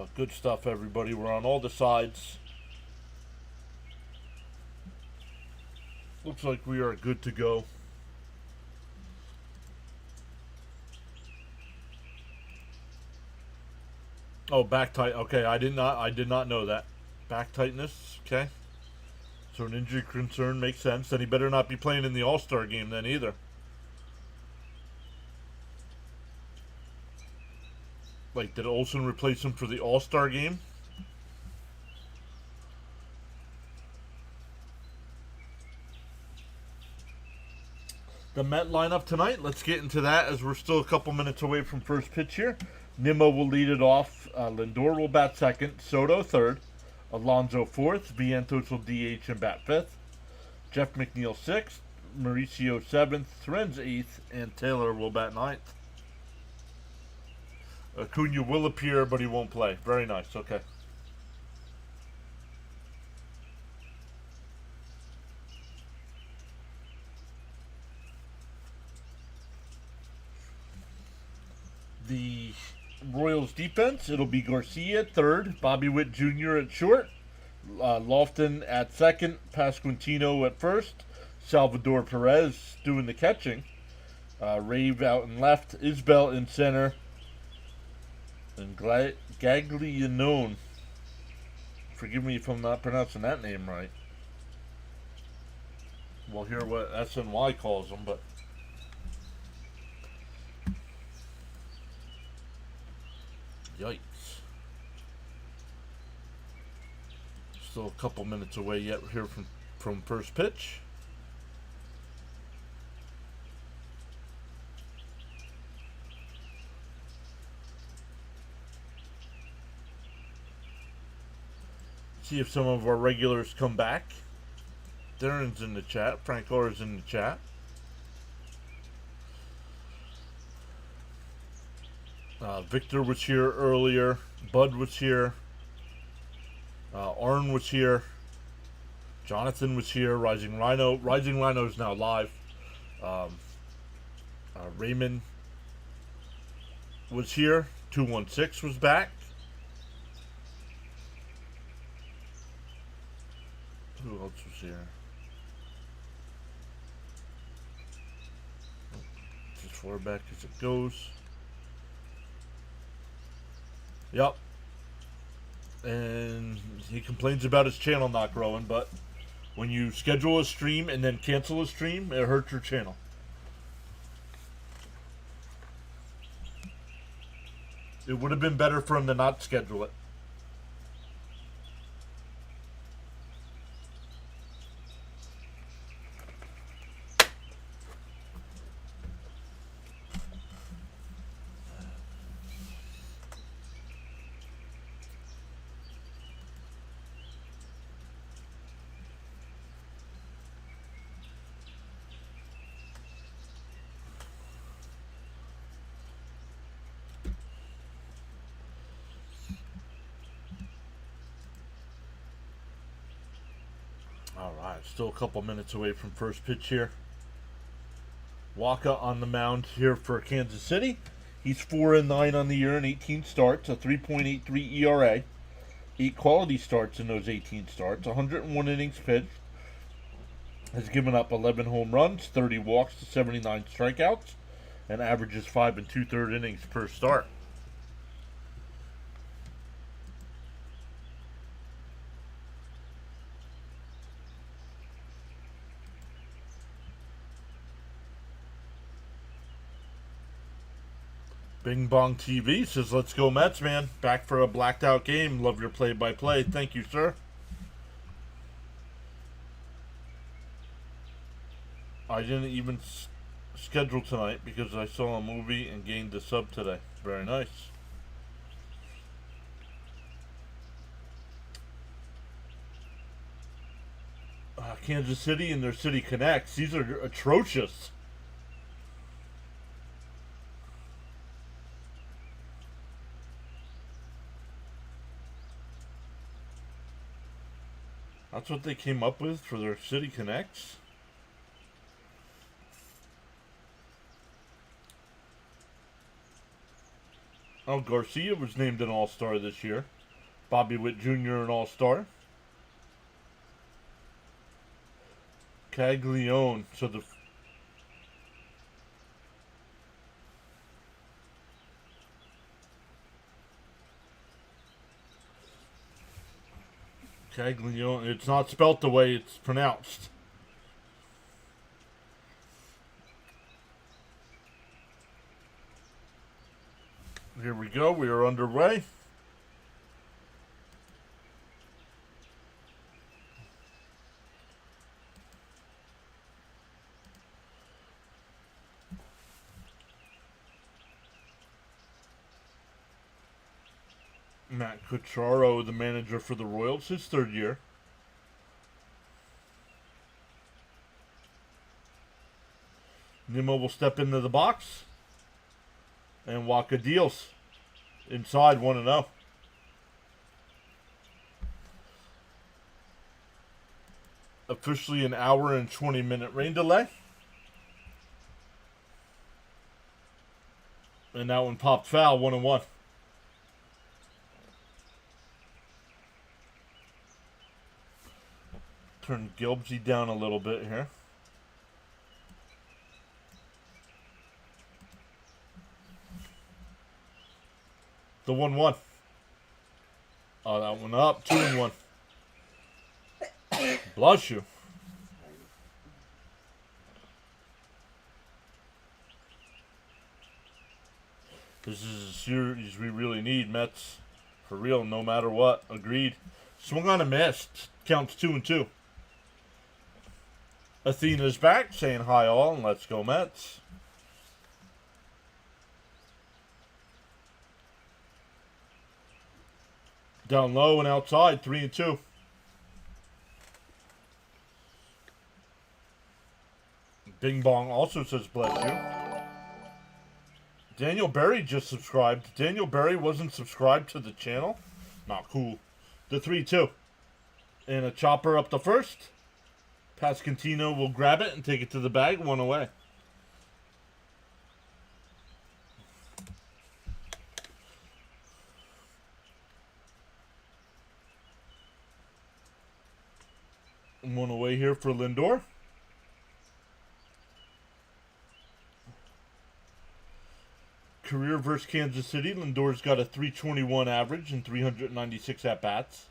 But good stuff, everybody. We're on all the sides. Looks like we are good to go. Oh, back tight. Okay, I did not know that. Back tightness. Okay. So an injury concern makes sense. Then he better not be playing in the All-Star game then either. Like, did Olsen replace him for the All-Star game? The Met lineup tonight, let's get into that as we're still a couple minutes away from first pitch here. Nimmo will lead it off. Lindor will bat second. Soto third. Alonso fourth. Vientos will DH and bat fifth. Jeff McNeil sixth. Mauricio seventh. Renz eighth. And Taylor will bat ninth. Acuna will appear, but he won't play. Very nice. Okay. The Royals defense, it'll be Garcia at third, Bobby Witt Jr. at short, Lofton at second, Pasquantino at first, Salvador Perez doing the catching, Rave out in left, Isbell in center, and Gaglianone. Forgive me if I'm not pronouncing that name right. We'll hear what SNY calls him, but yikes. Still a couple minutes away yet here from first pitch. See if some of our regulars come back. Darren's in the chat. Frank Orr's in the chat. Victor was here earlier. Bud was here. Arn was here. Jonathan was here. Rising Rhino. Rising Rhino is now live. Raymond was here. 216 was back. Who else was here? Just far back as it goes. Yep. And he complains about his channel not growing, but when you schedule a stream and then cancel a stream, it hurts your channel. It would have been better for him to not schedule it. Alright, still a couple minutes away from first pitch here. Waka on the mound here for Kansas City. He's 4-9 on the year in 18 starts, a 3.83 ERA. 8 quality starts in those 18 starts, 101 innings pitched. Has given up 11 home runs, 30 walks to 79 strikeouts, and averages 5 2/3 innings per start. Bing Bong TV says, let's go Mets, man. Back for a blacked out game. Love your play-by-play. Thank you, sir. I didn't even schedule tonight because I saw a movie and gained a sub today. Very nice. Kansas City and their City Connects. These are atrocious. That's what they came up with for their City Connects. Oh, Garcia was named an All-Star this year. Bobby Witt Jr. an All-Star. Caglione. So the Caglione. It's not spelt the way it's pronounced. Here we go. We are underway. Matt Cucciaro, the manager for the Royals, his third year. Nimmo will step into the box. And Waka deals. Inside 1-0. Officially an hour and 20-minute rain delay. And that one popped foul, 1-1. Turn Gilbsy down a little bit here. The 1-1. Oh, that one up. 2-1. Bless you. This is a series we really need, Mets. For real, no matter what. Agreed. Swung on a miss. Counts 2-2. Athena's back, saying hi all, and let's go Mets. Down low and outside, 3-2. Bing Bong also says bless you. Daniel Berry just subscribed. Daniel Berry wasn't subscribed to the channel. Not cool. The 3-2. And a chopper up the first. Pascantino will grab it and take it to the bag. 1 away. One away here for Lindor. Career versus Kansas City. Lindor's got a .321 average and 396 at-bats.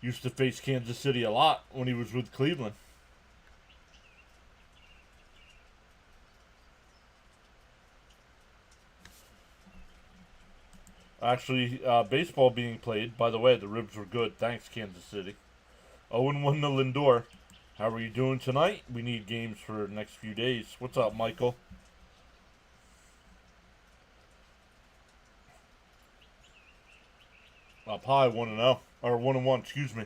Used to face Kansas City a lot when he was with Cleveland. Actually, baseball being played. By the way, the ribs were good. Thanks, Kansas City. 0-1 to Lindor. How are you doing tonight? We need games for the next few days. What's up, Michael? Up high, 1-0. Or 1-1, excuse me.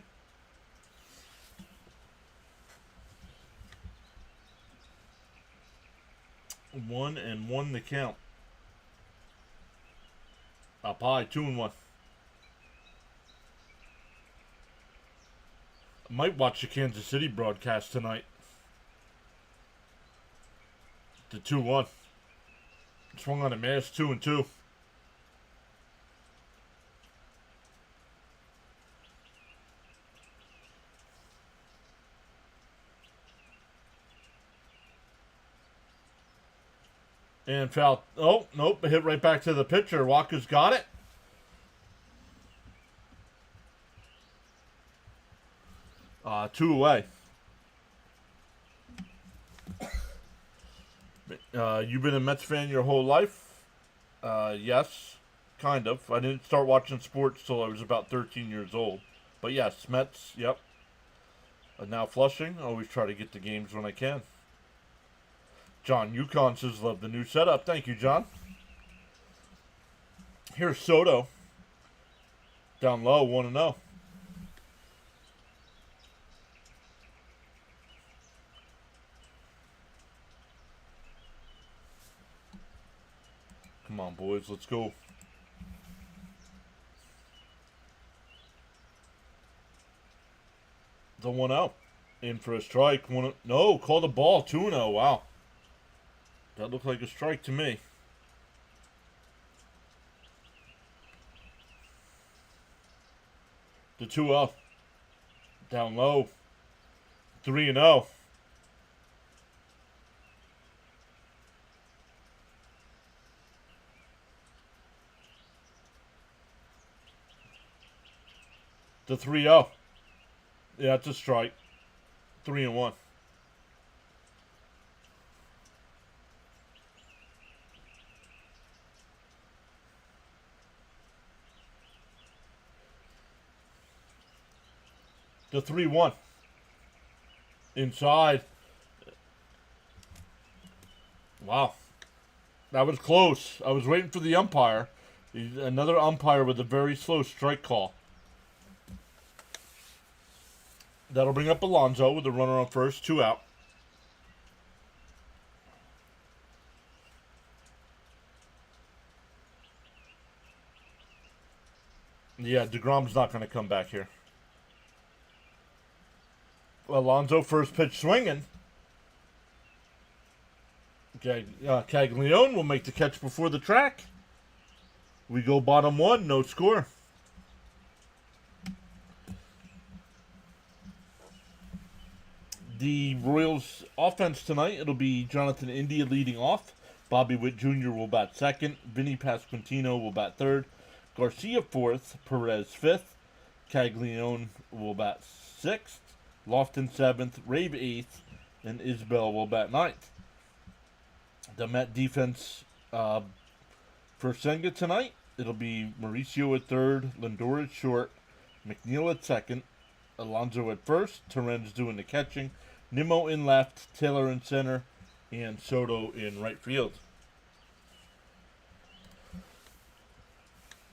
1-1 the count. Up high, 2-1. Might watch the Kansas City broadcast tonight. The 2-1. Swung on a miss, 2-2. And foul. Oh, nope. Hit right back to the pitcher. Walker's got it. Two away. You've been a Mets fan your whole life? Yes, kind of. I didn't start watching sports till I was about 13 years old. But yes, Mets, yep. Now Flushing. Always try to get the games when I can. John Yukon says, love the new setup. Thank you, John. Here's Soto. Down low, 1-0. Come on, boys. Let's go. The 1-0. In for a strike. No, call the ball. 2-0. Wow. That looked like a strike to me. The 2-0. Down low. 3-0. The 3-0. Yeah, it's a strike. 3-1. The 3-1. Inside. Wow. That was close. I was waiting for the umpire. Another umpire with a very slow strike call. That'll bring up Alonso with a runner on first, 2 out. Yeah, DeGrom's not going to come back here. Alonso first pitch swinging. Okay, Caglione will make the catch before the track. We go bottom 1, no score. The Royals offense tonight, it'll be Jonathan India leading off. Bobby Witt Jr. will bat second. Vinny Pasquantino will bat third. Garcia fourth. Perez fifth. Caglione will bat sixth. Lofton seventh. Rave eighth. And Isbell will bat ninth. The Met defense for Senga tonight, it'll be Mauricio at third. Lindor at short. McNeil at second. Alonso at first. Terrenz doing the catching. Nimmo in left, Taylor in center, and Soto in right field.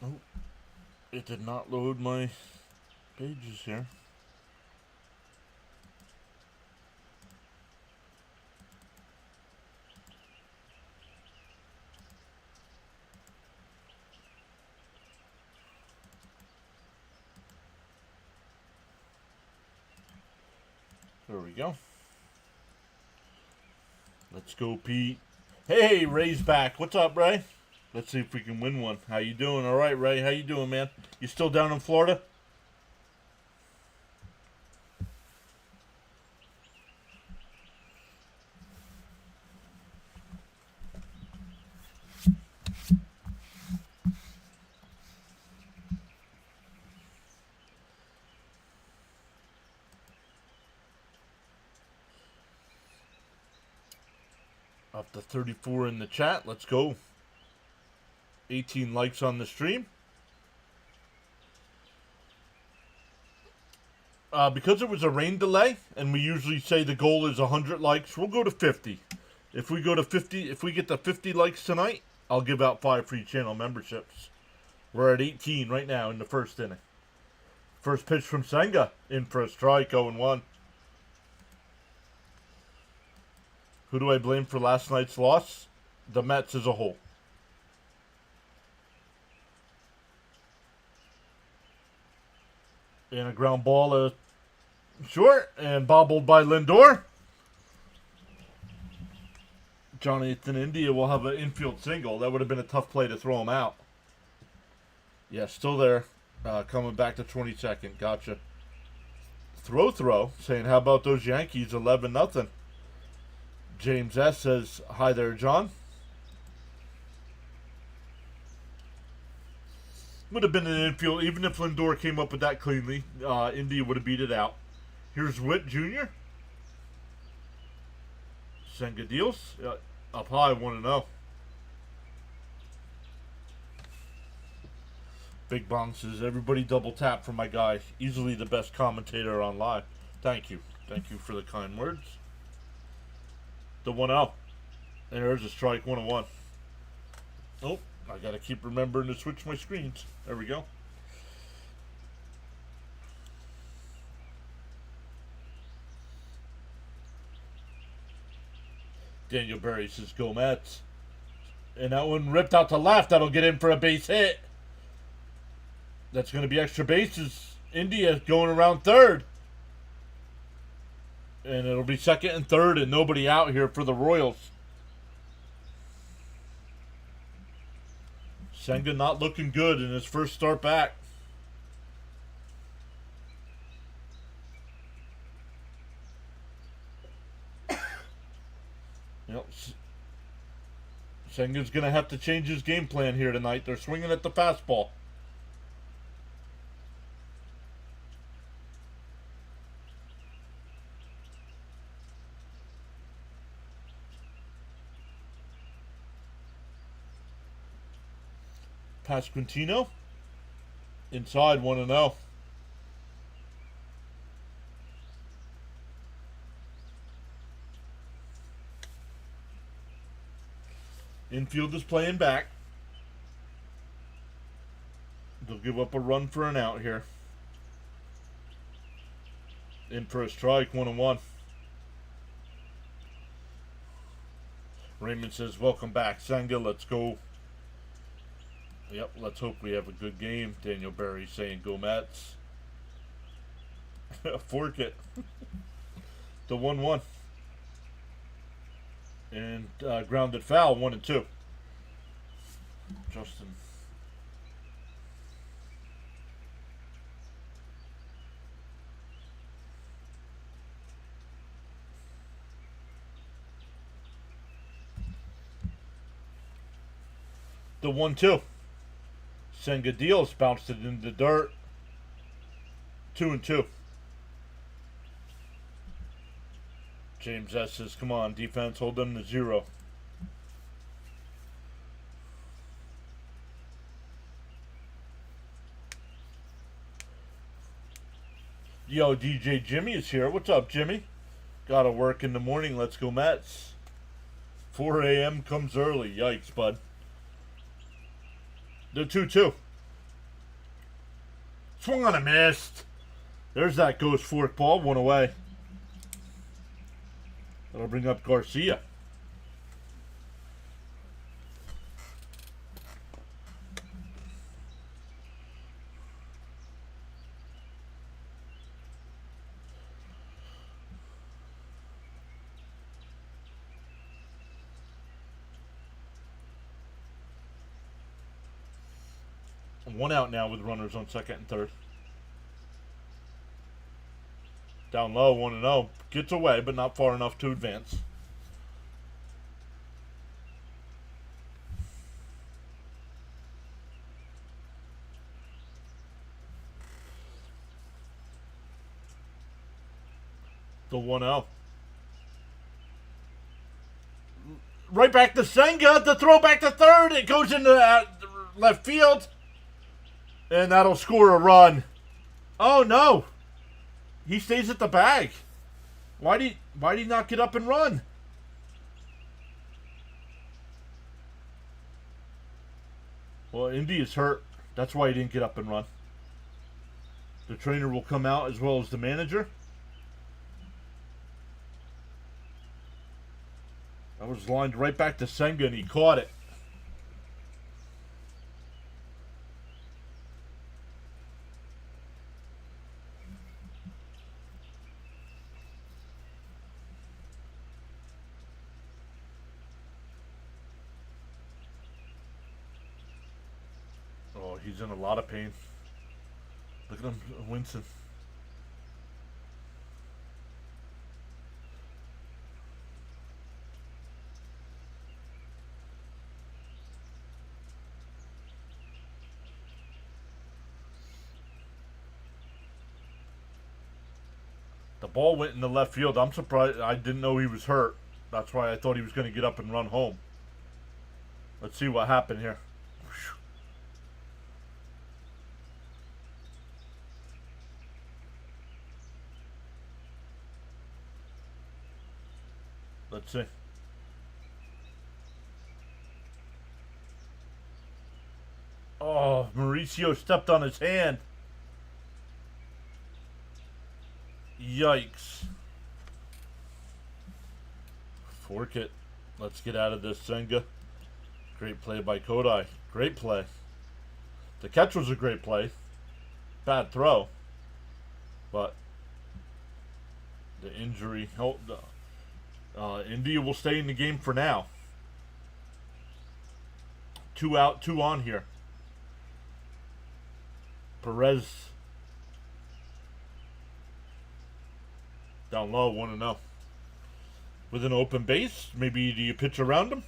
Oh, it did not load my pages here. There we go. Let's go, Pete. Hey, Ray's back. What's up, Ray? Let's see if we can win one. How you doing? All right, Ray. How you doing, man? You still down in Florida? Up to 34 in the chat. Let's go. 18 likes on the stream. Because it was a rain delay, and we usually say the goal is 100 likes, we'll go to 50. If we go to 50, if we get to 50 likes tonight, I'll give out 5 free channel memberships. We're at 18 right now in the first inning. First pitch from Senga, in for a strike, 0-1. Who do I blame for last night's loss? The Mets as a whole. And a ground ball short and bobbled by Lindor. Jonathan India will have an infield single. That would have been a tough play to throw him out. Yeah, still there. Coming back to 22nd. Gotcha. Throw. Saying, how about those Yankees 11-0? James S. says, hi there, John. Would have been an infield. Even if Lindor came up with that cleanly, India would have beat it out. Here's Witt Jr. Senga deals. Up high, 1-0. Big Bong says, everybody double tap for my guy. Easily the best commentator on live. Thank you. Thank you for the kind words. The 1-0. And there's a strike, 1-1. Oh, I got to keep remembering to switch my screens. There we go. Daniel Berry says, go Mets. And that one ripped out to left. That'll get in for a base hit. That's going to be extra bases. India going around third. And it'll be second and third and nobody out here for the Royals. Senga not looking good in his first start back. Yep. Senga's going to have to change his game plan here tonight. They're swinging at the fastball. Pasquantino inside 1-0. Infield is playing back. They'll give up a run for an out here. In for a strike, 1-1. Raymond says, welcome back, Senga. Let's go. Yep, let's hope we have a good game. Daniel Berry saying go Mets. Fork it. The 1-1. And grounded foul, 1-2. Justin. The 1-2. Senga deals, bounced it into the dirt. 2-2. James S says, come on, defense, hold them to 0. Yo, DJ Jimmy is here. What's up, Jimmy? Gotta work in the morning. Let's go Mets. 4 a.m. comes early. Yikes, bud. The 2-2. Swung on a missed. There's that ghost fork ball. 1 away. That'll bring up Garcia. One out now with runners on second and third. Down low, 1-0. Gets away, but not far enough to advance. The 1-0. Right back to Senga. The throw back to third. It goes into left field. And that'll score a run. Oh, no. He stays at the bag. Why'd he not get up and run? Well, Indy is hurt. That's why he didn't get up and run. The trainer will come out as well as the manager. That was lined right back to Senga, and he caught it. Oh, he's in a lot of pain. Look at him wincing. The ball went in the left field. I'm surprised. I didn't know he was hurt. That's why I thought he was going to get up and run home. Let's see what happened here. Let's see. Oh, Mauricio stepped on his hand. Yikes. Fork it. Let's get out of this, Senga. Great play by Kodai. Great play. The catch was a great play. Bad throw. But the injury helped. India will stay in the game for now. 2 out, 2 on here. Perez down low, 1-0. With an open base, maybe do you pitch around him?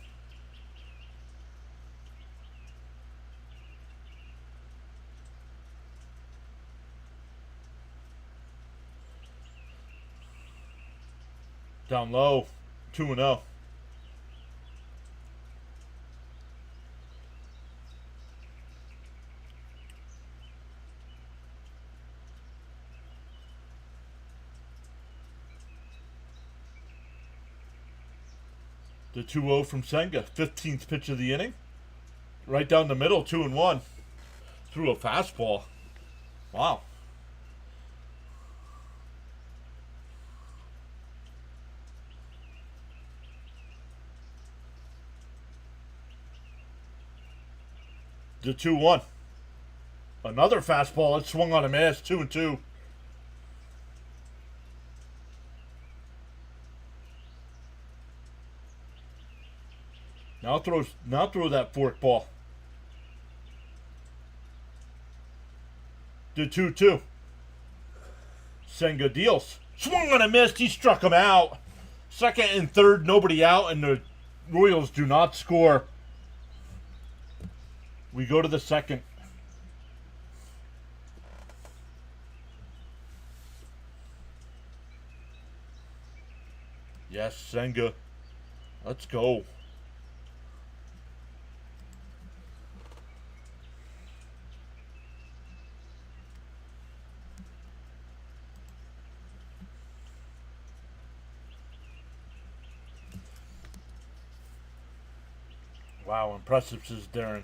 Down low, 2-0. The 2-0 from Senga, 15th pitch of the inning. Right down the middle, 2-1. Threw a fastball. Wow. The 2-1. Another fastball. It swung on a miss. 2-2. Now throw that fork ball. The 2-2. Senga deals. Swung on a miss. He struck him out. Second and third, nobody out, and the Royals do not score. We go to the second. Yes, Senga. Let's go. Wow, impressive, says Darren.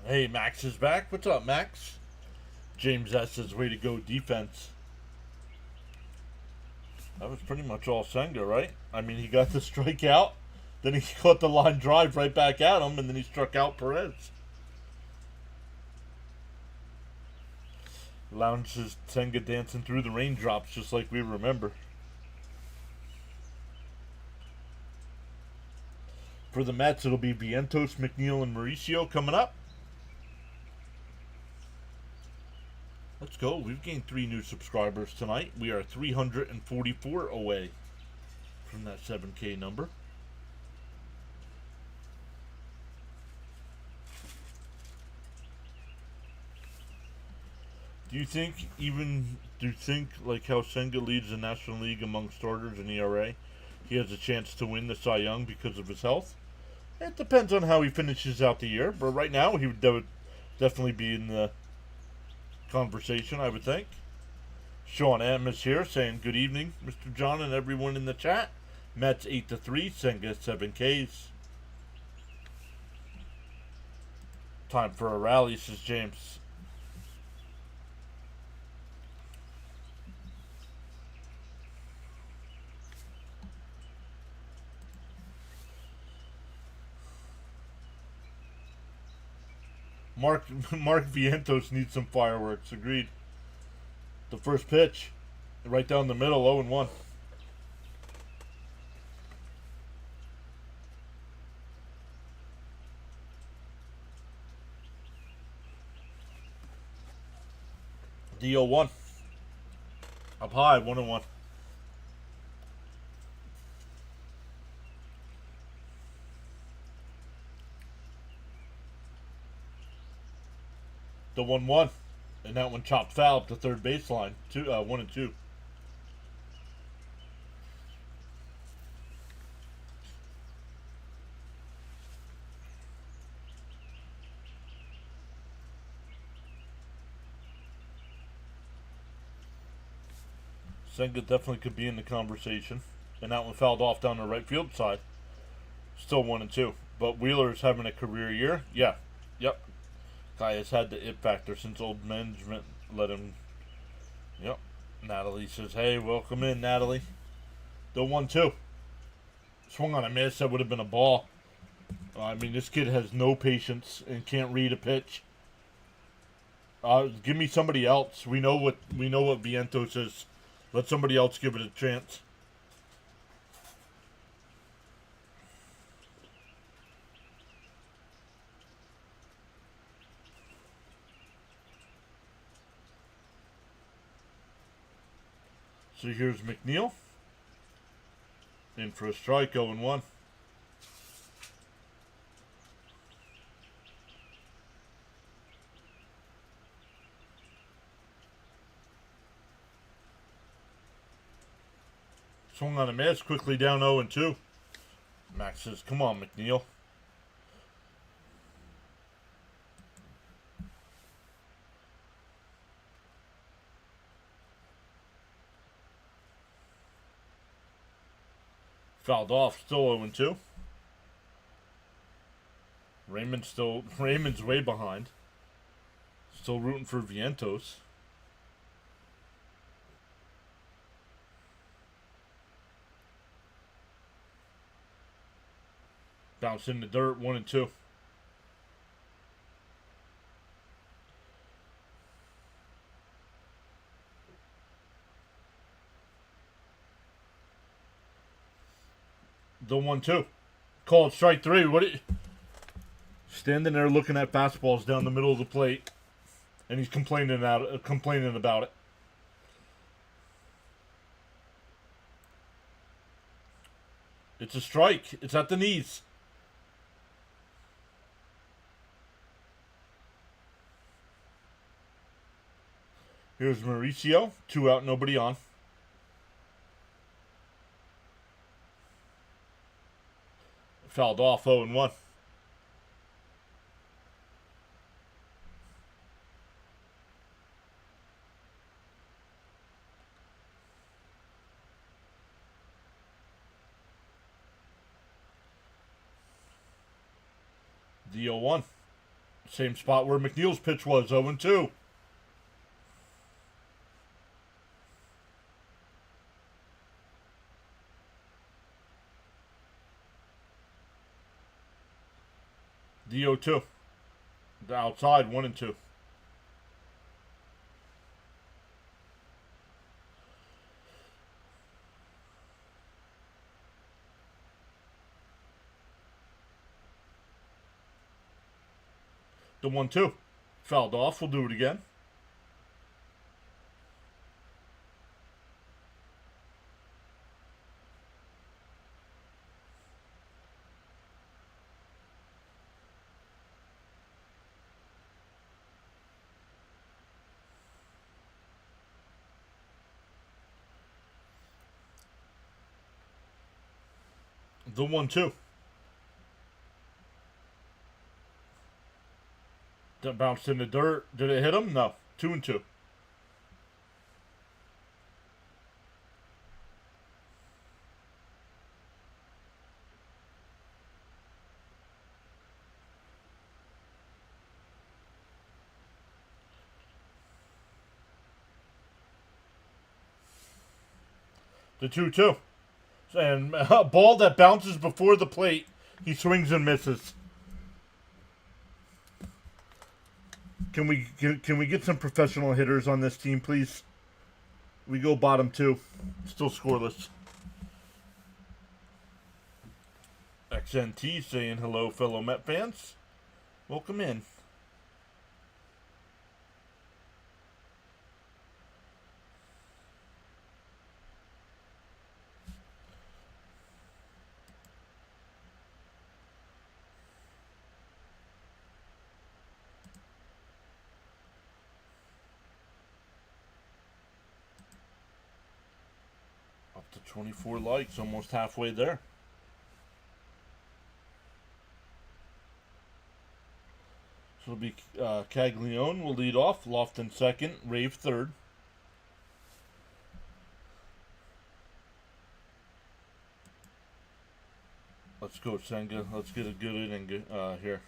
Hey, Max is back. What's up, Max? James S. says, way to go, defense. That was pretty much all Senga, right? I mean, he got the strikeout, then he caught the line drive right back at him, and then he struck out Perez. Lounge says Senga dancing through the raindrops just like we remember. For the Mets, it'll be Vientos, McNeil, and Mauricio coming up. Let's go. We've gained 3 new subscribers tonight. We are 344 away from that 7K number. Do you think like how Senga leads the National League among starters in ERA, he has a chance to win the Cy Young because of his health? It depends on how he finishes out the year, but right now he would definitely be in the conversation, I would think. Sean M is here saying good evening, Mr. John and everyone in the chat. Mets 8-3, Senga 7Ks. Time for a rally, says James. Mark Vientos needs some fireworks. Agreed. The first pitch, right down the middle, 0-1. The 0-1. Up high, 1-1. The 1-1, and that one chopped foul up the third baseline. 1-2. Senga definitely could be in the conversation, and that one fouled off down the right field side. Still 1-2, but Wheeler's having a career year. Yeah, yep. Guy has had the it factor since old management let him. Yep. Natalie says, hey, welcome in, Natalie. The 1-2. Swung on a miss. That would have been a ball. I mean, this kid has no patience and can't read a pitch. Give me somebody else. We know what Vientos is. Let somebody else give it a chance. So here's McNeil. In for a strike, 0-1. Swung on a miss, quickly down 0-2. Max says, come on, McNeil. Fouled off, still 0-2. Raymond's way behind. Still rooting for Vientos. Bounce in the dirt, 1-2. The 1-2. Called strike 3. What? Standing there looking at fastballs down the middle of the plate, and he's complaining about it. It's a strike. It's at the knees. Here's Mauricio. 2 out, nobody on. Fouled off, 0-1. The 0-1. Same spot where McNeil's pitch was, 0-2. The 0-2. The outside, 1-2. The 1-2. Fouled off. We'll do it again. The 1-2. That bounced in the dirt. Did it hit him? No. 2-2. The 2-2. And a ball that bounces before the plate, he swings and misses. Can we get some professional hitters on this team, please? We go bottom 2. Still scoreless. XNT saying hello, fellow Met fans. Welcome in. Up to 24 likes, almost halfway there. So it'll be Caglione will lead off, Lofton second, Rave third. Let's go, Senga. Let's get a good inning here.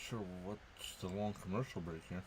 sure what's the long commercial break here.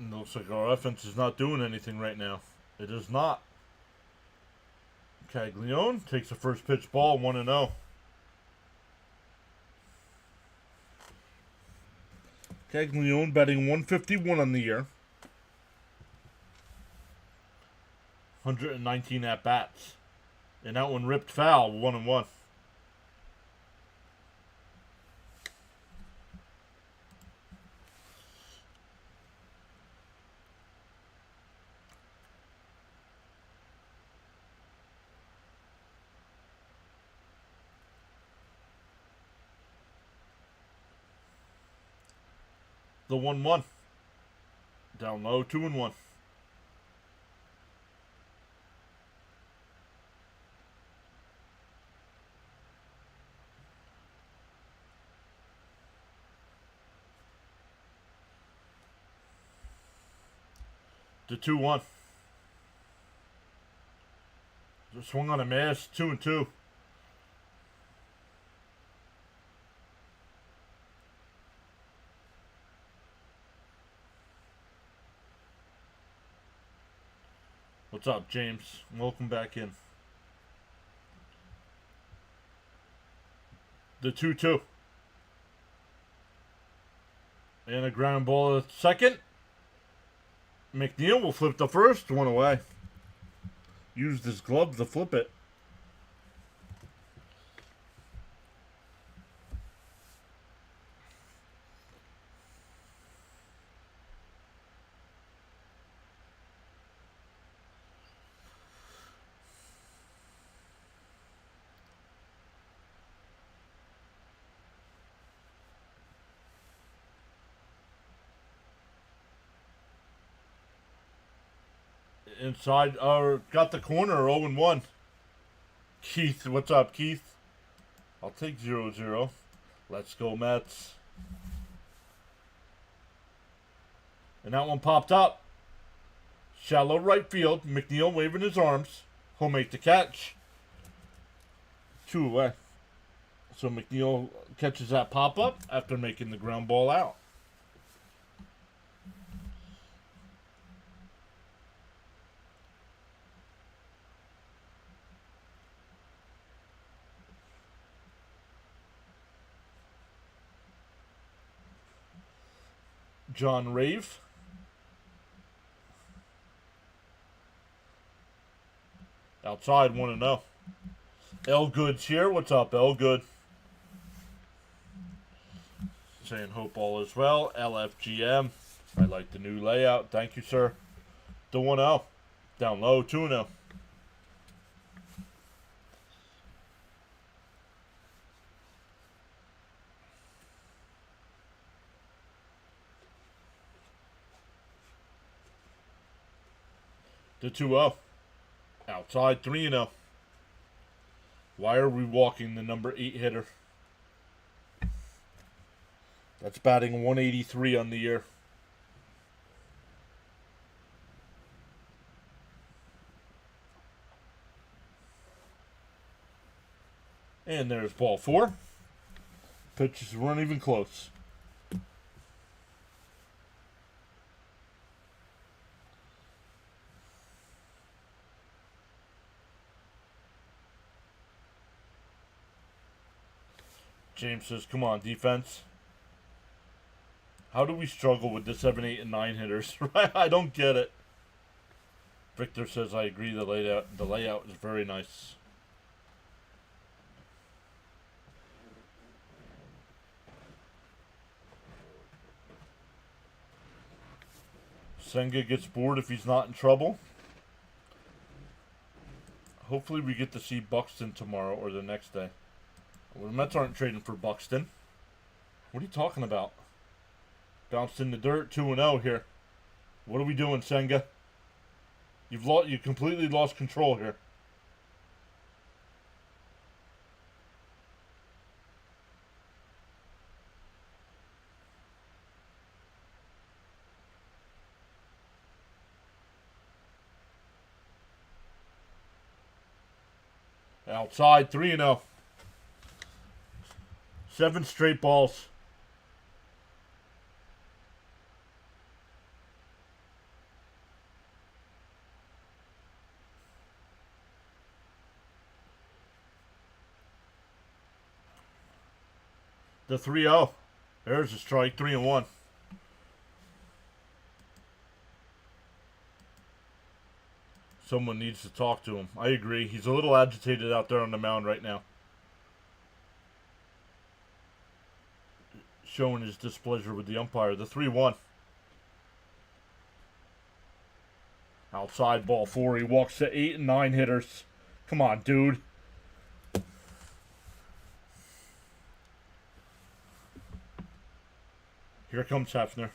It looks like our offense is not doing anything right now. It is not. Caglione takes the first pitch ball, 1-0. Caglione batting 151 on the year. 119 at bats. And that one ripped foul, 1-1. The 1-1. Down low, 2-1. The 2-1. Just swung on a miss, 2-2. What's up, James? Welcome back in. The 2-2. And a ground ball at second. McNeil will flip the first, one away. Used his glove to flip it. Inside, got the corner, 0-1. Keith, what's up, Keith? I'll take 0-0. Let's go, Mets. And that one popped up. Shallow right field. McNeil waving his arms. He'll make the catch. 2 away. So McNeil catches that pop-up after making the ground ball out. John Rave. Outside, 1-0. L Good's here. What's up, L Good? Saying hope all is well. LFGM. I like the new layout. Thank you, sir. The 1-0. Down low, 2-0. The 2-0. Outside, 3-0. Why are we walking the number 8 hitter? That's batting 183 on the year. And there's ball 4. Pitches weren't even close. James says, come on, defense. How do we struggle with the 7, 8, and 9 hitters? I don't get it. Victor says, I agree, the layout is very nice. Senga gets bored if he's not in trouble. Hopefully we get to see Buxton tomorrow or the next day. Well, the Mets aren't trading for Buxton. What are you talking about? Bounced in the dirt, 2-0 here. What are we doing, Senga? You completely lost control here. Outside, 3-0. 7 straight balls. The 3-0. There's a strike, 3-1. Someone needs to talk to him. I agree. He's a little agitated out there on the mound right now. Showing his displeasure with the umpire. The 3-1. Outside, ball 4. He walks to 8 and 9 hitters. Come on, dude. Here comes Hefner.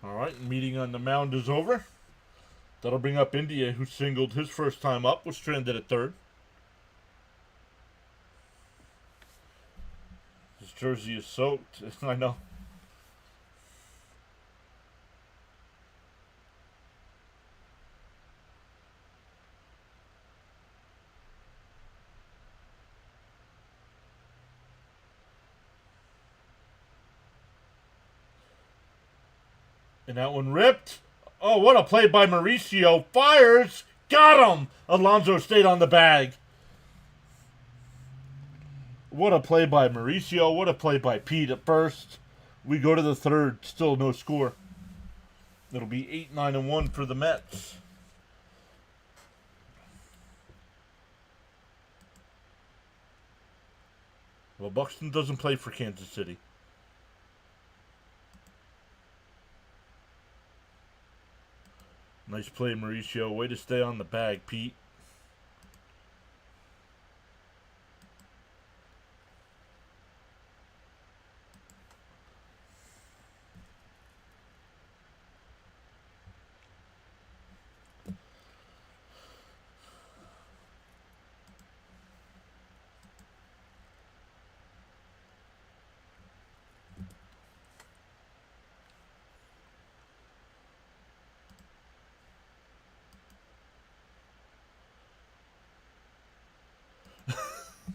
Alright, meeting on the mound is over. That'll bring up India, who singled his first time up, was stranded at third. His jersey is soaked. I know. And that one ripped. Oh, what a play by Mauricio. Fires. Got him. Alonso stayed on the bag. What a play by Mauricio. What a play by Pete at first. We go to the third. Still no score. It'll be 8-9-1 for the Mets. Well, Buxton doesn't play for Kansas City. Nice play, Mauricio. Way to stay on the bag, Pete.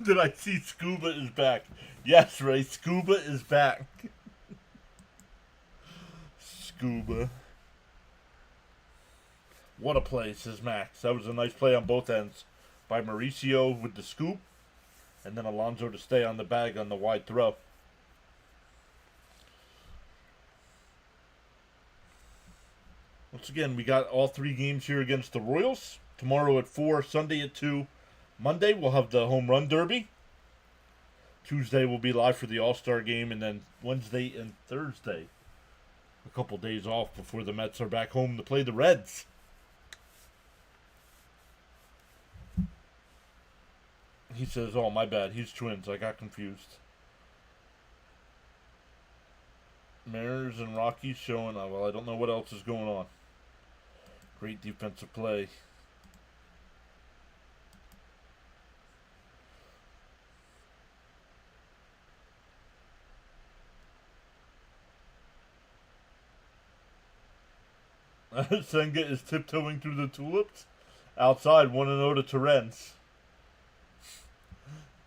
Did I see Scuba is back? Yes, Ray. Scuba is back. Scuba. What a play, says Max. That was a nice play on both ends by Mauricio with the scoop, and then Alonso to stay on the bag on the wide throw. Once again, we got all 3 games here against the Royals. Tomorrow at 4, Sunday at 2. Monday, we'll have the home run derby. Tuesday, we'll be live for the All-Star game. And then Wednesday and Thursday, a couple days off before the Mets are back home to play the Reds. He says, oh, my bad. He's Twins. I got confused. Mariners and Rockies showing up. Well, I don't know what else is going on. Great defensive play. Senga is tiptoeing through the tulips. Outside, 1-0 to Terrence.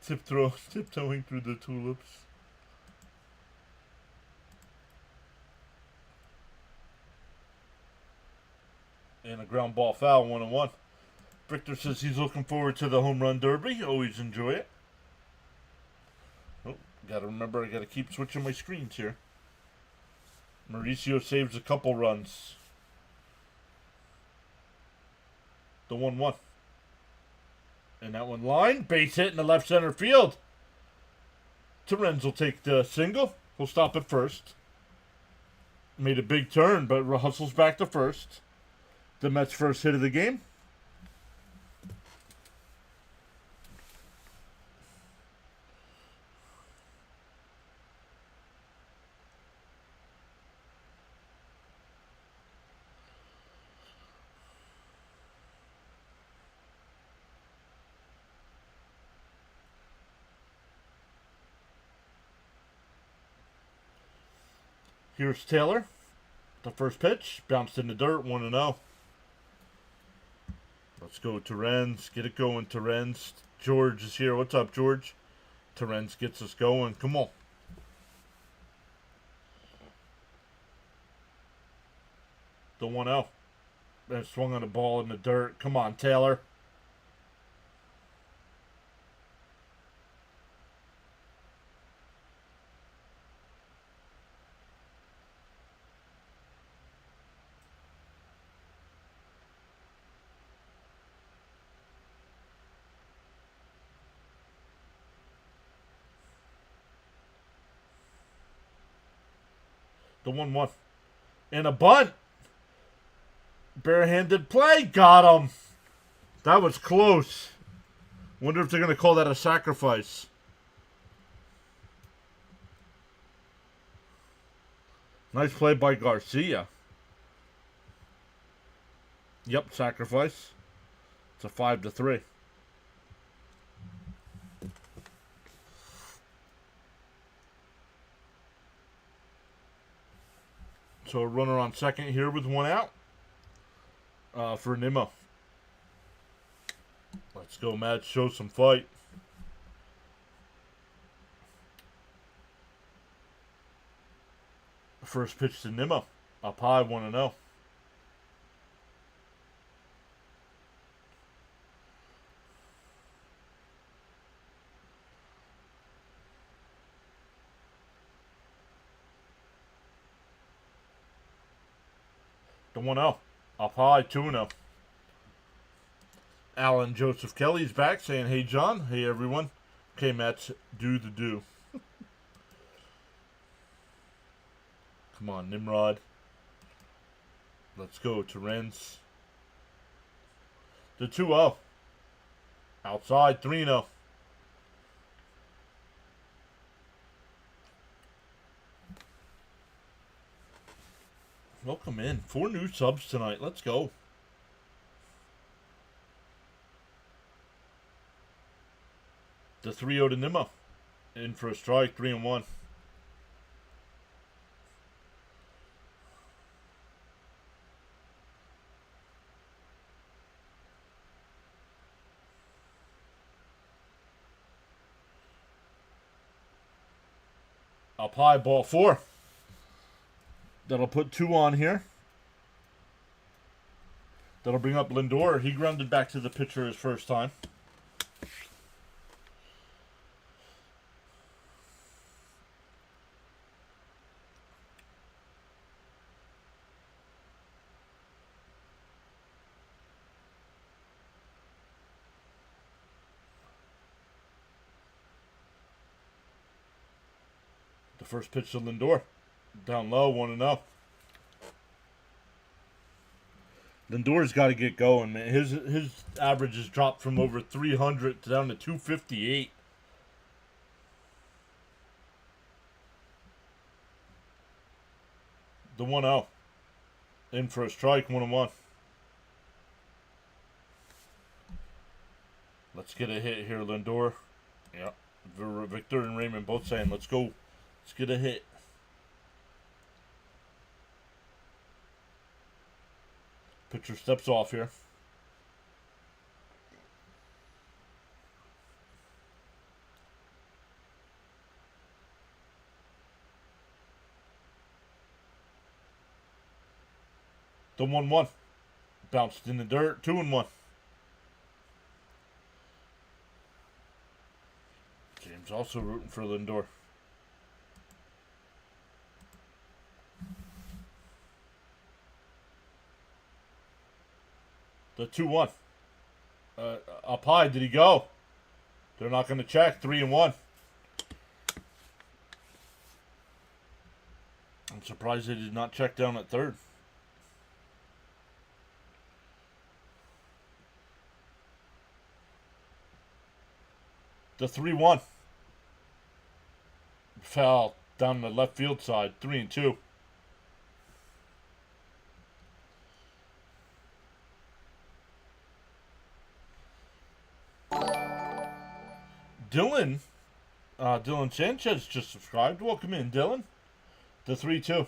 Tiptoeing through the tulips. And a ground ball foul, 1-1. Victor says he's looking forward to the home run derby. Always enjoy it. Oh, gotta remember, I gotta keep switching my screens here. Mauricio saves a couple runs. The 1-1. And that one line. Base hit in the left center field. Terens will take the single. He'll stop at first. Made a big turn, but hustles back to first. The Mets' first hit of the game. Here's Taylor. The first pitch. Bounced in the dirt. 1-0. Let's go, Terens. Get it going, Terens. George is here. What's up, George? Terens gets us going. Come on. The 1-0. And swung on the ball in the dirt. Come on, Taylor. The 1-1. And a bunt. Barehanded play. Got him. That was close. Wonder if they're going to call that a sacrifice. Nice play by Garcia. Yep, sacrifice. It's a 5-3. So a runner on second here with one out for Nimmo. Let's go, Matt. Show some fight. First pitch to Nimmo. Up high, 1-0. The 1-0. Up high, 2-0. Alan Joseph Kelly's back saying, hey, John. Hey, everyone. Okay, Mets, do the do. Come on, Nimrod. Let's go, Terens. The 2-0. Outside, 3-0. Welcome in. 4 new subs tonight. Let's go. The 3-0 to Nimmo. In for a strike, 3-1. Up high, ball 4. That'll put 2 on here. That'll bring up Lindor. He grounded back to the pitcher his first time. The first pitch to Lindor. Down low, 1-0. Lindor's got to get going, man. His average has dropped from over 300 to down to 258. The 1-0. In for a strike, 1-1. Let's get a hit here, Lindor. Yeah. Victor and Raymond both saying, let's go. Let's get a hit. Pitcher steps off here. The 1-1. Bounced in the dirt. 2-1. He's also rooting for Lindor. The 2-1. Up high. Did he go? They're not going to check. 3-1. I'm surprised they did not check down at third. The 3-1. Foul down the left field side. 3-2. Dylan Sanchez just subscribed. Welcome in, Dylan. The 3-2.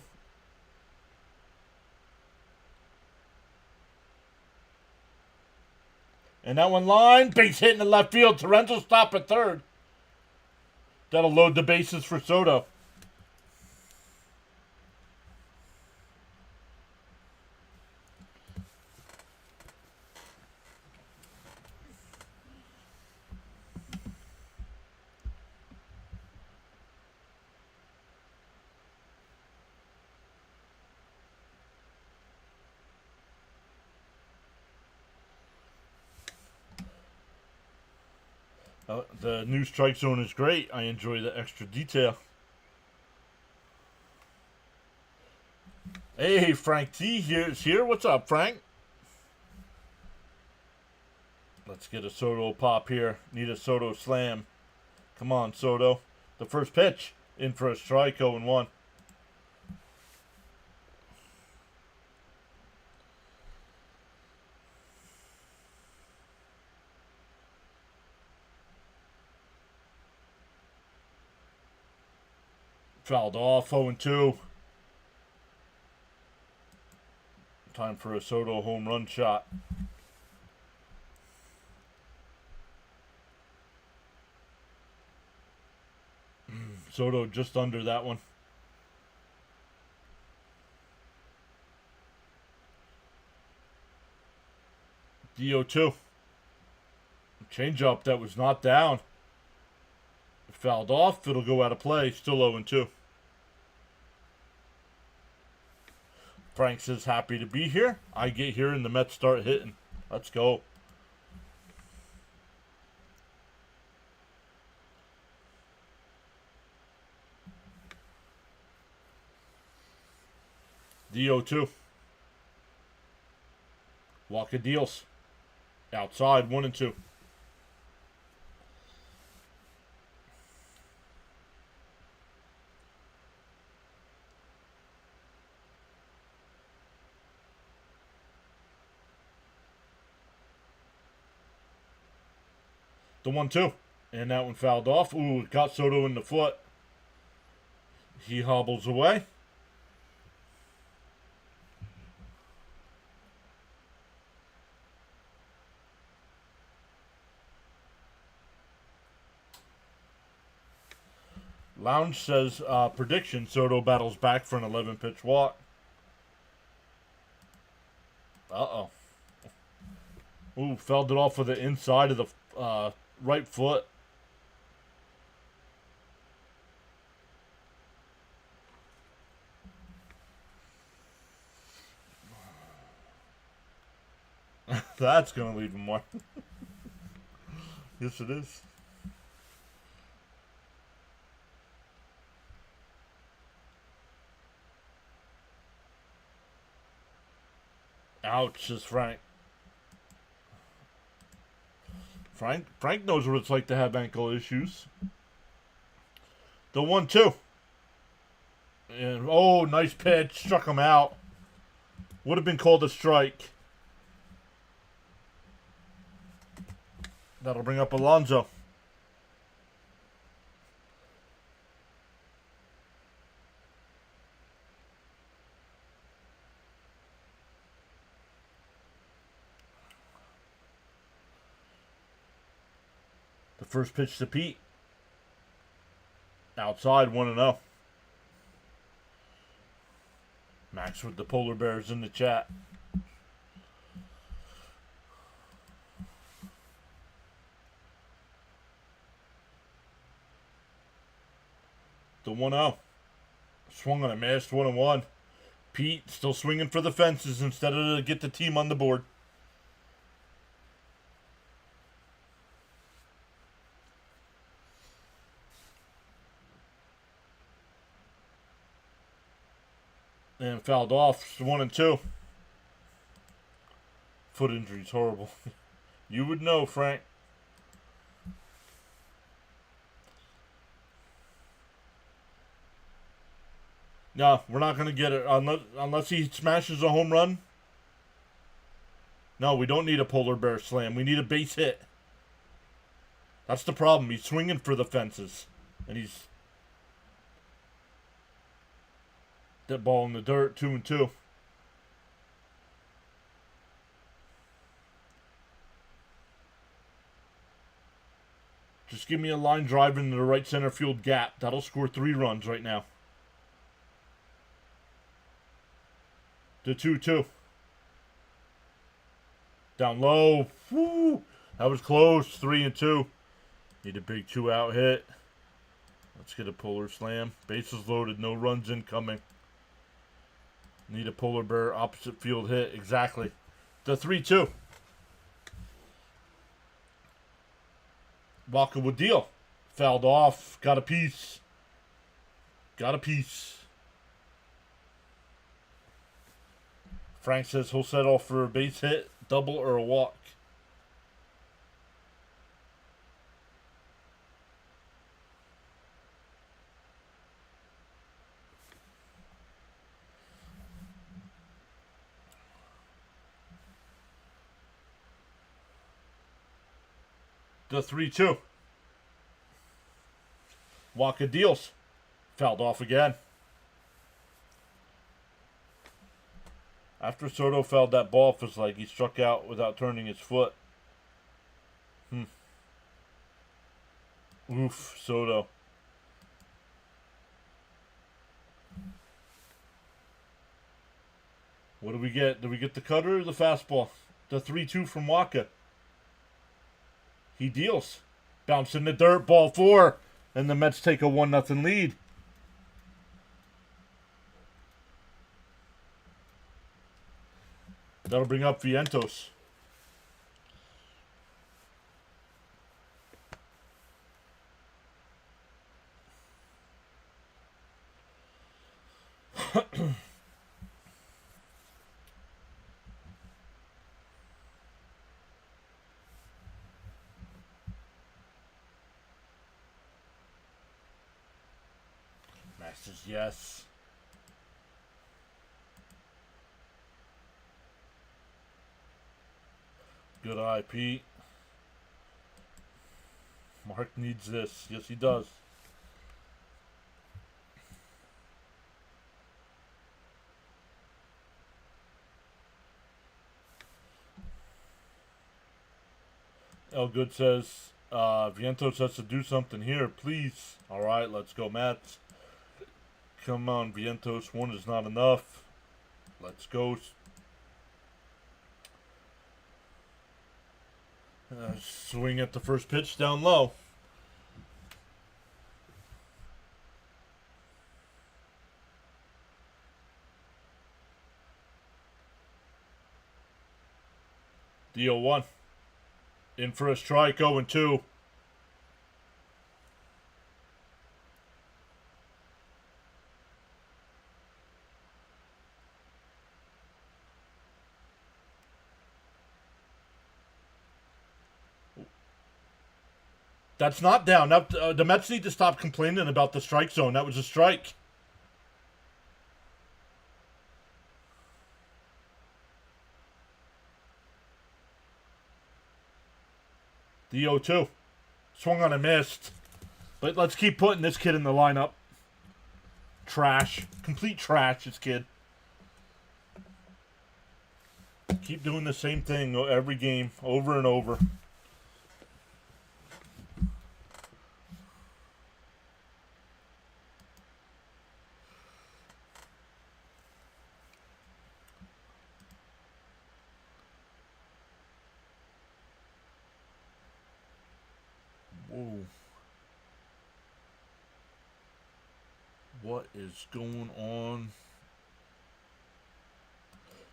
And that one line, base hit in the left field. Torrential stop at third. That'll load the bases for Soto. The new strike zone is great. I enjoy the extra detail. Hey, Frank T is here. What's up, Frank? Let's get a Soto pop here. Need a Soto slam. Come on, Soto. The first pitch. In for a strike, 0-1. Fouled off, 0-2. Time for a Soto home run shot. Soto just under that one. DO2. Changeup that was not down. Fouled off. It'll go out of play. Still 0-2. Frank says happy to be here. I get here and the Mets start hitting. Let's go. DO2. Walk of deals. Outside, 1-2. The 1-2. And that one fouled off. Ooh, it got Soto in the foot. He hobbles away. Lounge says, prediction, Soto battles back for an 11-pitch walk. Uh-oh. Ooh, fouled it off with the inside of the right foot. That's going to leave him more. Yes, it is. Ouch, says Frank. Frank knows what it's like to have ankle issues. The 1-2. And oh, nice pitch. Struck him out. Would have been called a strike. That'll bring up Alonso. The first pitch to Pete. Outside, 1-0. Max with the polar bears in the chat. The 1-0. Swung on a missed 1-1. Pete still swinging for the fences instead of to get the team on the board. And fouled off. 1-2. Foot injury's horrible. You would know, Frank. No, we're not going to get it unless he smashes a home run. No, we don't need a polar bear slam. We need a base hit. That's the problem. He's swinging for the fences. And he's... That ball in the dirt, 2-2. Just give me a line drive into the right center field gap. That'll score 3 runs right now. The 2-2. Down low. Woo! That was close. 3-2. Need a big 2-out hit. Let's get a polar slam. Bases loaded. No runs incoming. Need a polar bear opposite field hit. Exactly. The 3-2. Walker would deal. Fouled off. Got a piece. Got a piece. Frank says he'll settle for a base hit, double, or a walk. The 3-2. Walker deals. Fouled off again. After Soto fouled that ball, it was like he struck out without turning his foot. Oof, Soto. What do we get? Do we get the cutter or the fastball? The 3-2 from Walker. He deals. Bounce in the dirt, ball 4. And the Mets take a 1-0 lead. That'll bring up Vientos. Masters, yes. Good eye, Pete. Mark needs this. Yes, he does. Elgood says, Vientos has to do something here, please. All right, let's go, Mets. Come on, Vientos. 1 is not enough. Let's go. Swing at the first pitch down low. The 0-1. In for a strike, 0-2. That's not down. The Mets need to stop complaining about the strike zone. That was a strike. The 0-2. Swung on and missed. But let's keep putting this kid in the lineup. Trash. Complete trash, this kid. Keep doing the same thing every game, over and over. Whoa. What is going on?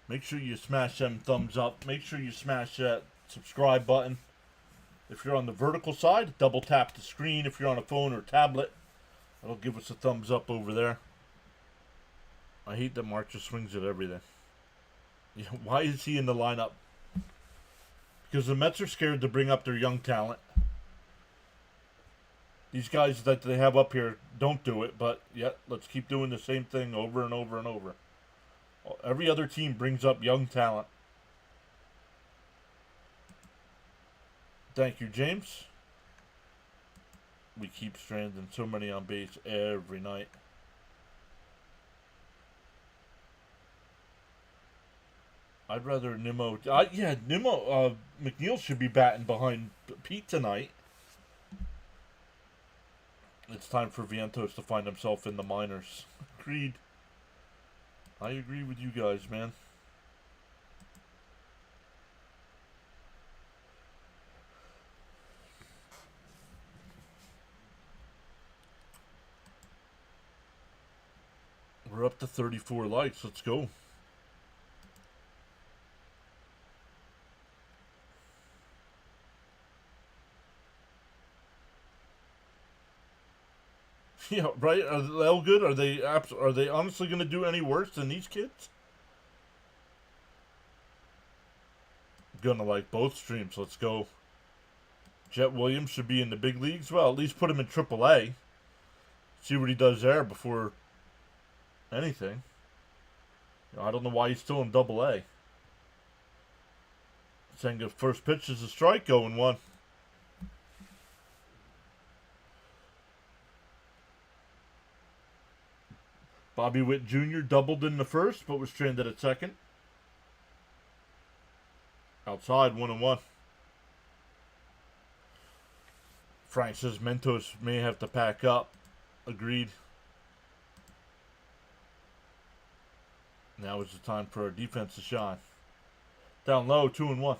Make sure you smash them thumbs up. Make sure you smash that subscribe button. If you're on the vertical side, double tap the screen. If you're on a phone or tablet, that'll give us a thumbs up over there. I hate that Mark just swings at everything. Yeah, why is he in the lineup? Because the Mets are scared to bring up their young talent. These guys that they have up here don't do it, but yeah, let's keep doing the same thing over and over and over. Every other team brings up young talent. Thank you, James. We keep stranding so many on base every night. I'd rather Nimmo. Yeah, Nimmo. McNeil should be batting behind Pete tonight. It's time for Vientos to find himself in the minors. Agreed. I agree with you guys, man. We're up to 34 likes. Let's go. Yeah, right. Are they all good? Are they honestly going to do any worse than these kids? Gonna like both streams. Let's go. Jet Williams should be in the big leagues. Well, at least put him in AAA. See what he does there before anything. I don't know why he's still in AA. Saying the first pitch is a strike, 0-1. Bobby Witt Jr. doubled in the first, but was stranded at second. Outside, 1-1. Frank says Mentos may have to pack up. Agreed. Now is the time for our defense to shine. Down low, 2-1.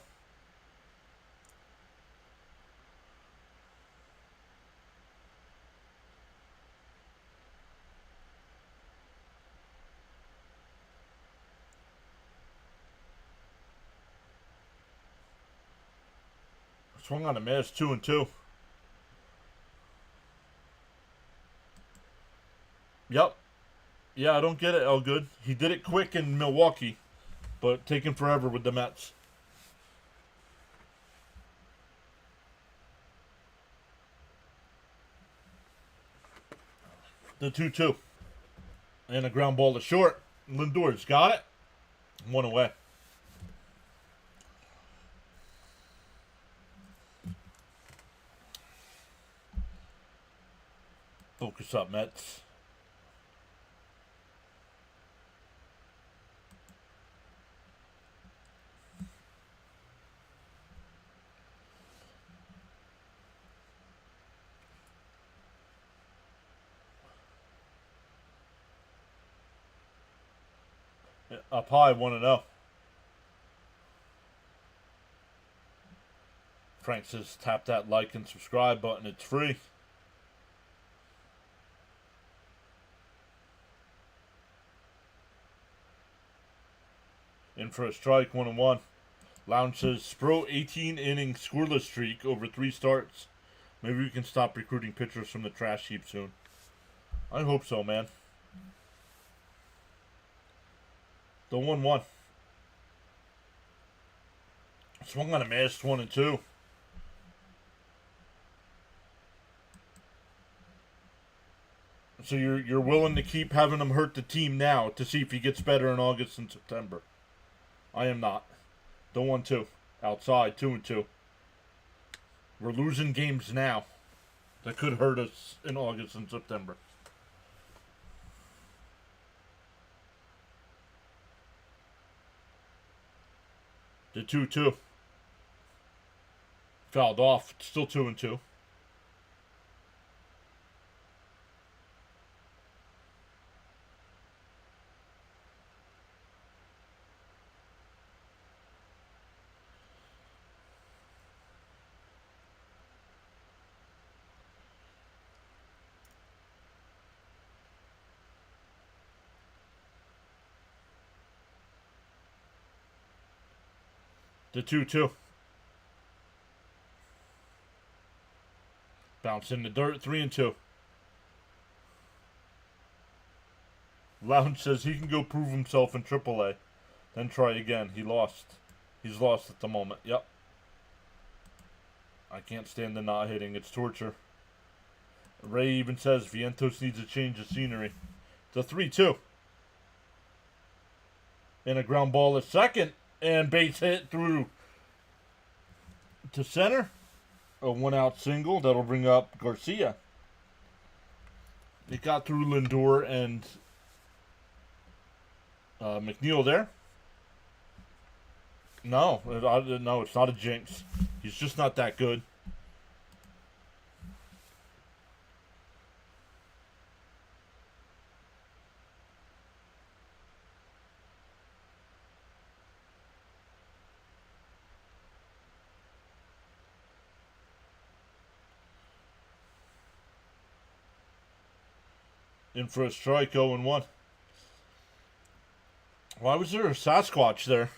Swung on a miss, 2-2. Yep. Yeah, I don't get it, Elgood. He did it quick in Milwaukee, but taking forever with the Mets. The 2-2. And a ground ball to short. Lindor's got it. 1 away. Focus up, Mets. Up high, 1-0. Frank says tap that like and subscribe button. It's free. In for a strike, 1-1. Lounge says Spro 18 inning scoreless streak over 3 starts. Maybe we can stop recruiting pitchers from the trash heap soon. I hope so, man. The 1-1. Swung on a miss, 1-2. So you're willing to keep having him hurt the team now to see if he gets better in August and September. I am not. The 1-2. Outside, 2-2. We're losing games now that could hurt us in August and September. The 2-2. Fouled off. Still 2-2. The 2-2. Bounce in the dirt. 3-2. Lounge says he can go prove himself in AAA. Then try again. He lost. He's lost at the moment. Yep. I can't stand the not hitting. It's torture. Ray even says Vientos needs a change of scenery. It's a 3-2. And a ground ball at second. And base hit through to center. A one-out single. That'll bring up Garcia. It got through Lindor and McNeil there. No, it's not a jinx. He's just not that good. In for a strike, 0-1. Why was there a Sasquatch there?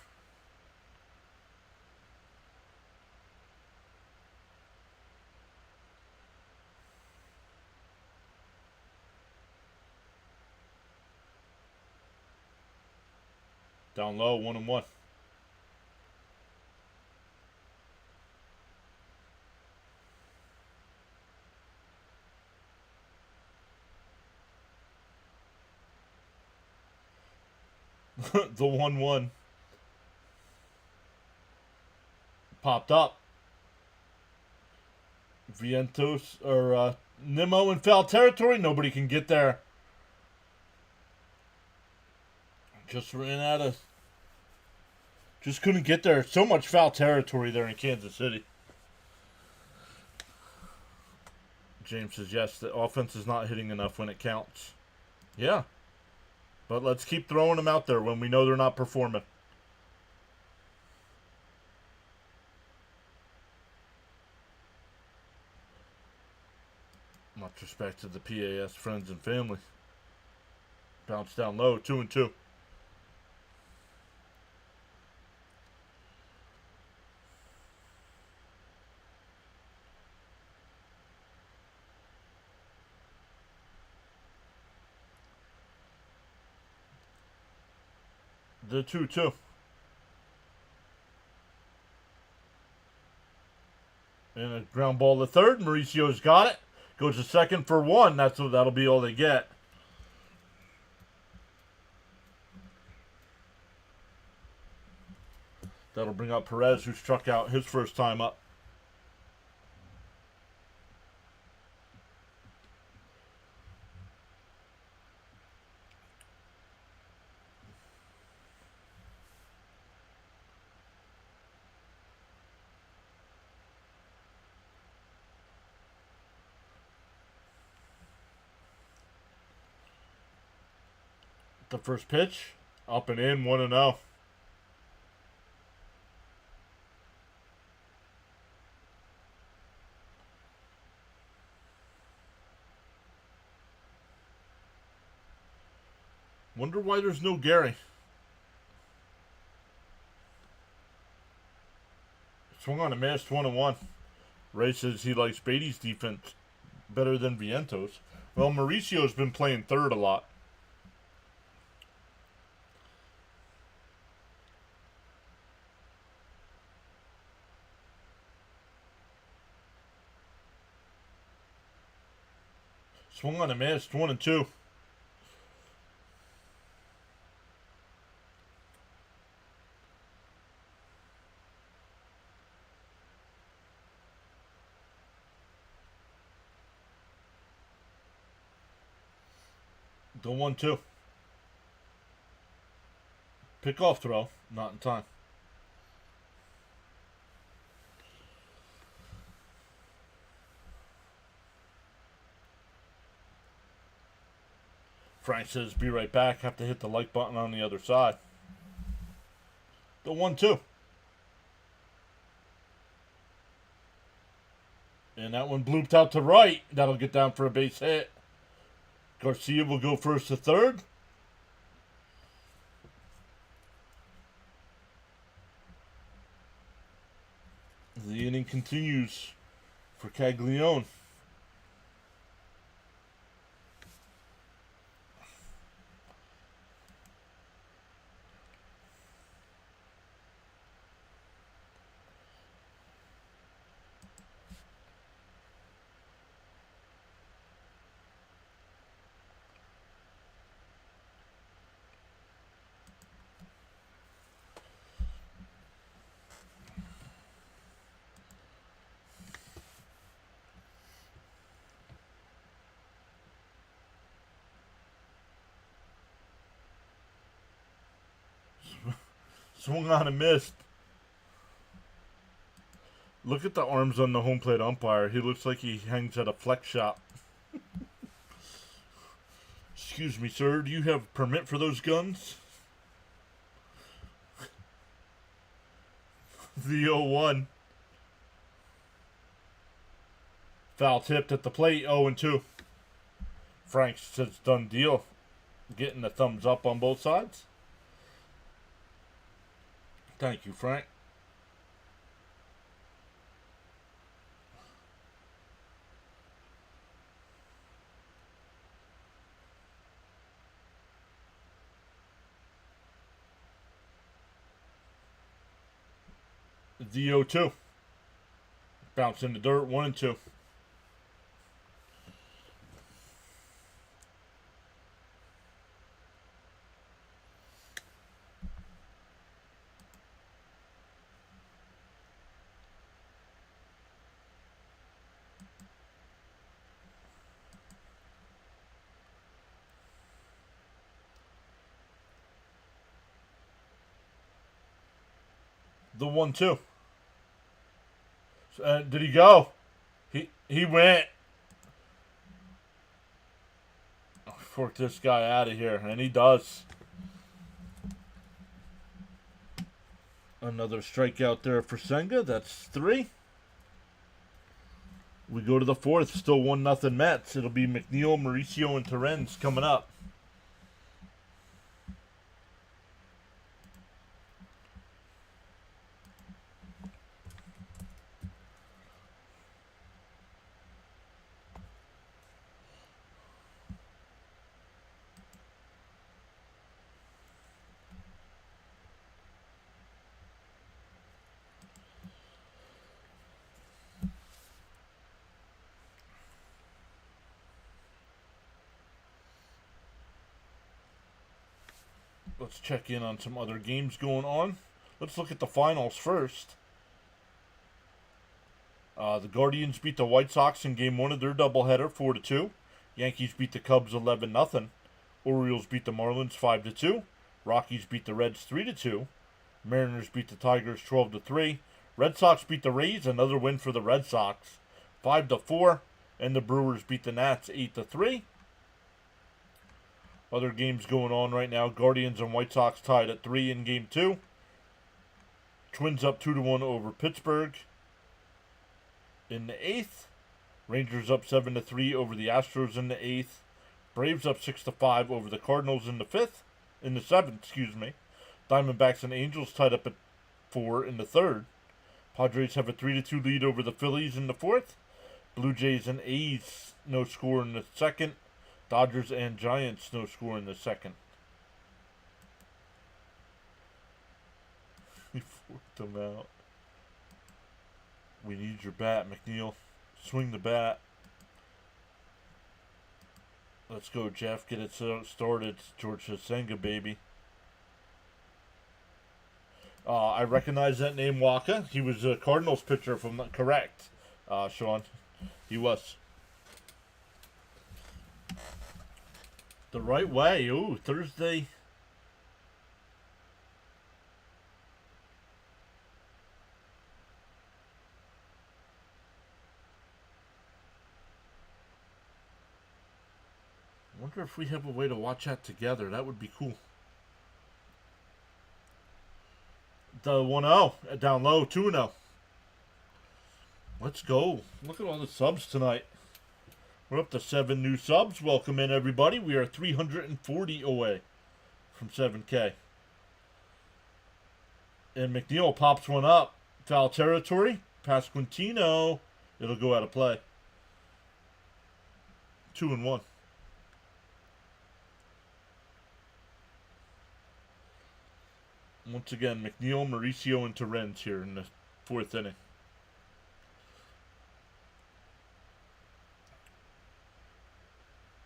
Down low, 1-1. The 1-1 popped up. Vientos or Nimmo in foul territory. Nobody can get there. Just couldn't get there. So much foul territory there in Kansas City. James says yes, the offense is not hitting enough when it counts. Yeah. But let's keep throwing them out there when we know they're not performing. Much respect to the PAS friends and family. Bounce down low, 2-2. The 2-2. And a ground ball to third. Mauricio's got it. Goes to second for 1. That'll be all they get. That'll bring up Perez, who struck out his first time up. The first pitch, up and in, 1-0. Wonder why there's no Gary. Swung on a missed, 1-1. Ray says he likes Beatty's defense better than Vientos. Well, Mauricio's been playing third a lot. Swung on a miss, 1-2. The 1-2. Pick off throw, not in time. Frank says, be right back. Have to hit the like button on the other side. The 1-2. And that one blooped out to right. That'll get down for a base hit. Garcia will go first to third. The inning continues for Caglione. Swung on and missed. Look at the arms on the home plate umpire. He looks like he hangs at a flex shop. Excuse me, sir. Do you have permit for those guns? The 0-1. Foul tipped at the plate. 0-2. Frank says done deal. Getting a thumbs up on both sides. Thank you, Frank. The 0-2. Bounce in the dirt. 1-2. The 1-2. Did he go? He went. Fork this guy out of here, and he does. Another strikeout there for Senga. That's 3. We go to the 4th. Still 1-0 Mets. It'll be McNeil, Mauricio, and Terrence coming up. Let's check in on some other games going on. Let's look at the finals first. The Guardians beat the White Sox in Game 1 of their doubleheader, 4-2. Yankees beat the Cubs 11-0. Orioles beat the Marlins 5-2. Rockies beat the Reds 3-2. Mariners beat the Tigers 12-3. Red Sox beat the Rays, another win for the Red Sox, 5-4. And the Brewers beat the Nats 8-3. Other games going on right now. Guardians and White Sox tied at 3 in Game 2. Twins up 2-1 over Pittsburgh in the 8th. Rangers up 7-3 over the Astros in the 8th. Braves up 6-5 over the Cardinals in the 7th, excuse me. Diamondbacks and Angels tied up at 4 in the 3rd. Padres have a 3-2 lead over the Phillies in the 4th. Blue Jays and A's no score in the 2nd. Dodgers and Giants no score in the 2nd. He forked them out. We need your bat, McNeil. Swing the bat. Let's go, Jeff. Get it started. George Senga, baby. I recognize that name, Waka. He was a Cardinals pitcher, if I'm not correct, Sean. He was. The right way. Ooh, Thursday. I wonder if we have a way to watch that together. That would be cool. The 1-0 down low, 2-0. Let's go. Look at all the subs tonight. We're up to 7 new subs. Welcome in, everybody. We are 340 away from 7K. And McNeil pops one up. Foul territory. Pasquantino. It'll go out of play. 2-1. Once again, McNeil, Mauricio, and Terrence here in the 4th inning.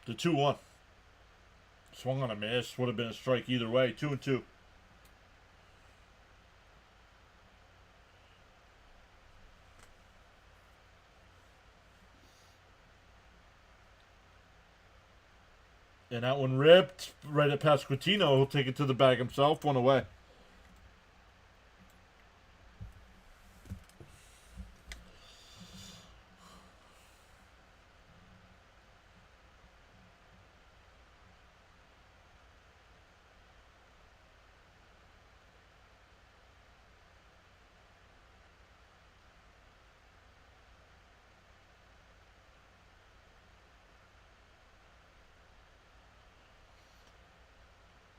The 2-1. Swung on a miss. Would have been a strike either way. 2-2. And that one ripped right at Pasquantino. He'll take it to the bag himself. 1 away.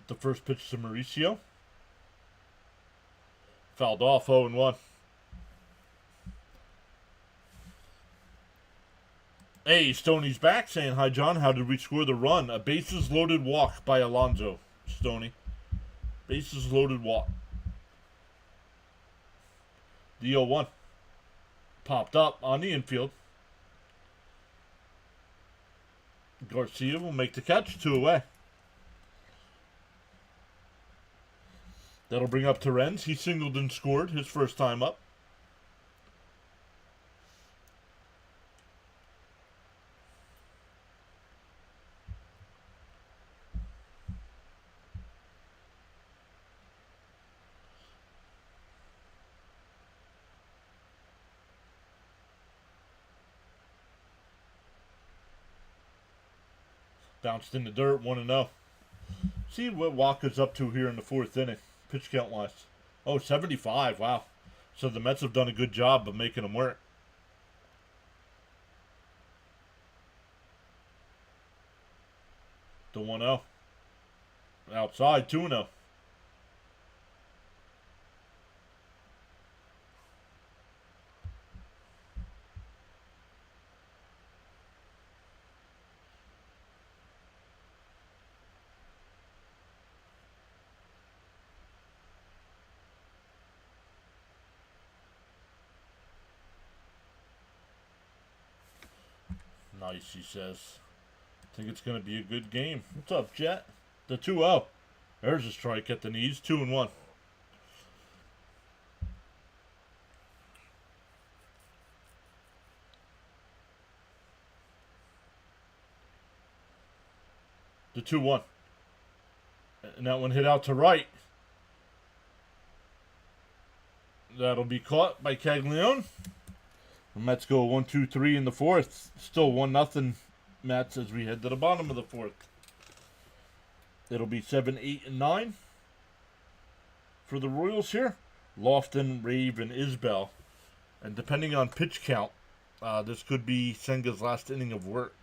The first pitch to Mauricio. Fouled off. 0-1. Hey, Stoney's back saying, hi, John. How did we score the run? A bases loaded walk by Alonso. Stoney. Bases loaded walk. The 0-1. Popped up on the infield. Garcia will make the catch. 2 away. That'll bring up Terrence. He singled and scored his first time up. Bounced in the dirt. 1-0. See what Walker's up to here in the 4th inning. Pitch count wise. Oh, 75. Wow. So the Mets have done a good job of making them work. The 1-0. Outside. 2-0. Nice, he says. I think it's going to be a good game. What's up, Jet? The 2-0. There's a strike at the knees. 2-1. The 2-1. And that one hit out to right. That'll be caught by Caglione. The Mets go 1-2-3 in the 4th. Still 1-0 Mets as we head to the bottom of the 4th. It'll be 7, 8, and 9 for the Royals here. Lofton, Rave, and Isbell. And depending on pitch count, this could be Senga's last inning of work.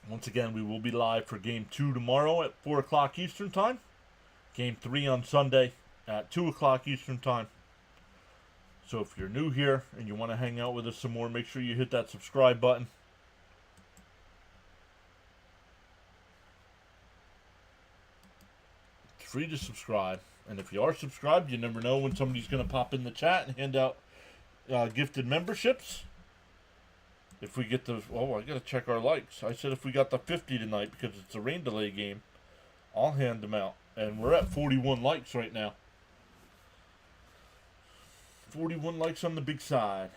Once again, we will be live for Game 2 tomorrow at 4 o'clock Eastern Time. Game 3 on Sunday at 2 o'clock Eastern Time. So if you're new here and you want to hang out with us some more, make sure you hit that subscribe button. It's free to subscribe. And if you are subscribed, you never know when somebody's going to pop in the chat and hand out gifted memberships. If we get the... Oh, I got to check our likes. I said if we got the 50 tonight because it's a rain delay game, I'll hand them out. And we're at 41 likes right now. 41 likes on the big side.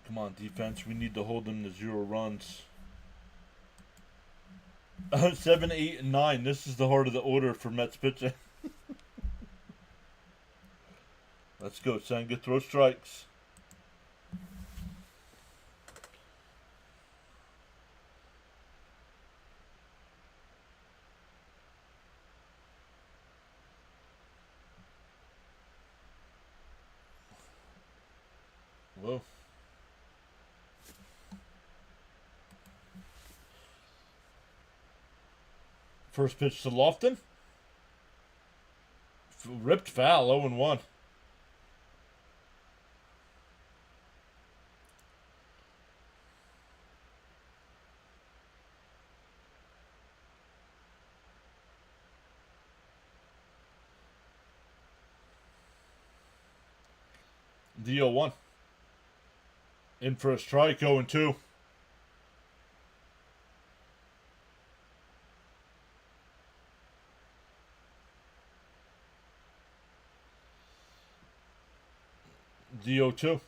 Come on, defense. We need to hold them to 0 runs. 7, 8, and 9. This is the heart of the order for Mets pitching. Let's go, Senga. Throw strikes. Whoa. First pitch to Lofton. Ripped foul, 0-1. The 0-1. In for a strike, 0-2. The 0-2.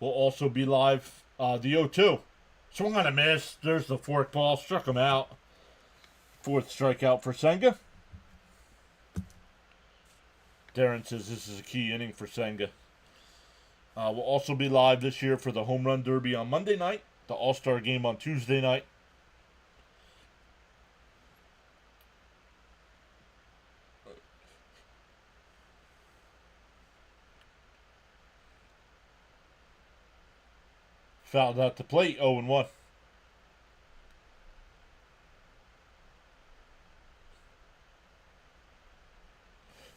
Will also be live. The 0-2. Swung on a miss. There's the fork ball. Struck him out. Fourth strikeout for Senga. Darren says this is a key inning for Senga. Will also be live this year for the Home Run Derby on Monday night, the All-Star Game on Tuesday night. Fouled out the plate, 0-1.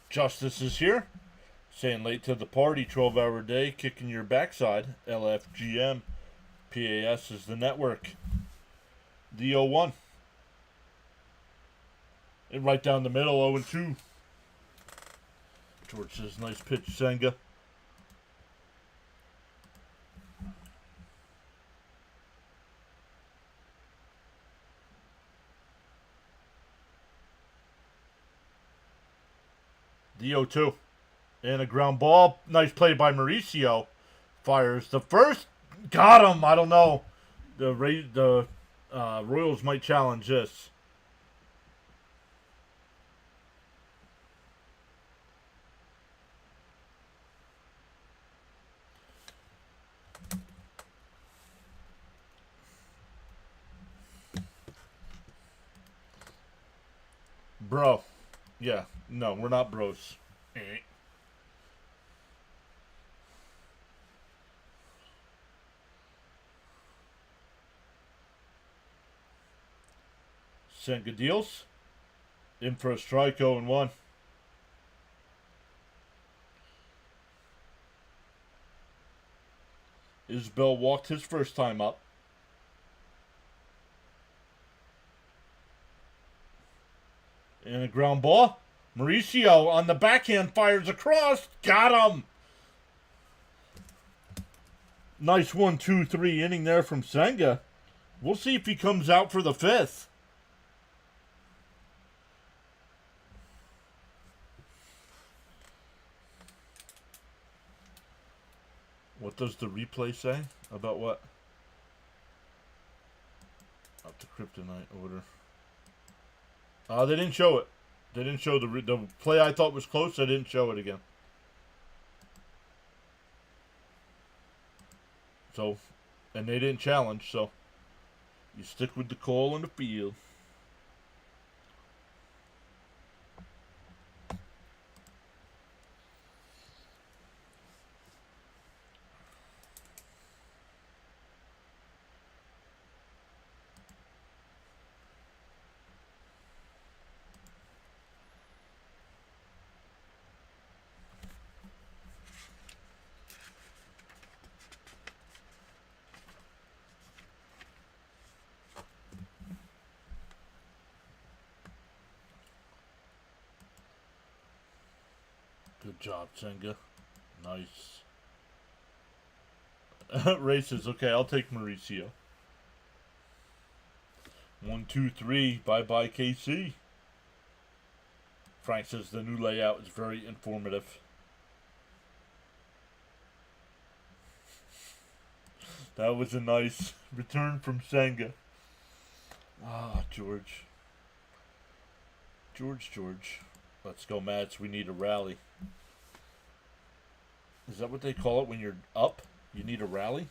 Justice is here. Saying late to the party, 12-hour day, kicking your backside. LFGM. PAS is the network. The 0-1. And right down the middle, 0-2. George says, nice pitch, Senga. The 0-2. And a ground ball. Nice play by Mauricio. Fires the first. Got him. I don't know. The Royals might challenge this. Bro. Yeah. No, we're not bros. Senga deals. In for a strike, 0-1. Isbell walked his first time up. And a ground ball. Mauricio on the backhand fires across. Got him. Nice 1-2-3 inning there from Senga. We'll see if he comes out for the fifth. What does the replay say? About what? Up the kryptonite order. They didn't show it. They didn't show the play I thought was close. They didn't show it again. So, and they didn't challenge. So, you stick with the call on the field. Good job, Senga. Nice. Races. Okay, I'll take Mauricio. 1, 2, 3. Bye-bye, KC. Frank says the new layout is very informative. That was a nice return from Senga. Ah, George. George. Let's go, Mats. We need a rally. Is that what they call it when you're up? You need a rally?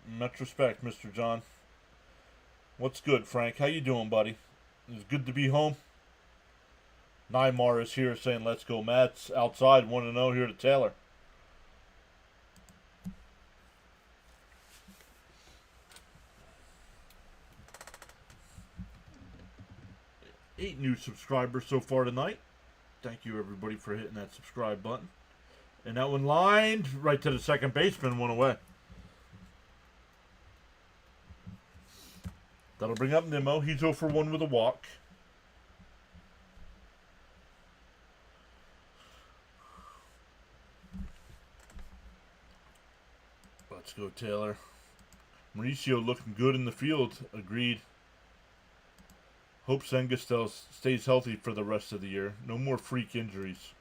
Much respect, Mr. John. What's good, Frank? How you doing, buddy? It's good to be home. Nymar is here saying, let's go, Mats. Outside, 1-0 here to Taylor. Eight new subscribers so far tonight. Thank you, everybody, for hitting that subscribe button. And that one lined right to the second baseman, went away. That'll bring up Nimmo. He's 0 for 1 with a walk. Let's go, Taylor. Mauricio looking good in the field. Agreed. Hope Senga stays healthy for the rest of the year. No more freak injuries.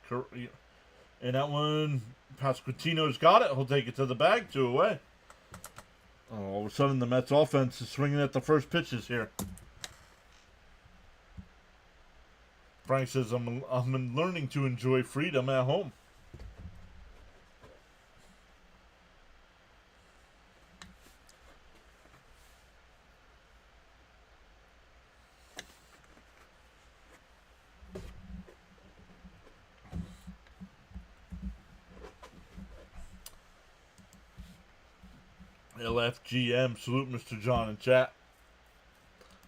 And that one, Pasquantino's got it. He'll take it to the bag, 2 away. Oh, all of a sudden, the Mets offense is swinging at the first pitches here. Frank says, I'm learning to enjoy freedom at home. LFGM, salute Mr. John in chat.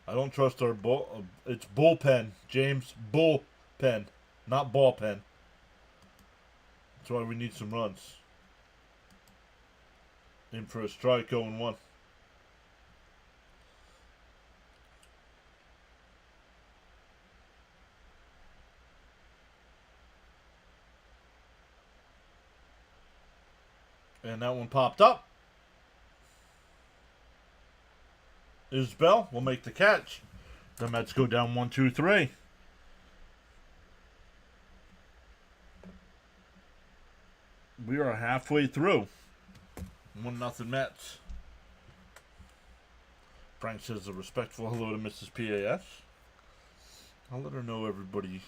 I don't trust our it's bullpen, James. Bullpen, not ball pen. That's why we need some runs. In for a strike, 0-1. And that one popped up. Isbell will make the catch. The Mets go down 1-2-3. We are halfway through. 1-0 Mets. Frank says a respectful hello to Mrs. PAS. I'll let her know, everybody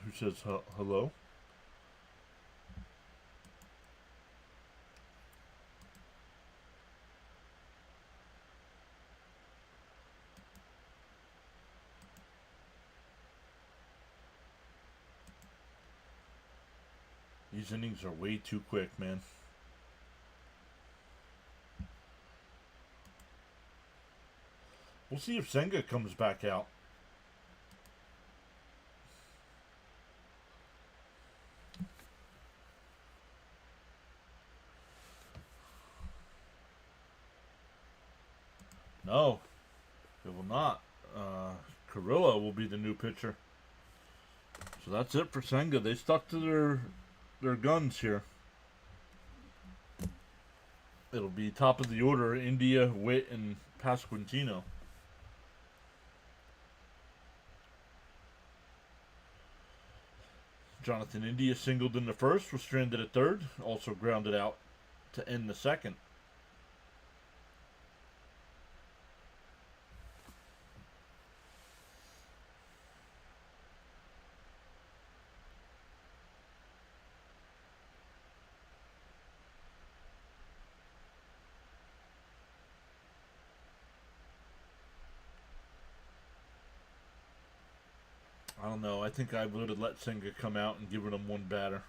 who says hello. These innings are way too quick, man. We'll see if Senga comes back out. No, it will not. Carrillo will be the new pitcher. So that's it for Senga. They stuck to their guns here. It'll be top of the order: India, Witt, and Pasquantino. Jonathan India singled in the first, was stranded at third, also grounded out to end the second. I don't know. I think I would have let Senga come out and given him one batter.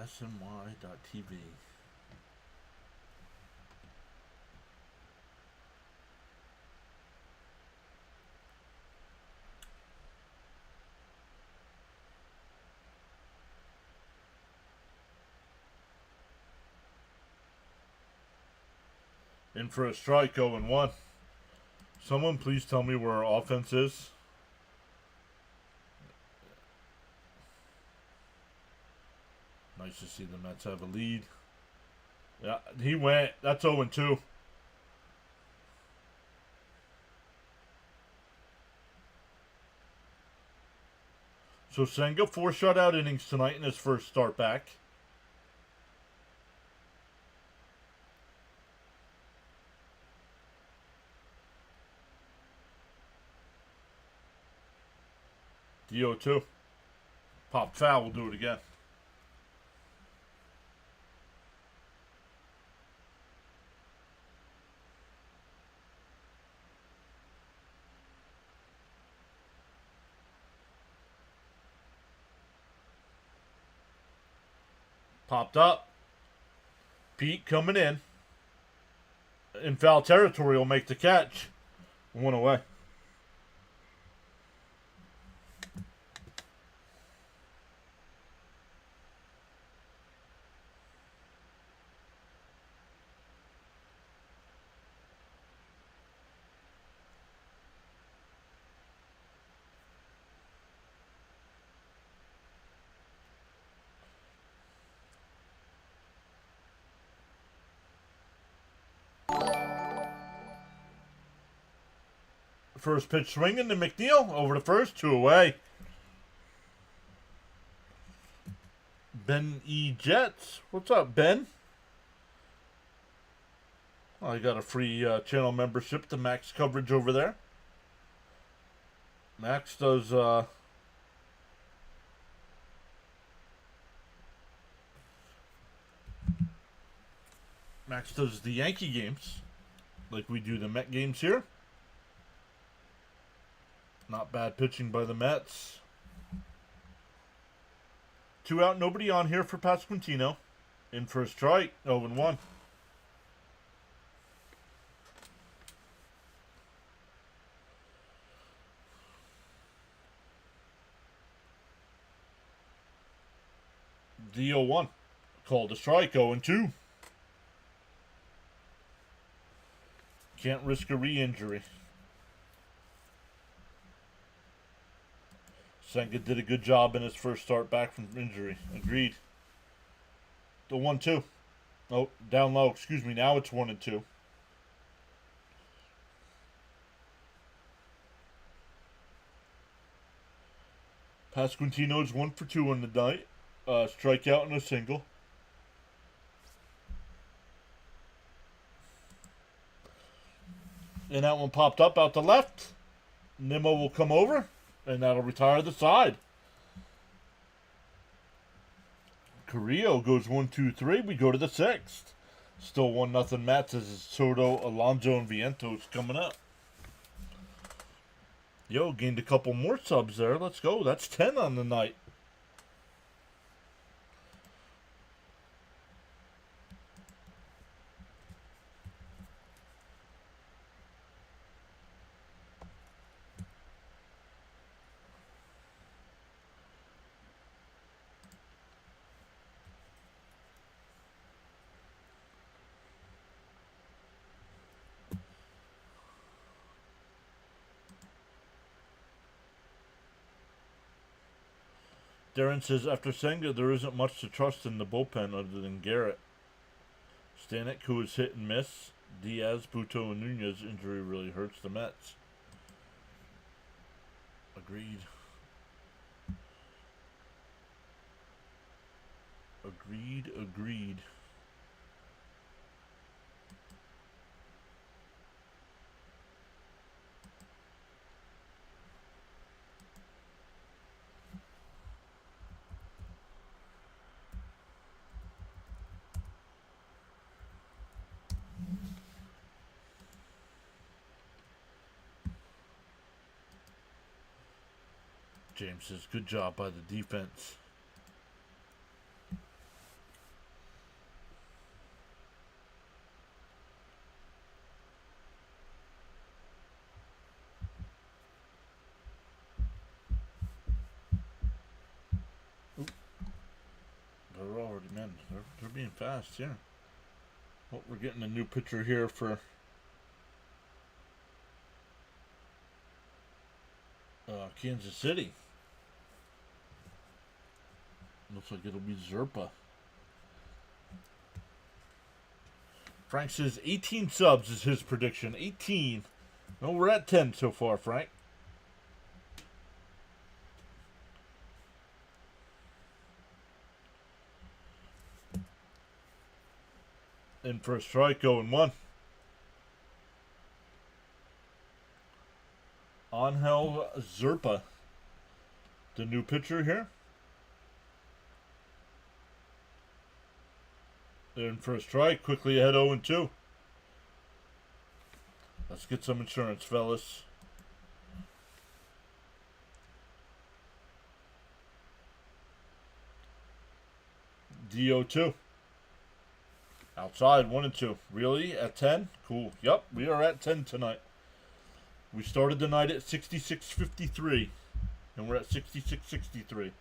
SNY.TV. In for a strike, 0-1. Someone please tell me where our offense is. Nice to see the Mets have a lead. Yeah, he went. That's 0-2. So Senga 4 shutout innings tonight in his first start back. The 0-2. Pop foul, we'll do it again. Popped up. Pete coming in foul territory will make the catch. 1 away. First pitch swinging to McNeil. Over to first. 2 away. Ben E. Jets. What's up, Ben? Oh, I got a free channel membership to Max coverage over there. Max does the Yankee games like we do the Met games here. Not bad pitching by the Mets. 2 out, nobody on here for Pasquantino. In for a strike, 0-1. The 0-1. Called a strike, 0-2. Can't risk a re-injury. Senga did a good job in his first start back from injury. Agreed. The 1-2. Oh, down low. Excuse me. Now it's 1-2. Pasquantino's 1 for 2 on the night. Strikeout and a single. And that one popped up out to left. Nimmo will come over. And that'll retire the side. Carrillo goes 1-2-3. We go to the 6th. Still 1-0 Mets as Soto, Alonso, and Vientos coming up. Yo, gained a couple more subs there. Let's go. That's 10 on the night. Darren says, after Senga, there isn't much to trust in the bullpen other than Garrett. Stanek, who is hit and miss. Diaz, Buto, and Nunez injury really hurts the Mets. Agreed. Agreed. James says, good job by the defense. They're being fast, yeah. Well, we're getting a new pitcher here for Kansas City. Looks like it'll be Zerpa. Frank says 18 subs is his prediction. 18. No, we're at 10 so far, Frank. In for a strike, 0-1. Angel Zerpa, the new pitcher here. In for a strike, quickly ahead 0-2. Let's get some insurance, fellas. DO2. Outside, 1-2. Really? At 10? Cool. Yep, we are at 10 tonight. We started the night at 66.53, and we're at 66.63.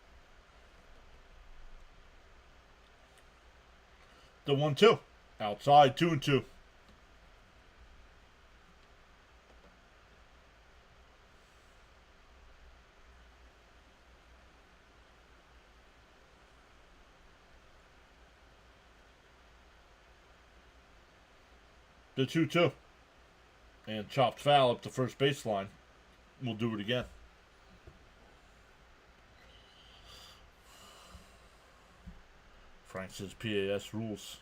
The 1-2. Outside, 2-2. The 2-2. And chopped foul up the first baseline. We'll do it again. Frank says PAS rules.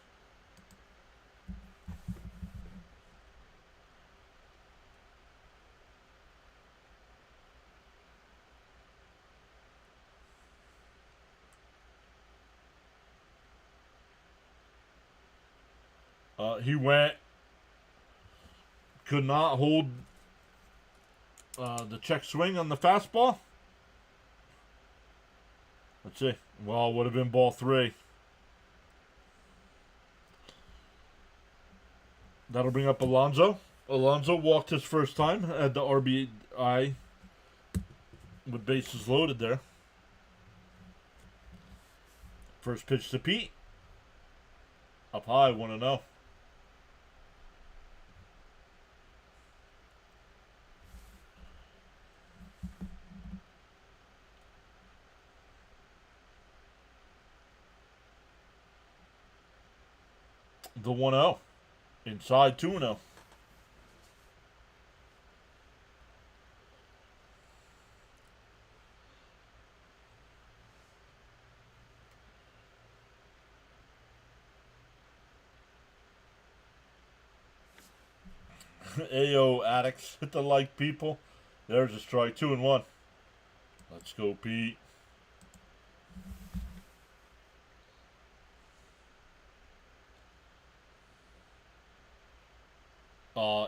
He went. Could not hold the check swing on the fastball. Let's see. Well, would have been ball 3. That'll bring up Alonso. Alonso walked his first time. Had the RBI with bases loaded there. First pitch to Pete. Up high, 1-0. The 1-0. Inside, 2-0. Ayo, addicts. Hit the like, people. There's a strike. 2-1. Let's go, Pete.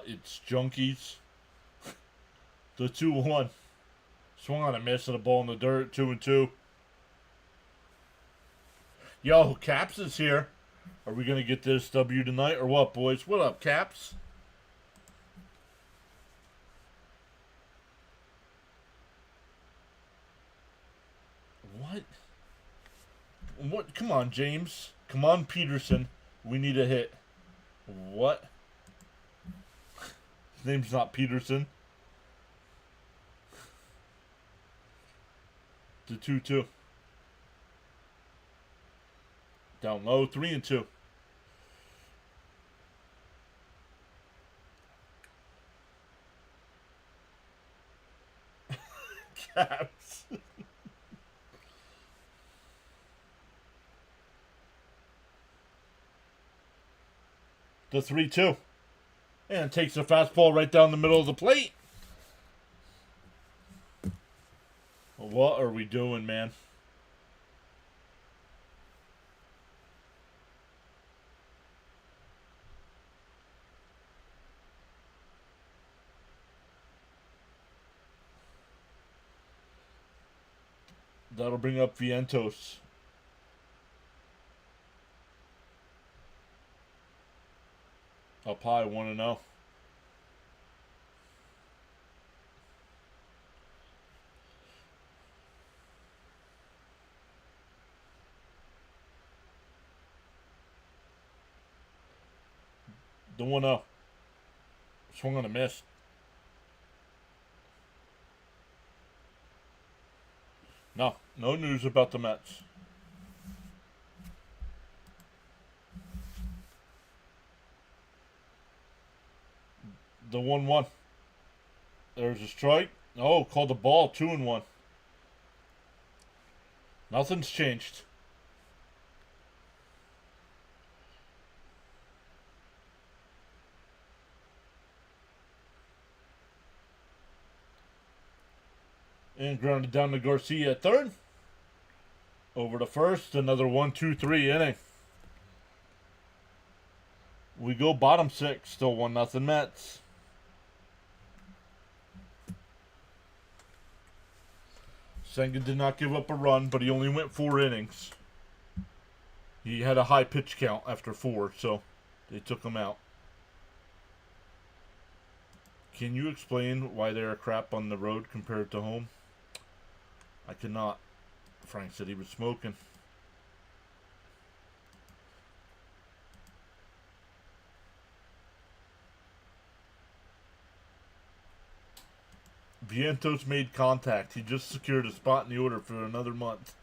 It's Junkies. The 2-1. Swung on a miss and a ball in the dirt. 2-2. Yo, Caps is here. Are we going to get this W tonight or what, boys? What up, Caps? What? Come on, James. Come on, Peterson. We need a hit. What? His name's not Peterson. The 2-2. Down low, 3-2. Caps. The 3-2. And takes a fastball right down the middle of the plate. What are we doing, man? That'll bring up Vientos. Up high, 1-0. The 1-0. Swung on a miss. No news about the Mets. The 1-1. There's a strike. Oh, called the ball. 2-1. Nothing's changed. And grounded down to Garcia at third. Over to first. Another 1-2-3 inning. We go bottom 6. Still 1-0 Mets. Senga did not give up a run, but he only went 4 innings. He had a high pitch count after 4, so they took him out. Can you explain why they are crap on the road compared to home? I cannot. Frank said he was smoking. Vientos made contact. He just secured a spot in the order for another month.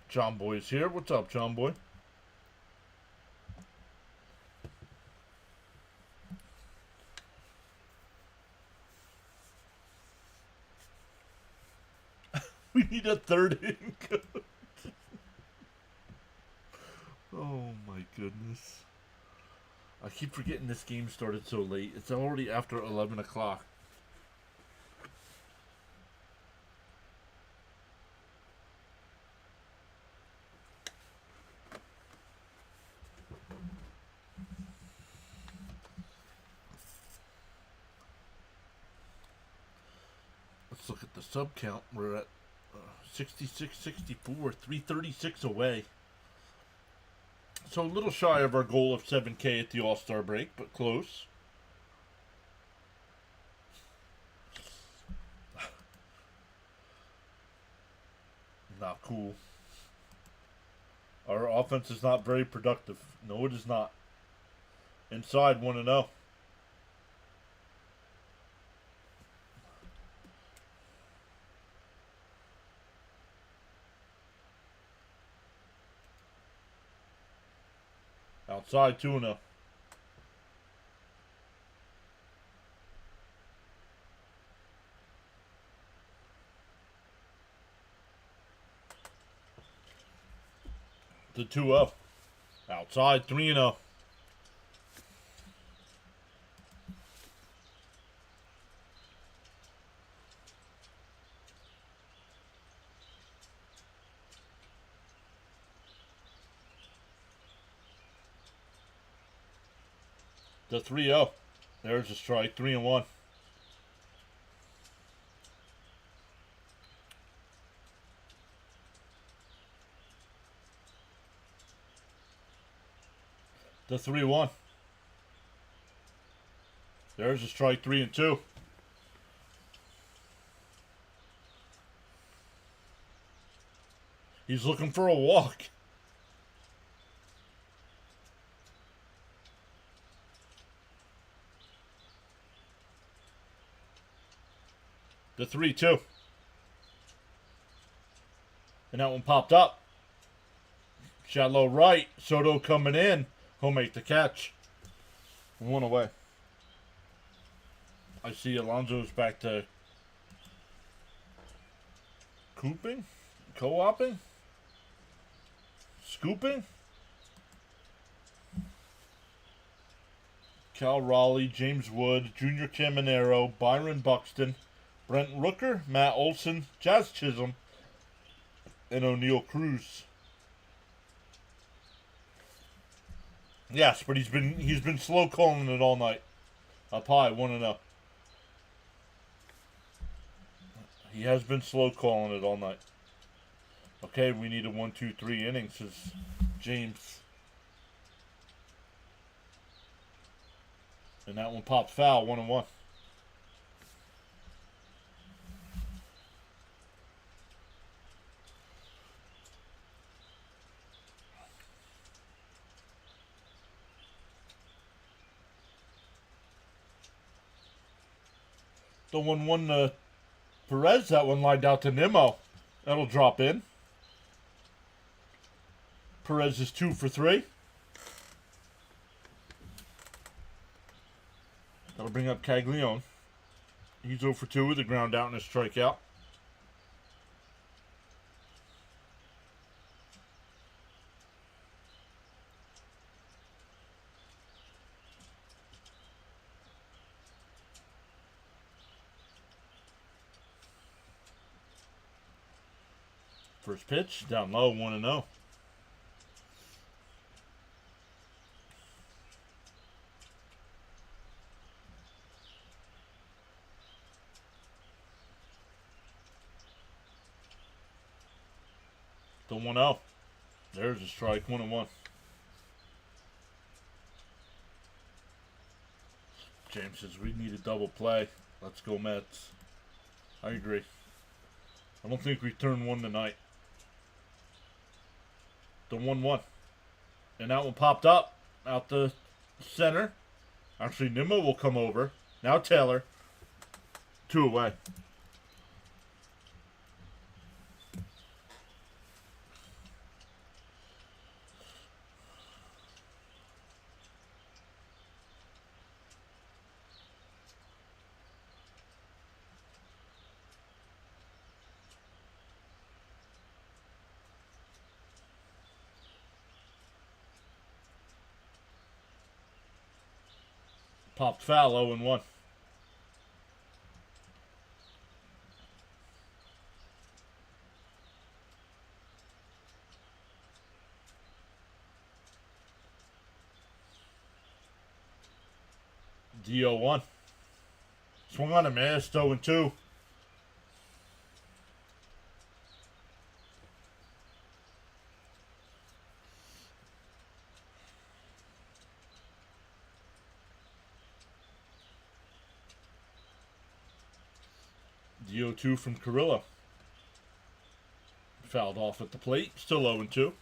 John Boy's here. What's up, John Boy? We need a third inning coach. Oh my goodness. I keep forgetting this game started so late. It's already after 11 o'clock. Let's look at the sub count. We're at 66-64, 336 away. So a little shy of our goal of 7K at the All-Star break, but close. Not cool. Our offense is not very productive. No, it is not. Inside 1-0. Outside 2-0. The 2-0. Outside 3-0. The 3-0. There's a strike. 3-1. The 3-1. There's a strike. 3-2. He's looking for a walk. The 3-2. And that one popped up. Shallow right. Soto coming in. He'll make the catch. 1 away. I see Alonso's back to cooping, co-oping, scooping. Cal Raleigh, James Wood, Junior Caminero, Byron Buxton, Brent Rooker, Matt Olson, Jazz Chisholm, and O'Neal Cruz. Yes, but he's been slow calling it all night. Up high, 1-0. He has been slow calling it all night. Okay, we need a 1, 2, 3 innings, says James. And that one pops foul, 1-1. The 1-1 to Perez, that one lined out to Nimmo. That'll drop in. Perez is 2 for 3. That'll bring up Caglione. He's 0 for 2 with a ground out and a strikeout. First pitch, down low, 1-0. The 1-0. There's a strike, 1-1. James says we need a double play. Let's go Mets. I agree. I don't think we turn one tonight. The 1-1. And that one popped up out the center. Actually, Nimmo will come over. Now Taylor. 2 away. Popped foul, 0-1. D-0-1. Swung on a miss, 0-2. D-0-2 from Carrillo. Fouled off at the plate. Still 0-2.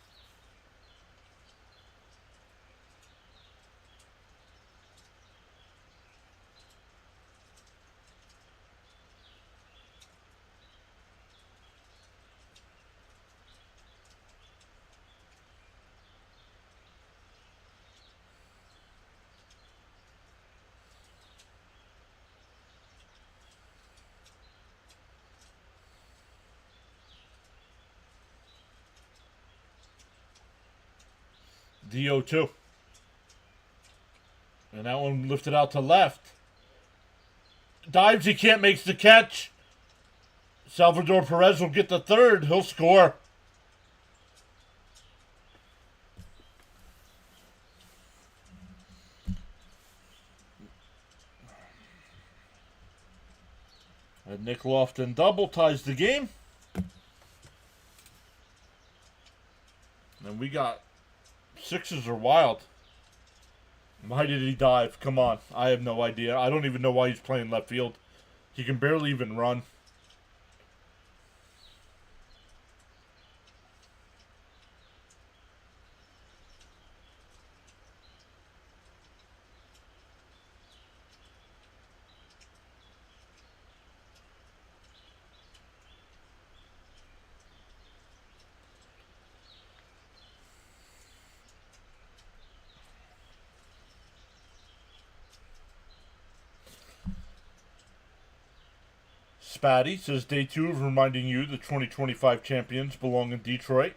D-0-2. And that one lifted out to left. Dives, he can't make the catch. Salvador Perez will get the third. He'll score. And Nick Lofton double ties the game. And we got sixes are wild. Why did he dive? Come on. I have no idea. I don't even know why he's playing left field. He can barely even run. Spatty says day 2 of reminding you the 2025 champions belong in Detroit.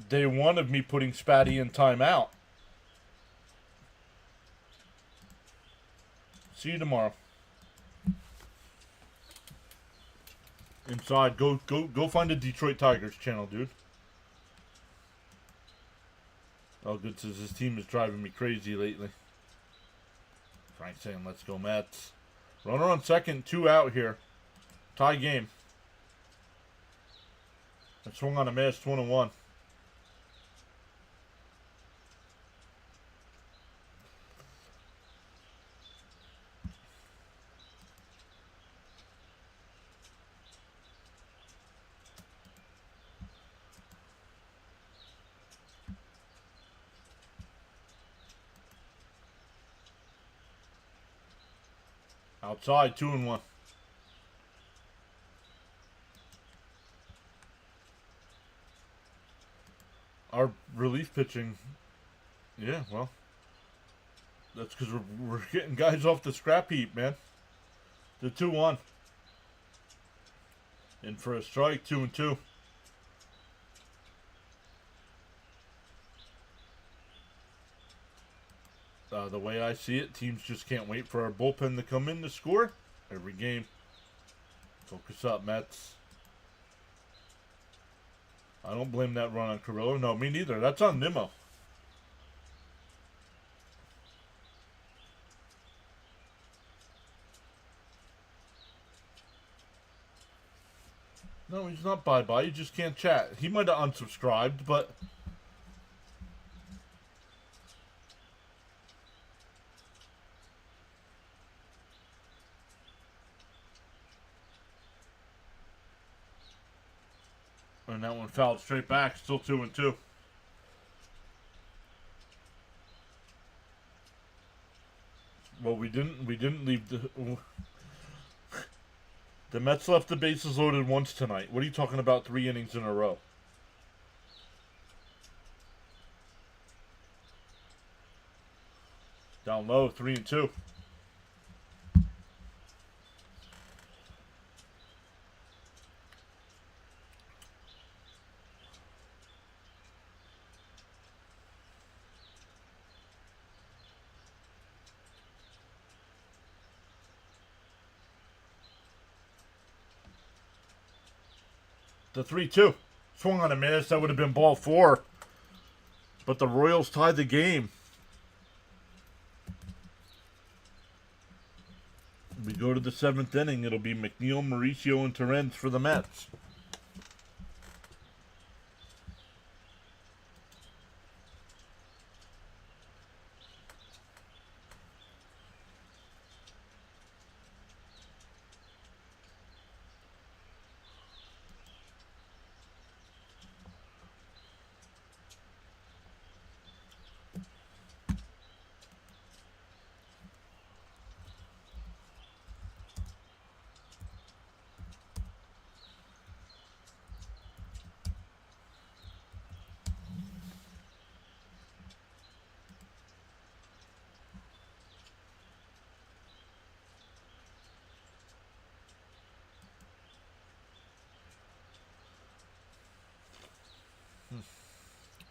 Day 1 of me putting Spatty in timeout. See you tomorrow. Inside, go find the Detroit Tigers channel, dude. Oh, good says his team is driving me crazy lately. Frank saying, let's go Mets. Runner on second, 2 out here. Tie game. I swung on a miss, 1-1. Outside, 2-1. Our relief pitching, yeah, well, that's because we're getting guys off the scrap heap, man. The 2-1. In for a strike, 2-2. The way I see it, teams just can't wait for our bullpen to come in to score every game. Focus up, Mets. I don't blame that run on Carrillo. No, me neither. That's on Nimmo. No, he's not bye-bye. You just can't chat. He might have unsubscribed, but... And that one fouled straight back. Still 2-2. Well, we didn't leave the... The Mets left the bases loaded once tonight. What are you talking about 3 innings in a row? Down low, 3-2. The 3-2. Swung on a miss. That would have been ball 4. But the Royals tied the game. We go to the 7th inning. It'll be McNeil, Mauricio, and Torrens for the Mets.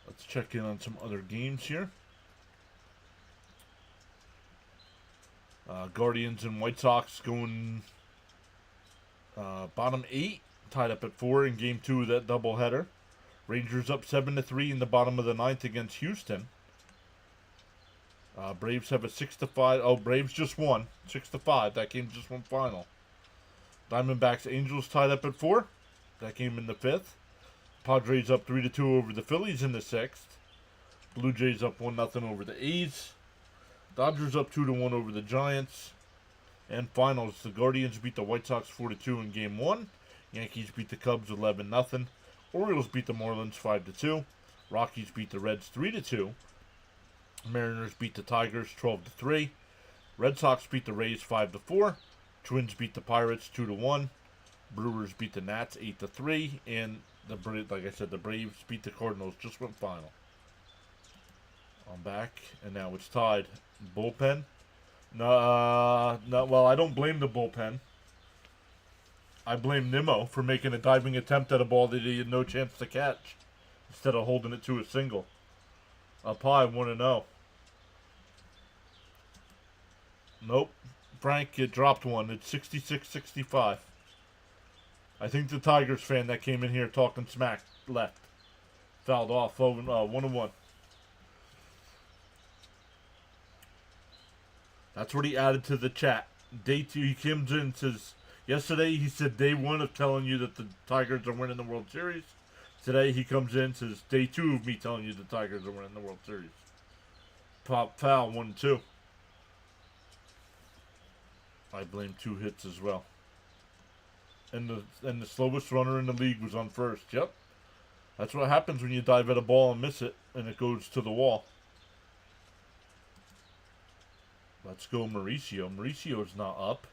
Let's check in on some other games here. Guardians and White Sox going bottom 8, tied up at 4 in Game 2 of that doubleheader. Rangers up 7-3 in the bottom of the 9th against Houston. Braves have a 6-5. Oh, Braves just won 6-5. That game just went final. Diamondbacks Angels tied up at 4. That game in the 5th. Padres up 3-2 over the Phillies in the 6th. Blue Jays up 1-0 over the A's. Dodgers up 2-1 over the Giants. And finals, the Guardians beat the White Sox 4-2 in Game 1. Yankees beat the Cubs 11-0. Orioles beat the Marlins 5-2. Rockies beat the Reds 3-2. Mariners beat the Tigers 12-3. Red Sox beat the Rays 5-4. Twins beat the Pirates 2-1. Brewers beat the Nats 8-3. And like I said, the Braves beat the Cardinals. Just went final. I'm back, and now it's tied. Bullpen. No, well, I don't blame the bullpen. I blame Nimmo for making a diving attempt at a ball that he had no chance to catch, instead of holding it to a single. Up high, 1-0. Nope. Frank, it dropped one. It's 66-65. I think the Tigers fan that came in here talking smack left. Fouled off. 1-1. That's what he added to the chat. Day 2, he comes in and says, yesterday he said day 1 of telling you that the Tigers are winning the World Series. Today he comes in and says, day 2 of me telling you the Tigers are winning the World Series. Pop foul, 1-2. I blame 2 hits as well. And the slowest runner in the league was on first. Yep. That's what happens when you dive at a ball and miss it, and it goes to the wall. Let's go Mauricio. Mauricio's not up.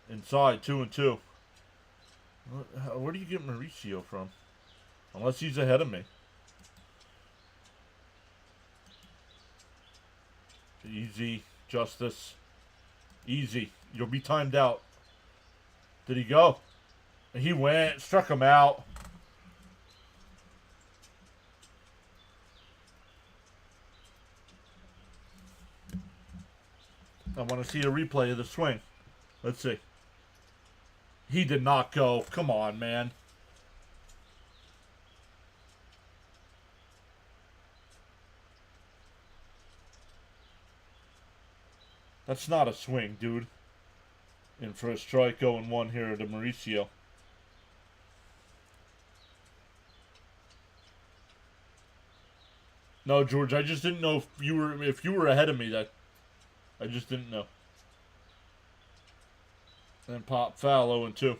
Inside, 2-2. Where do you get Mauricio from? Unless he's ahead of me. Easy, Justice. Easy. You'll be timed out. Did he go? He went. Struck him out. I want to see a replay of the swing. Let's see. He did not go. Come on, man. That's not a swing, dude. In for a strike, 0-1 here to Mauricio. No, George, I just didn't know if you were ahead of me. That I just didn't know. And pop foul, 0-2.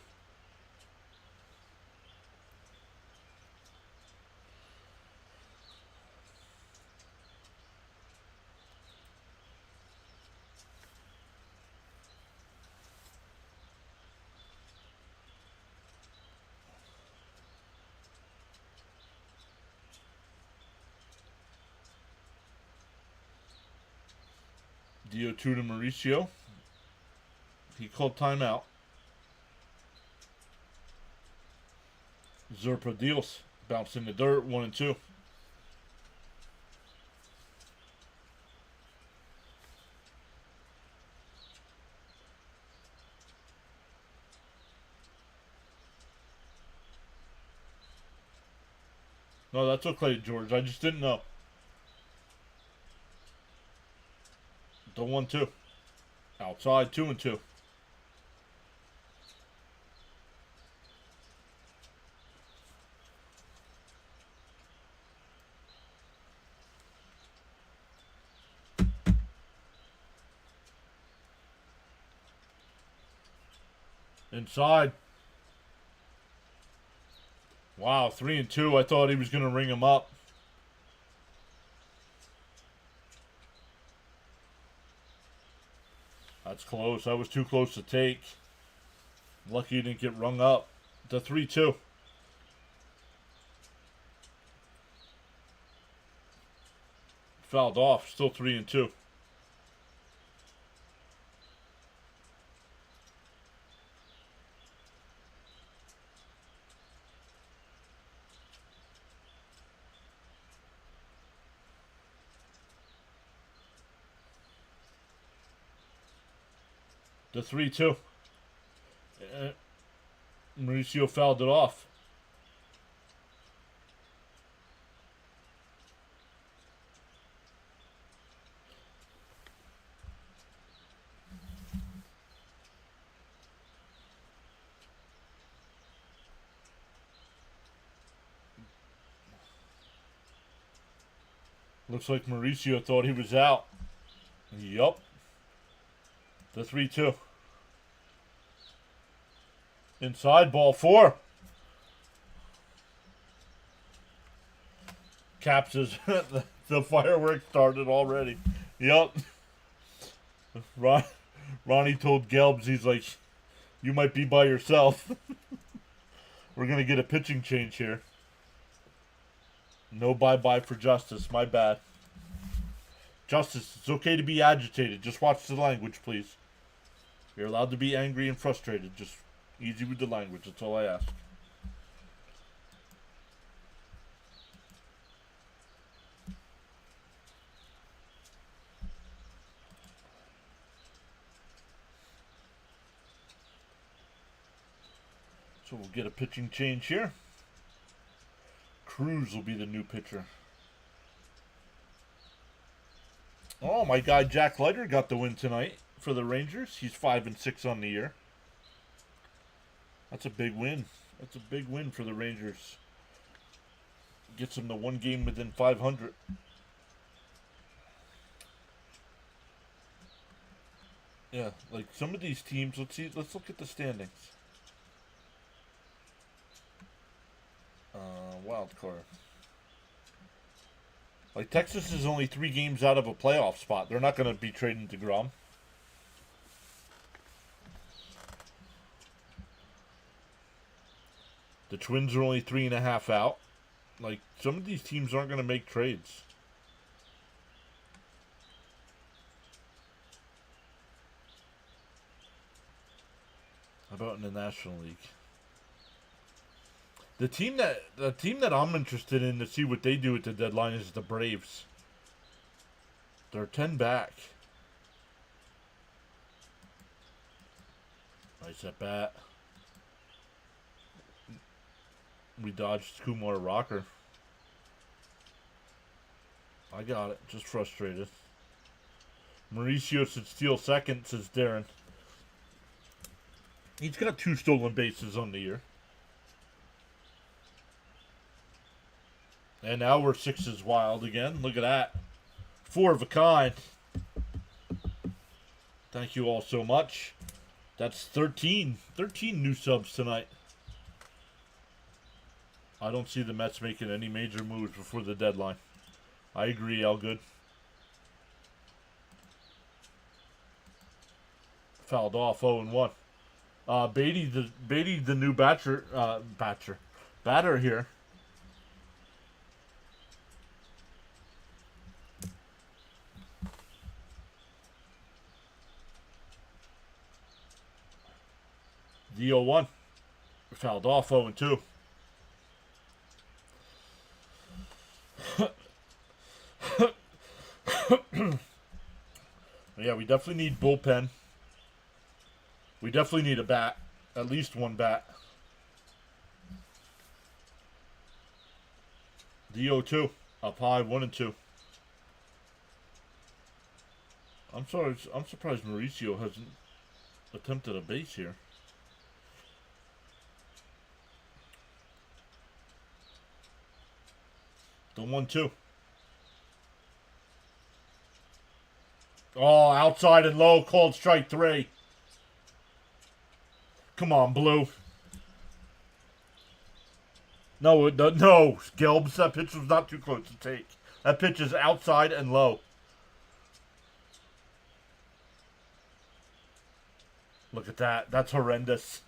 DO2 to Mauricio. He called timeout. Zerpa deals. Bounce in the dirt. 1-2. No, that's okay, George. I just didn't know. The 1-2. Outside, 2-2. Inside. Wow, 3-2. I thought he was going to ring him up. That's close. That was too close to take. Lucky he didn't get rung up. The 3-2. Fouled off. Still 3-2. The 3-2. Mauricio fouled it off. Looks like Mauricio thought he was out. Yup. The 3-2. Inside, ball 4. Caps is the fireworks started already. Yup. Ronnie told Gelbs, he's like, you might be by yourself. We're going to get a pitching change here. No bye-bye for Justice. My bad. Justice, it's okay to be agitated. Just watch the language, please. You're allowed to be angry and frustrated. Just easy with the language. That's all I ask. So we'll get a pitching change here. Cruz will be the new pitcher. Oh, my guy Jack Leiter got the win tonight for the Rangers. He's 5-6 on the year. That's a big win. That's a big win for the Rangers. Gets them to one game within 500. Yeah, like some of these teams, let's look at the standings. Wild card. Like Texas is only 3 games out of a playoff spot. They're not going to be trading DeGrom. The Twins are only 3.5 out. Like some of these teams aren't going to make trades. How about in the National League? The team that I'm interested in to see what they do at the deadline is the Braves. They're 10 back. Nice at bat. We dodged Kumar Rocker. I got it. Just frustrated. Mauricio should steal second, says Darren. He's got 2 stolen bases on the year. And now we're 6s wild again. Look at that. 4 of a kind. Thank you all so much. That's 13 new subs tonight. I don't see the Mets making any major moves before the deadline. I agree, Elgood. Fouled off 0-1. Beatty, the new batter here. The 0-1. Fouled off 0-2. Yeah, we definitely need bullpen. We definitely need a bat. At least one bat. The 0-2. Up high, 1-2. I'm surprised Mauricio hasn't attempted a base here. The 1-2. Oh, outside and low, called strike 3. Come on, Blue. No, no, Gelbs, that pitch was not too close to take. That pitch is outside and low. Look at that. That's horrendous.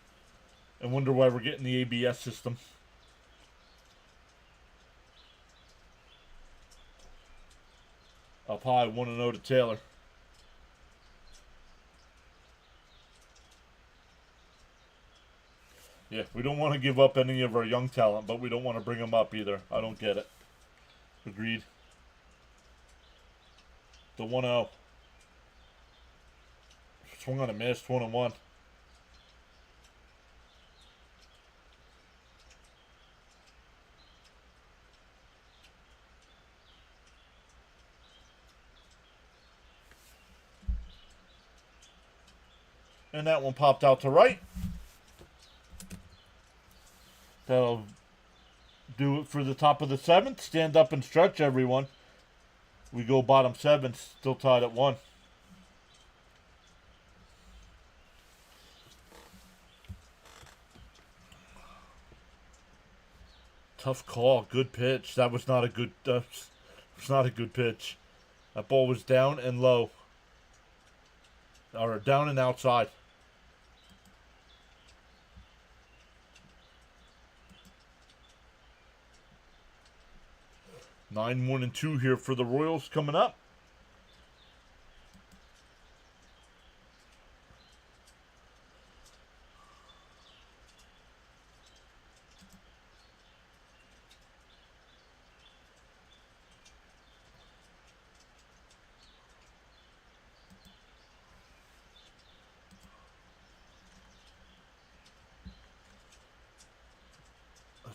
I wonder why we're getting the ABS system. Up high, 1-0 to Taylor. Yeah, we don't want to give up any of our young talent, but we don't want to bring them up either. I don't get it. Agreed. The 1-0. Swung on a miss, 1-1. And that one popped out to right. That'll do it for the top of the 7th. Stand up and stretch, everyone. We go bottom 7, still tied at 1. Tough call. Good pitch. That was not a good. Was not a good pitch. That ball was down and low, or down and outside. Nine, 1-2 here for the Royals coming up.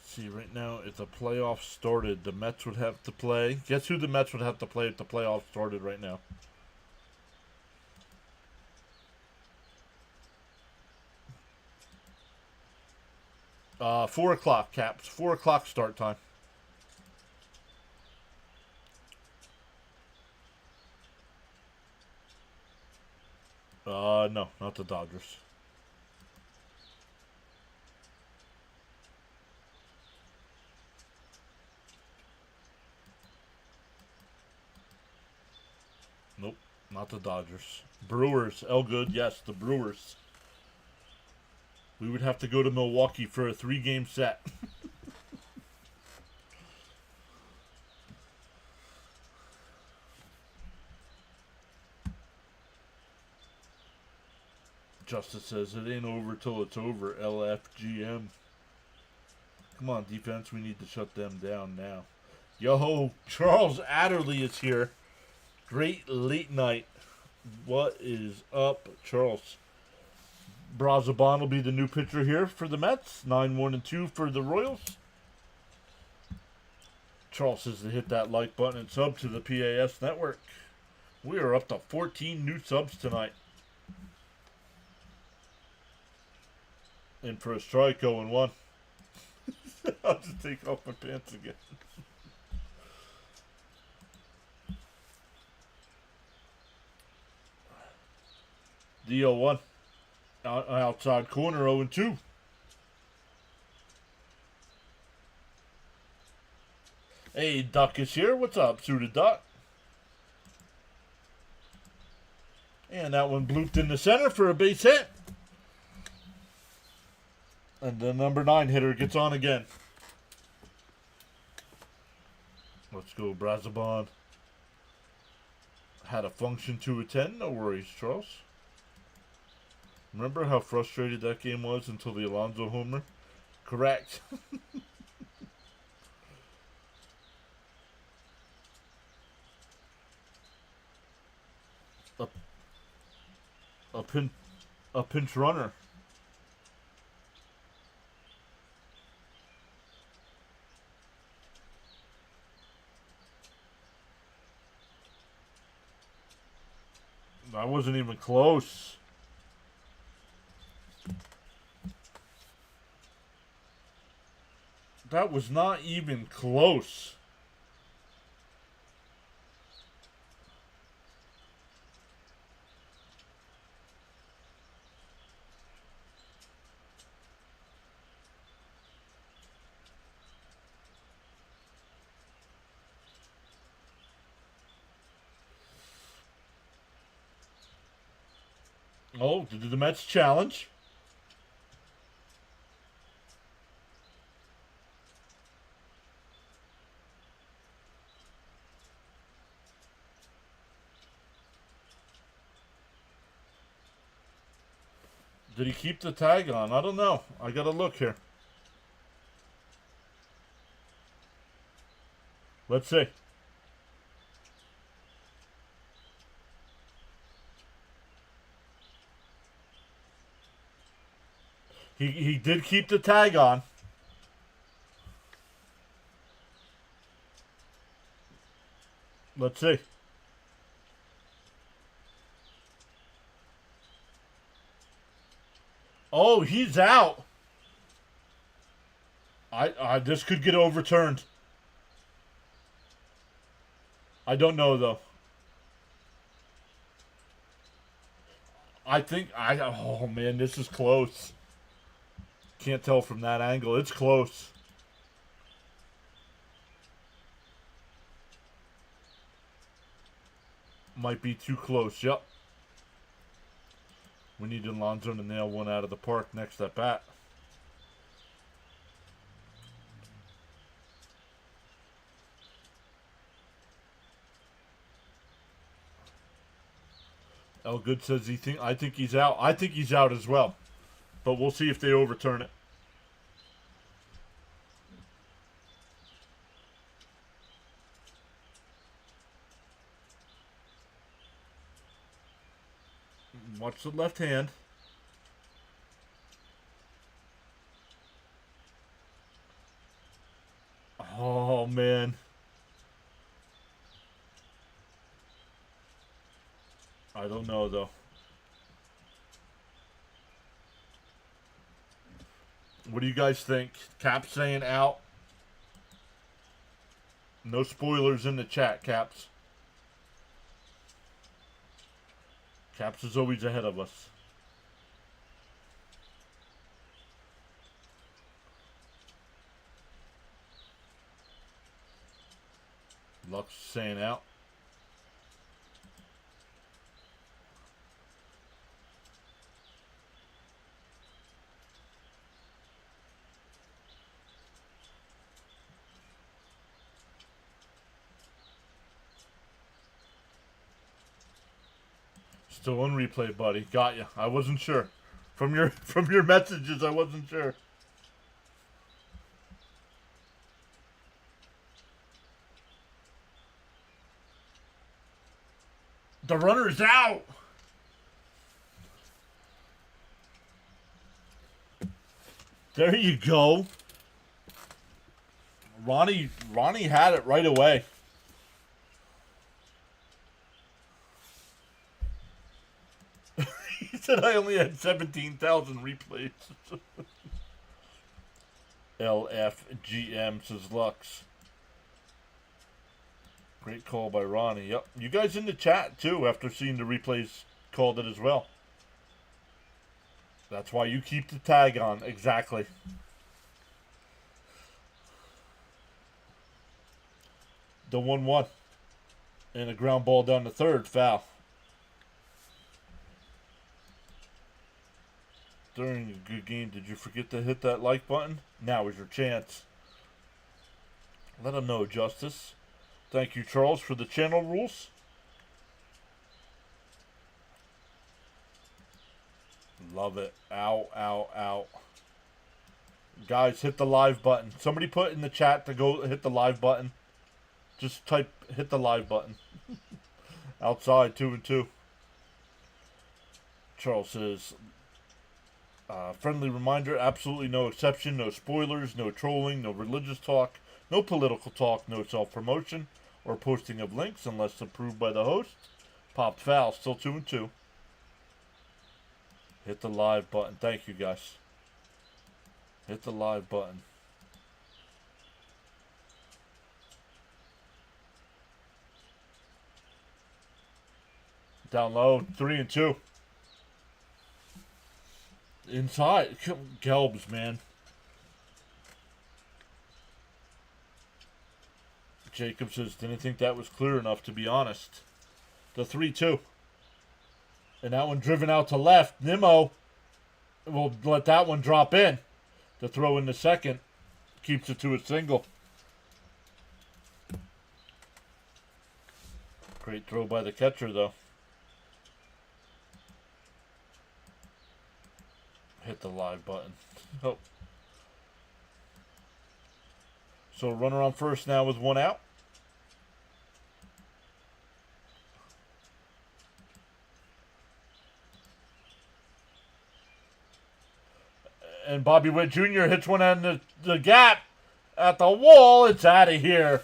See, right now, if the playoffs started, the Mets would have to play. Guess who the Mets would have to play if the playoffs started right now? 4 o'clock, Caps. 4 o'clock start time. No, not the Dodgers. Nope, not the Dodgers. Brewers, Elgood, yes, the Brewers. We would have to go to Milwaukee for a 3-game set. Justice says it ain't over till it's over, LFGM. Come on, defense, we need to shut them down now. Yo, Charles Adderley is here. Great late night. What is up, Charles? Brazoban will be the new pitcher here for the Mets. 9-1-2 for the Royals. Charles says to hit that like button and sub to the PAS network. We are up to 14 new subs tonight. In for a strike, 0-1. I'll just take off my pants again. The 0-1. Outside corner, 0-2. Hey, Duck is here. What's up, Suited Duck? And that one blooped in the center for a base hit. And the number 9 hitter gets on again. Let's go, Brazoban. Had a function to attend. No worries, Charles. Remember how frustrated that game was until the Alonso homer? Correct. a pinch runner. I wasn't even close. That was not even close. Oh, did the Mets challenge? Did he keep the tag on? I don't know. I gotta look here. Let's see. He did keep the tag on. Let's see. Oh, he's out. This could get overturned. I don't know though. Oh man, this is close. Can't tell from that angle. It's close. Might be too close. Yep. We need Alonso to nail one out of the park next at bat. Elgood says I think he's out. I think he's out as well. But we'll see if they overturn it. Watch the left hand. Oh, man. I don't know, though. What do you guys think? Cap saying out. No spoilers in the chat, Caps. Caps is always ahead of us. Lux saying out. Still on replay, buddy. Got you. I wasn't sure. From your messages, I wasn't sure. The runner's out. There you go. Ronnie had it right away. He said I only had 17,000 replays. LFGM says Lux. Great call by Ronnie. Yep. You guys in the chat too after seeing the replays called it as well. That's why you keep the tag on. Exactly. The 1-1. And a ground ball down the third. Foul. During a good game, did you forget to hit that like button? Now is your chance. Let them know, Justice. Thank you, Charles, for the channel rules. Love it. Ow, ow, ow. Guys, hit the live button. Somebody put in the chat to go hit the live button. Just type, hit the live button. Outside, 2-2. Charles says, friendly reminder, absolutely no exception, no spoilers, no trolling, no religious talk, no political talk, no self-promotion, or posting of links unless approved by the host. Popped foul, still 2-2. Hit the live button. Thank you, guys. Hit the live button. Down low, 3-2. Inside, Gelbs, man. Jacob says, didn't think that was clear enough, to be honest. The 3-2. And that one driven out to left. Nimmo will let that one drop in. The throw in the second keeps it to a single. Great throw by the catcher, though. Hit the live button. Oh. So runner on first now with one out. And Bobby Witt Jr. hits one on the gap at the wall. It's out of here.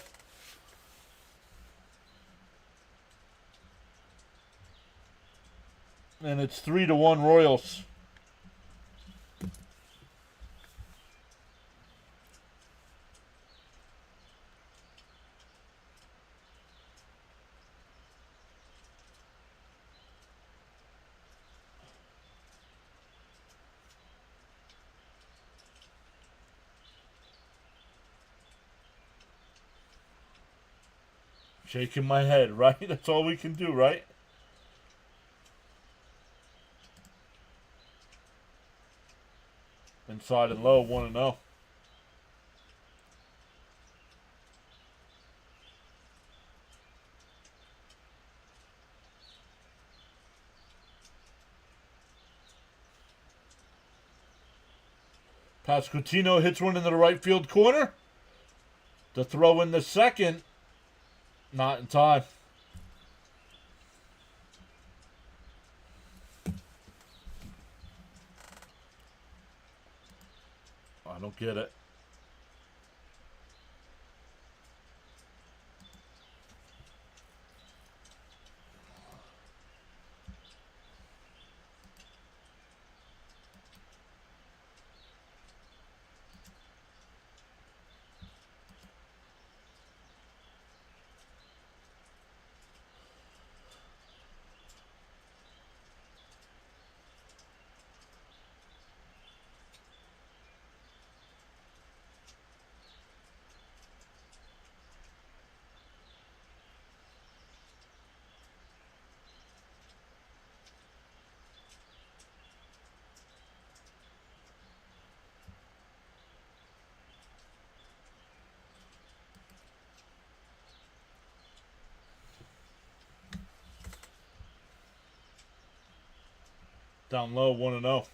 And it's 3-1 Royals. Shaking my head, right? That's all we can do, right? Inside and low, 1-0. Pasquantino hits one into the right field corner. The throw in the second. Not in time. I don't get it. down low, 1-0.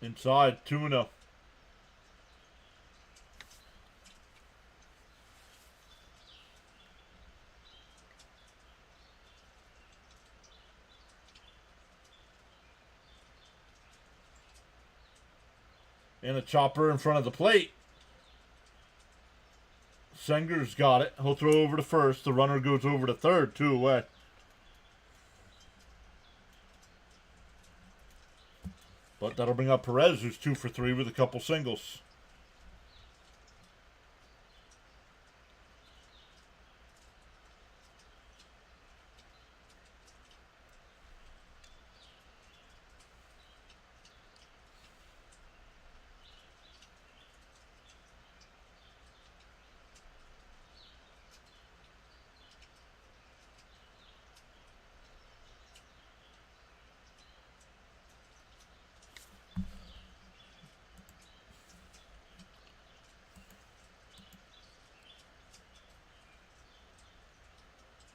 Inside, 2-0. And a chopper in front of the plate. Senger's got it. He'll throw over to first. The runner goes over to third, 2 away. But that'll bring up Perez, who's 2 for 3 with a couple singles.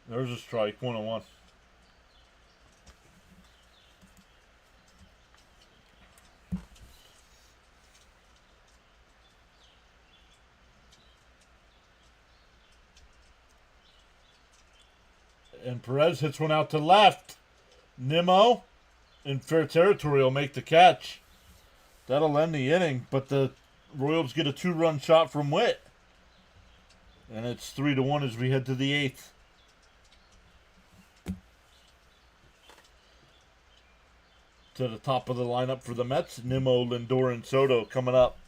There's a strike, 1-1. And Perez hits one out to left. Nimmo in fair territory will make the catch. That'll end the inning, but the Royals get a 2-run shot from Witt. And it's 3-1 as we head to the 8th. To the top of the lineup for the Mets, Nimmo, Lindor, and Soto coming up.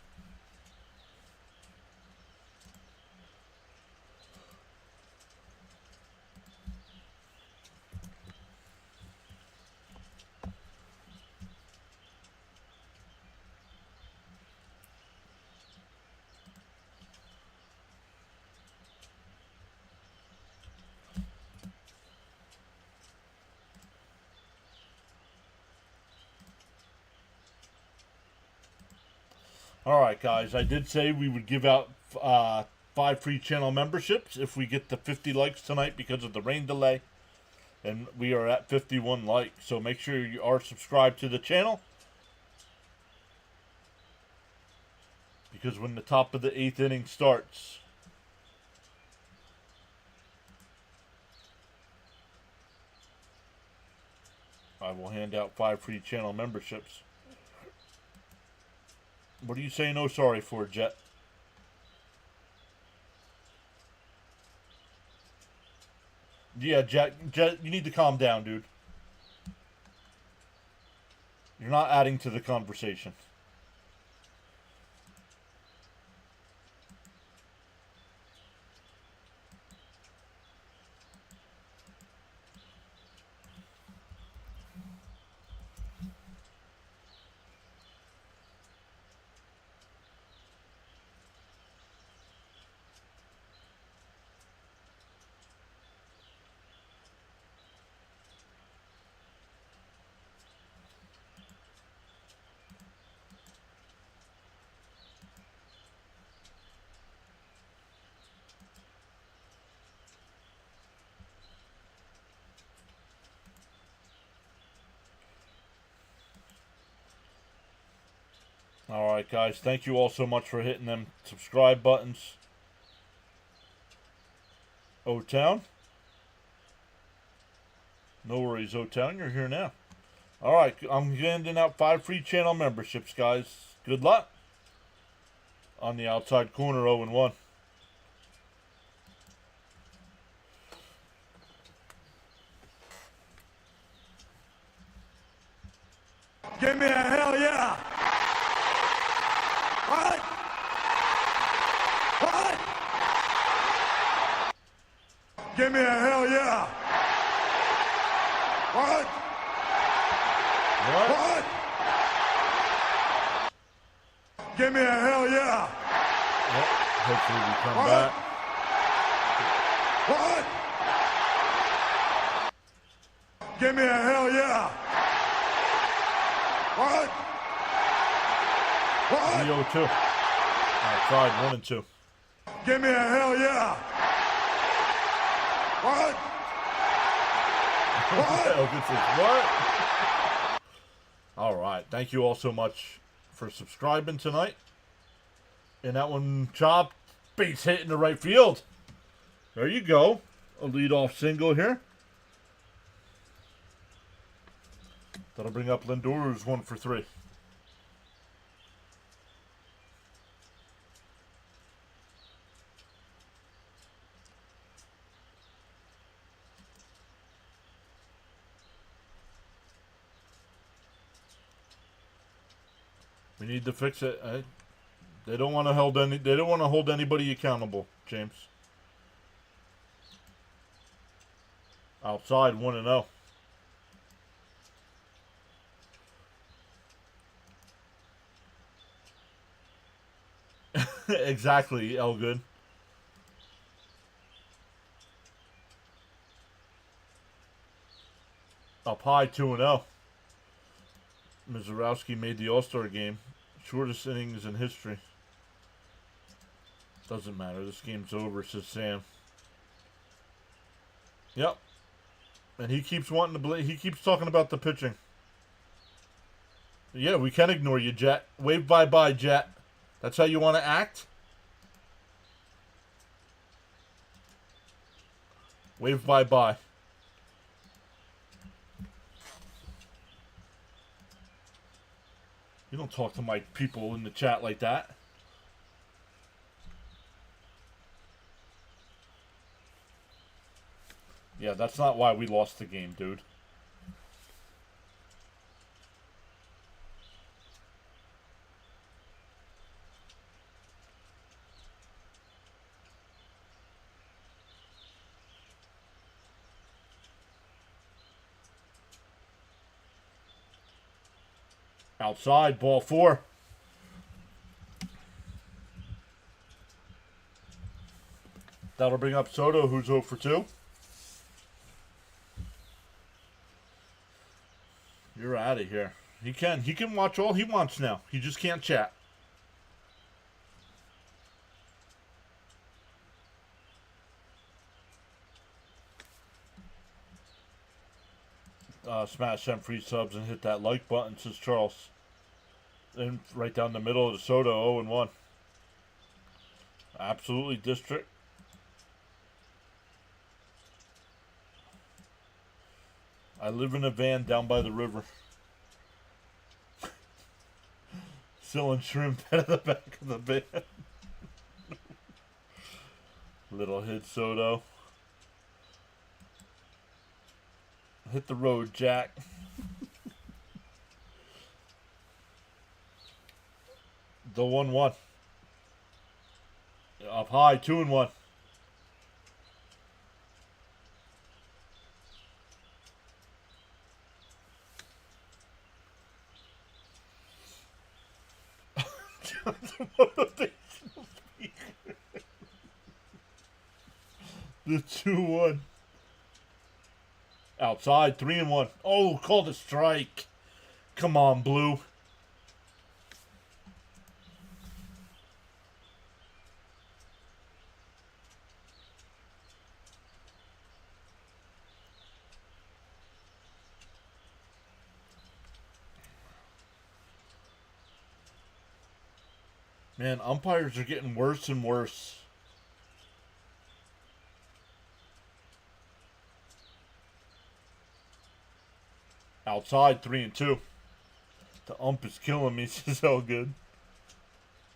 Alright guys, I did say we would give out 5 free channel memberships if we get to 50 likes tonight because of the rain delay. And we are at 51 likes, so make sure you are subscribed to the channel. Because when the top of the 8th inning starts, I will hand out 5 free channel memberships. What are you saying oh sorry for, Jet? Yeah, Jet, you need to calm down, dude. You're not adding to the conversation. Alright guys, thank you all so much for hitting them subscribe buttons. O-Town? No worries, O-Town, you're here now. Alright, I'm handing out 5 free channel memberships, guys. Good luck. On the outside corner, 0-1. Give me a hell yeah! What? What? Give me a hell yeah! What? What? Give me a hell yeah! Yep, hopefully we come What? back. What? Give me a hell yeah! What? What? 3-0-2. Outside 1-2. Give me a hell yeah. What? Elgin says, what? All right. Thank you all so much for subscribing tonight. And that one chopped, base hit in the right field. There you go. A leadoff single here. That'll bring up Lindor, who's 1 for 3. We need to fix it. They don't want to hold any. They don't want to hold anybody accountable, James. Outside 1-0. Exactly, Elgood. Up high 2-0. Mizorowski made the All-Star game. Shortest innings in history. Doesn't matter. This game's over, says Sam. Yep. And he keeps wanting to he keeps talking about the pitching. Yeah, we can ignore you, Jet. Wave bye-bye, Jet. That's how you want to act? Wave bye-bye. You don't talk to my people in the chat like that. Yeah, that's not why we lost the game, dude. Outside, ball 4. That'll bring up Soto, who's 0 for 2. You're out of here. He can watch all he wants now. He just can't chat. Smash them free subs and hit that like button, says Charles. And right down the middle of the Soto, 0-1. Absolutely district. I live in a van down by the river. Selling shrimp out of the back of the van. Little hit Soto. Hit the road, Jack. The 1-1. Up high, 2-1. The 2-1. Outside, 3-1. Oh, called a strike. Come on, Blue. Man, umpires are getting worse and worse. Outside, 3-2. The ump is killing me, says how good.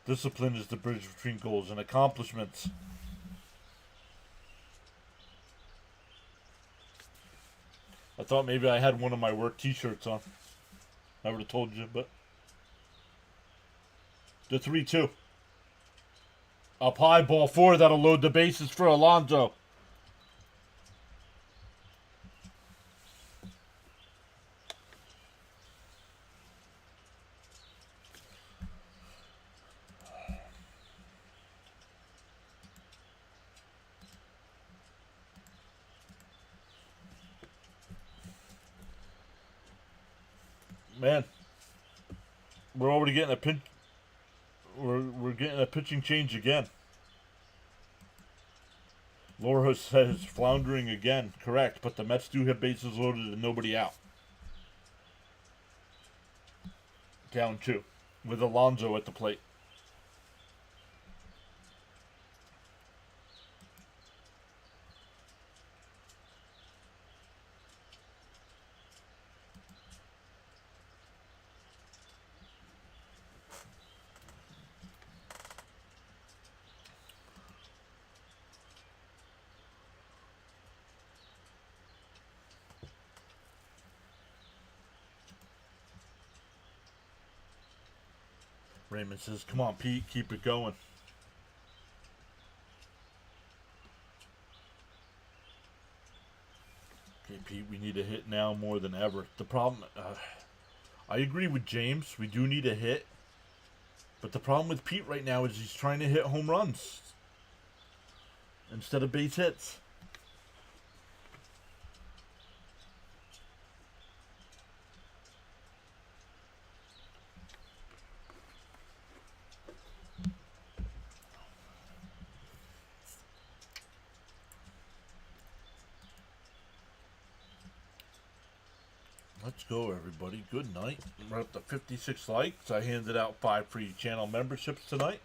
Discipline is the bridge between goals and accomplishments. I thought maybe I had one of my work t-shirts on. I would have told you, but... The 3-2. Up high, ball 4. That'll load the bases for Alonso. Man, we're already getting a pinch. we're getting a pitching change again. Laura says floundering again. Correct, but the Mets do have bases loaded and nobody out. Down 2, with Alonso at the plate. Raymond says, come on, Pete, keep it going. Okay, Pete, we need a hit now more than ever. The problem, I agree with James. We do need a hit. But the problem with Pete right now is he's trying to hit home runs instead of base hits. Let's go, everybody. Good night. We're up to 56 likes. I handed out 5 free channel memberships tonight.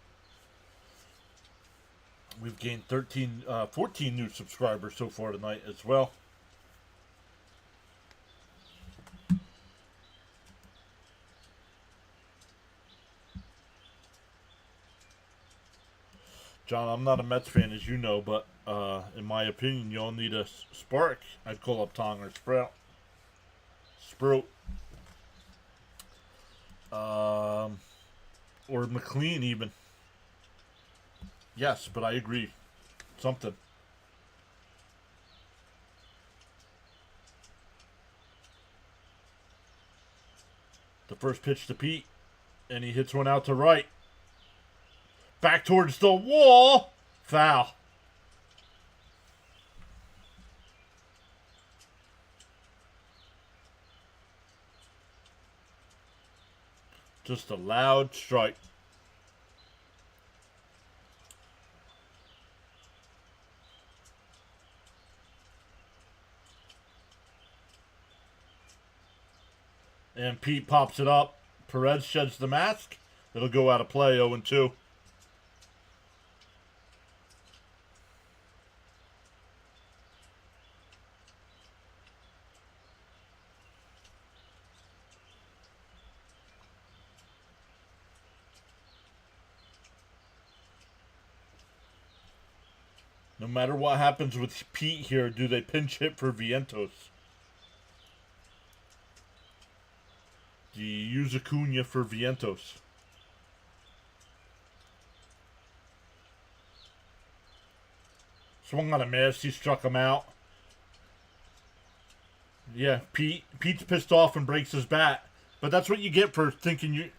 We've gained 14 new subscribers so far tonight as well. John, I'm not a Mets fan, as you know, but in my opinion, you all need a spark. I'd call up Tong or Sprout. Or McLean even. Yes, but I agree. Something. The first pitch to Pete, and he hits one out to right. Back towards the wall. Foul. Just a loud strike. And Pete pops it up. Perez sheds the mask. It'll go out of play, 0-2. No matter what happens with Pete here, do they pinch hit for Vientos? Do you use Acuna for Vientos? Swung on a miss. He struck him out. Yeah, Pete's pissed off and breaks his bat. But that's what you get for thinking you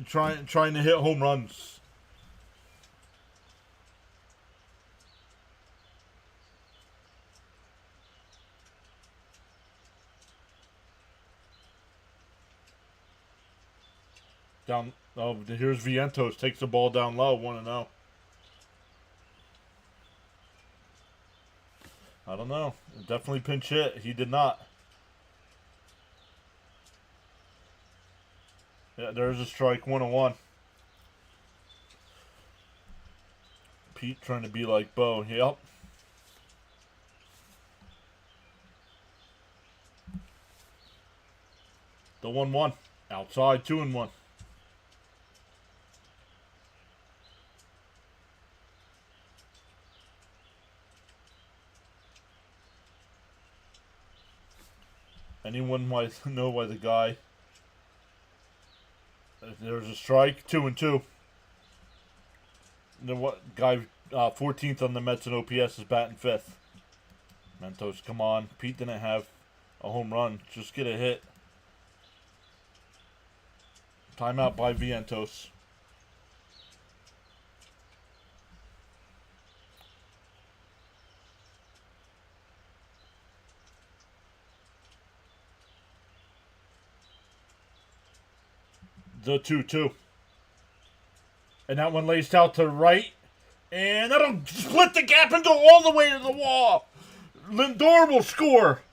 trying to hit home runs. Down. Oh, here's Vientos. Takes the ball down low. 1-0. I don't know. Definitely pinch hit. He did not. Yeah, there's a strike. 1-1. Pete trying to be like Bo. Yep. The 1-1. Outside. 2-1. Anyone might know why the guy. There's a strike. 2-2. Then what guy? 14th on the Mets and OPS is batting 5th. Mentos, come on. Pete didn't have a home run. Just get a hit. Timeout by Vientos. The 2-2. And that one laced out to right. And that'll split the gap and go all the way to the wall. Lindor will score.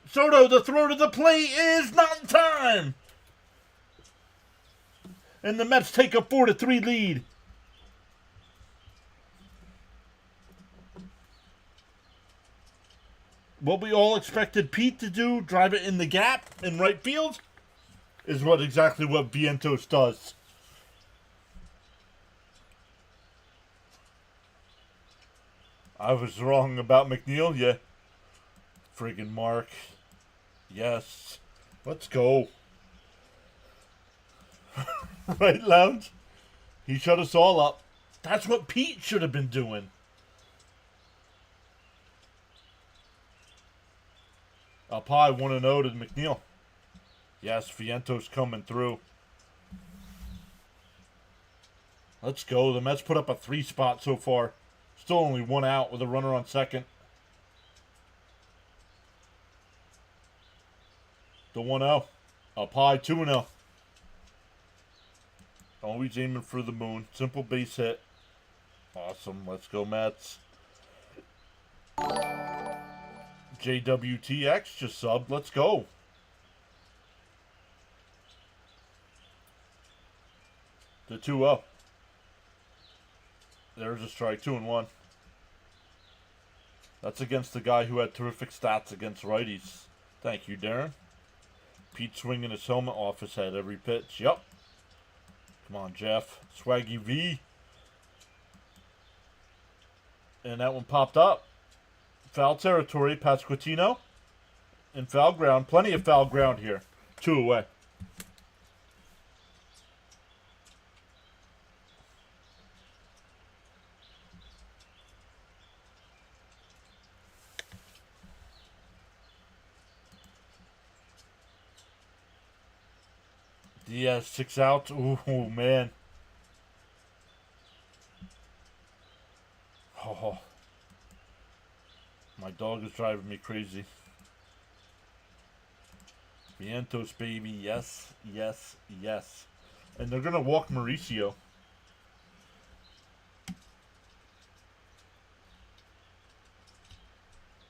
Soto, the throw to the plate is not in time. And the Mets take a 4-3 lead. What we all expected Pete to do, drive it in the gap in right field, is exactly what Vientos does. I was wrong about McNeil, yeah. Friggin' Mark. Yes. Let's go. Right, Lounge? He shut us all up. That's what Pete should have been doing. Up high, 1-0 to McNeil. Yes, Vientos coming through. Let's go. The Mets put up a 3 spot so far. Still only 1 out with a runner on second. The 1-0. Up high, 2-0. Always aiming for the moon. Simple base hit. Awesome. Let's go, Mets. JWTX just subbed. Let's go. The 2-0. There's a strike. 2-1. That's against the guy who had terrific stats against righties. Thank you, Darren. Pete swinging his helmet off his head every pitch. Yep. Come on, Jeff. Swaggy V. And that one popped up. Foul territory, Pasquantino. And foul ground. Plenty of foul ground here. 2 away. Diaz, 6 outs. Ooh, man. Oh. My dog is driving me crazy. Vientos, baby. Yes, yes, yes. And they're going to walk Mauricio.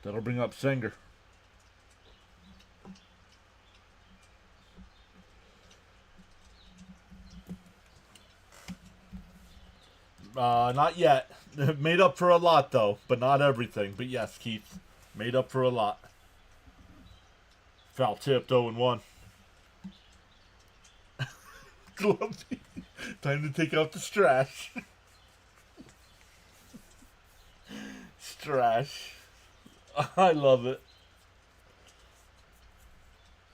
That'll bring up Sanger. Not yet. Made up for a lot, though, but not everything. But yes, Keith, made up for a lot. Foul tipped, 0-1. Time to take out the strash. Strash. I love it.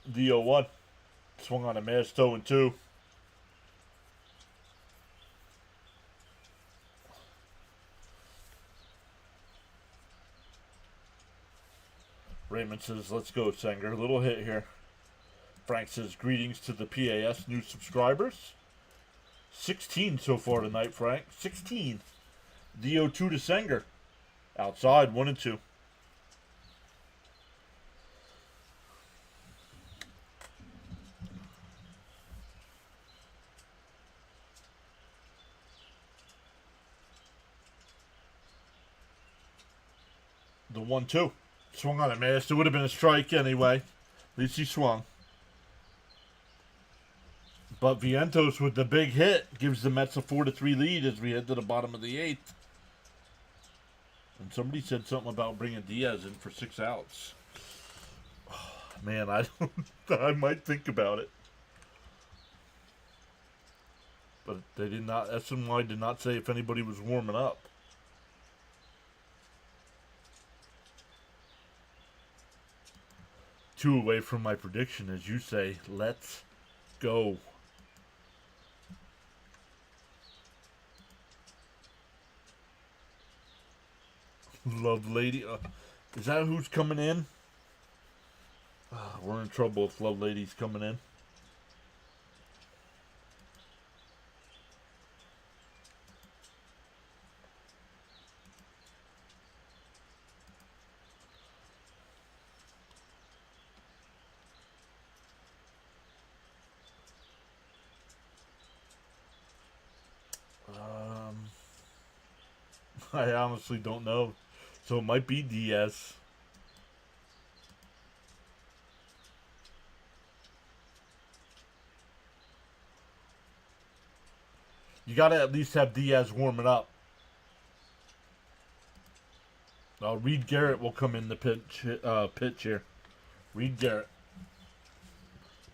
The 0-1. Swung on a mash, 0-2. Raymond says, let's go, Sanger. Little hit here. Frank says, greetings to the PAS new subscribers. 16 so far tonight, Frank. 16. The 0-2 to Sanger. Outside, 1-2. The 1-2. Swung on it, man. It would have been a strike anyway. At least he swung. But Vientos with the big hit gives the Mets a 4-3 lead as we head to the bottom of the 8th. And somebody said something about bringing Diaz in for 6 outs. Oh, man, I might think about it. But they did not. SNY did not say if anybody was warming up. Two away from my prediction, as you say. Let's go. Love Lady. Is that who's coming in? We're in trouble if Love Lady's coming in. I honestly don't know. So it might be Diaz. You got to at least have Diaz warming up. Reed Garrett will come in the pitch here. Reed Garrett.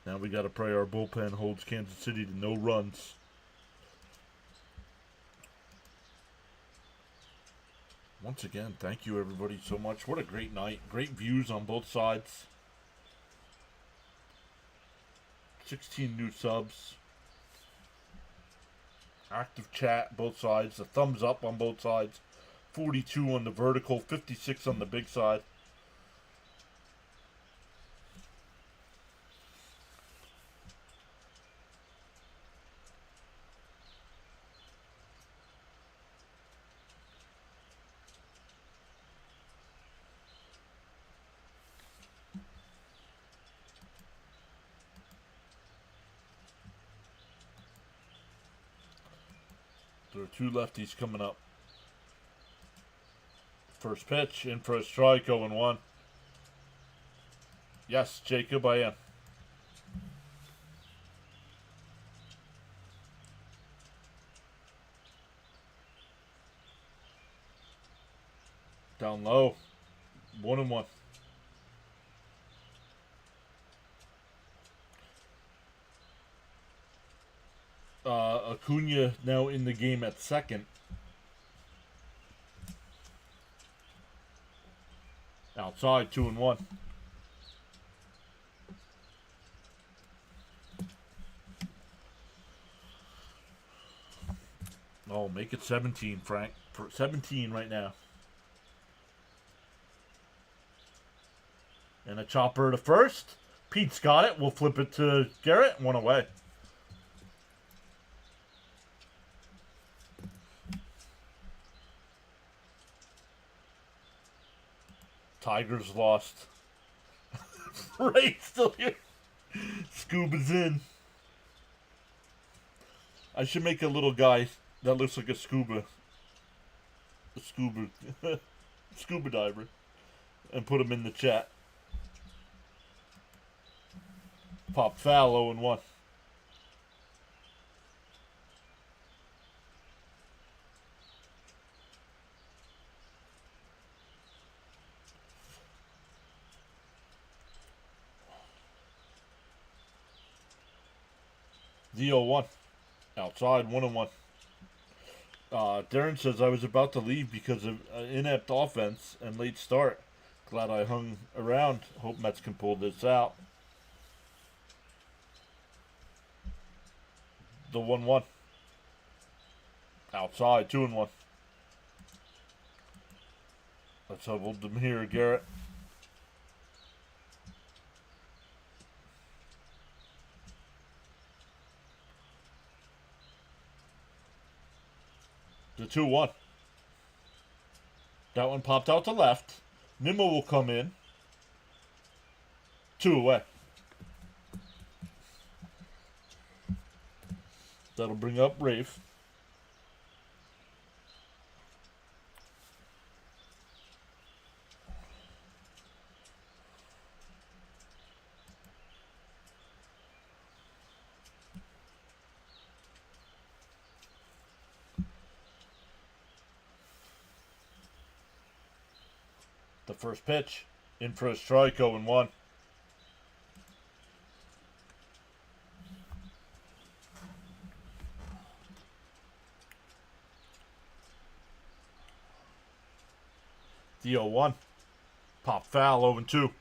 Now we got to pray our bullpen holds Kansas City to no runs. Once again, thank you everybody so much. What a great night. Great views on both sides. 16 new subs. Active chat, both sides. A thumbs up on both sides. 42 on the vertical, 56 on the big side. There are two lefties coming up. First pitch, in for a strike, 0-1. Yes, Jacob, I am. Down low, 1-1. Acuna now in the game at second. Outside, 2-1. Oh, make it 17, Frank. 17 right now. And a chopper to first. Pete's got it. We'll flip it to Garrett. One away. Tigers lost. Right, still here. Scuba's in. I should make a little guy that looks like a scuba. A scuba. Scuba diver. And put him in the chat. Pop foul, 0-1. The 0-1. Outside, 1-1. Darren says, I was about to leave because of inept offense and late start. Glad I hung around. Hope Mets can pull this out. The 1-1. Outside, 2-1. Let's hold them here, Garrett. The 2-1. That one popped out to left. Nimmo will come in. 2 away. That'll bring up Rafe. The first pitch, in for a strike, 0-1. The 0-1. Pop foul, 0-2.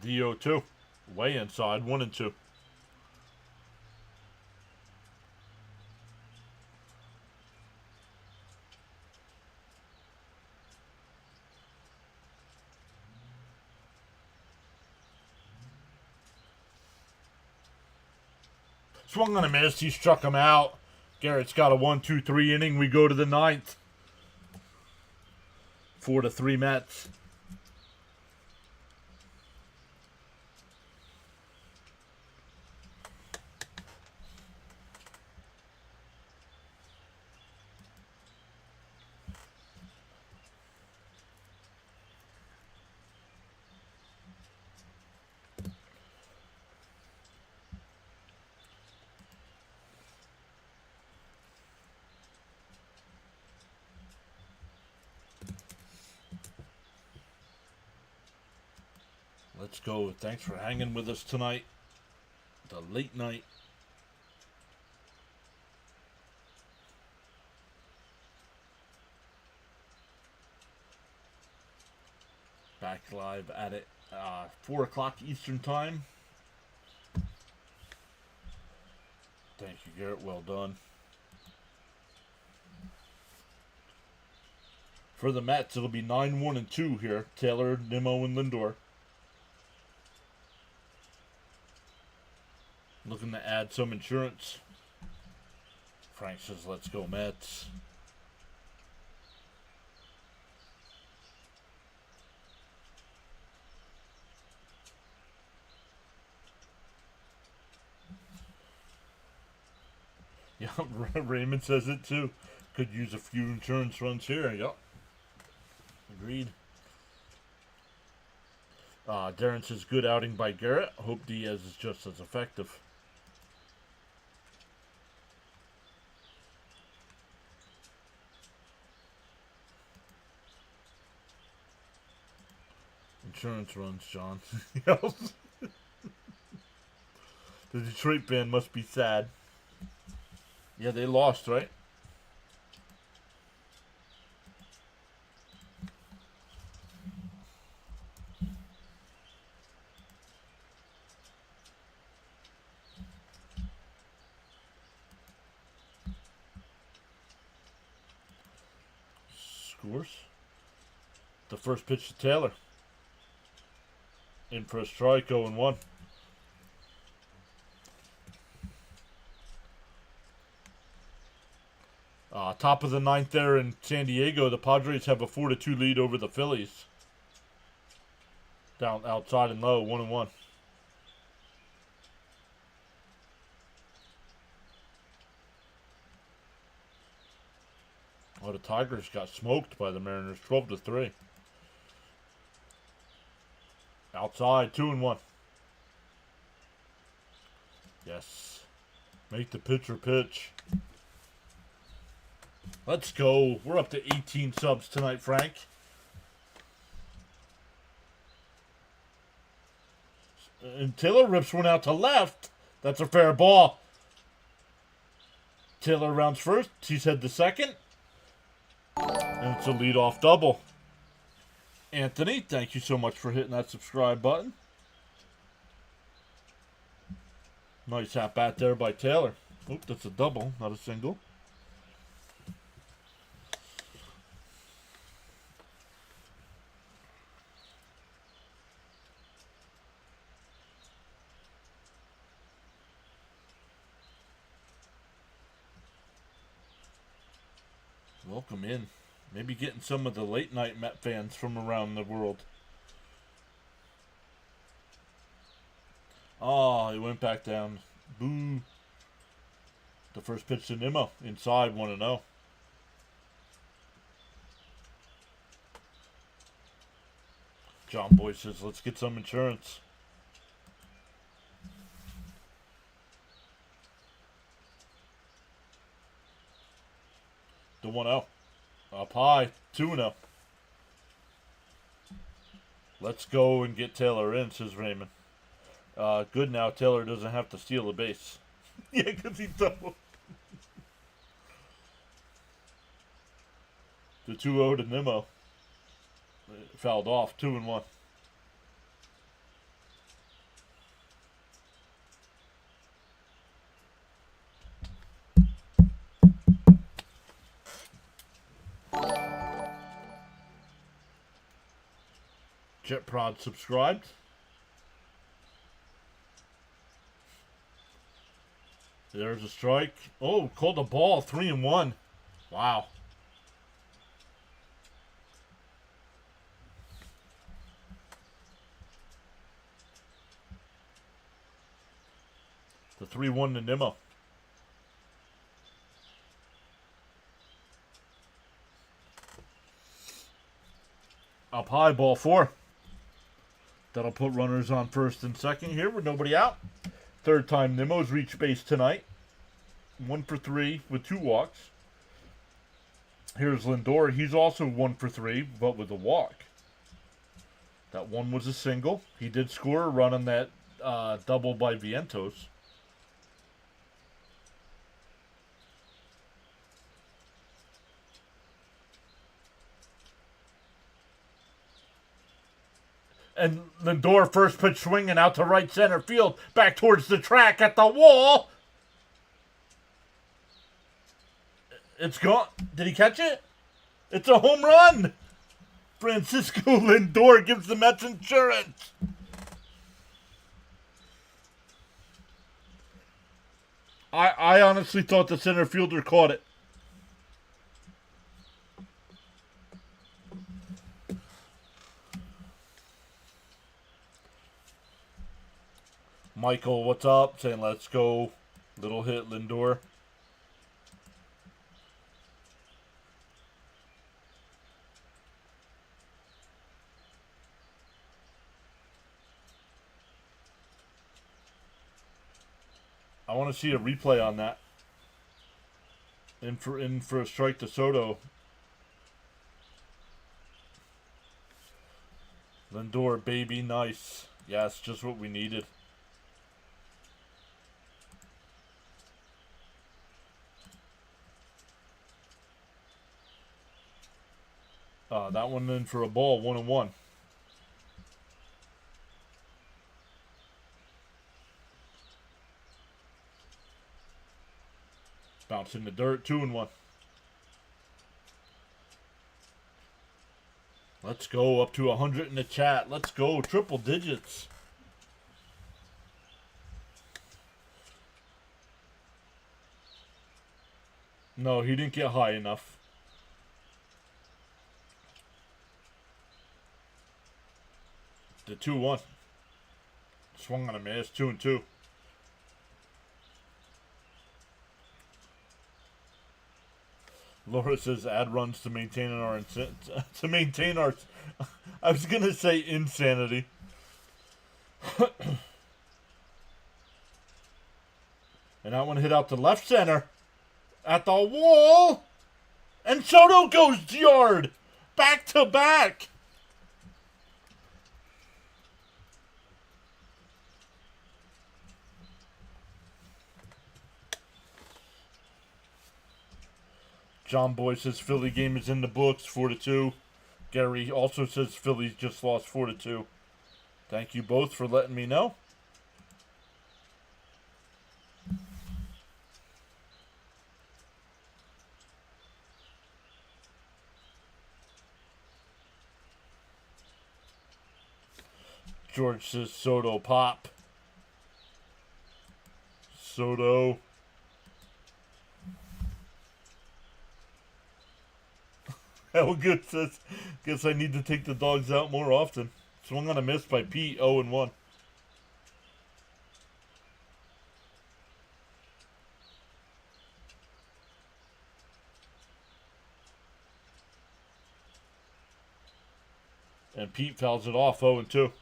The 0-2. Way inside, 1-2. Swung on a miss. He struck him out. Garrett's got a 1-2-3 inning. We go to the ninth. 4-3 Mets. Let's go. Thanks for hanging with us tonight. The late night. Back live at it. 4 o'clock Eastern time. Thank you, Garrett. Well done. For the Mets, it'll be 9-1-2 here. Taylor, Nimmo, and Lindor. Looking to add some insurance. Frank says, let's go Mets. Yeah, Raymond says it too. Could use a few insurance runs here. Yep. Agreed. Darren says, good outing by Garrett. Hope Diaz is just as effective. Insurance runs, John. The Detroit fan must be sad. Yeah, they lost, right? Scores. The first pitch to Taylor. In for a strike, 0-1. Top of the ninth there in San Diego. The Padres have a 4-2 lead over the Phillies. Down outside and low, 1-1. Oh, the Tigers got smoked by the Mariners, 12-3. Outside, 2-1. Yes. Make the pitcher pitch. Let's go. We're up to 18 subs tonight, Frank. And Taylor rips one out to left. That's a fair ball. Taylor rounds first. He's head to second. And it's a leadoff double. Anthony, thank you so much for hitting that subscribe button. Nice at bat there by Taylor. Oop, that's a double, not a single. Welcome in. Maybe getting some of the late night Met fans from around the world. Oh, he went back down. Boo. The first pitch to Nimmo. Inside, 1-0. John Boy says, let's get some insurance. The 1-0. Up high, 2-0. Let's go and get Taylor in, says Raymond. Good now, Taylor doesn't have to steal a base. Yeah, because he doubled. The 2-0 to Nimmo. Fouled off, 2-1. Jet Prod subscribed. There's a strike. Oh, called a ball. 3-1. Wow. The 3-1 to Nimmo. Up high, ball 4. That'll put runners on first and second here with nobody out. Third time Nimmo's reached base tonight. 1 for 3 with 2 walks. Here's Lindor. He's also 1 for 3, but with a walk. That one was a single. He did score a run on that double by Vientos. And Lindor first pitch swinging out to right center field, back towards the track at the wall. It's gone. Did he catch it? It's a home run. Francisco Lindor gives the Mets insurance. I honestly thought the center fielder caught it. Michael, what's up? Saying let's go. Little hit, Lindor. I want to see a replay on that. In for a strike to Soto. Lindor, baby, nice. Yes, just what we needed. That one in for a ball, 1-1. Bounce in the dirt, 2-1. Let's go up to 100 in the chat. Let's go, triple digits. No, he didn't get high enough. The 2-1. Swung on a miss, 2-2. Laura says add runs to maintain our I was gonna say insanity. And that one hit out to left center at the wall, and Soto goes yard back to back. John Boy says Philly game is in the books, 4-2. Gary also says Phillies just lost 4-2. Thank you both for letting me know. George says Soto pop. Soto. Good says, guess I need to take the dogs out more often. Swung on a miss by Pete, 0-1. And Pete fouls it off, 0-2.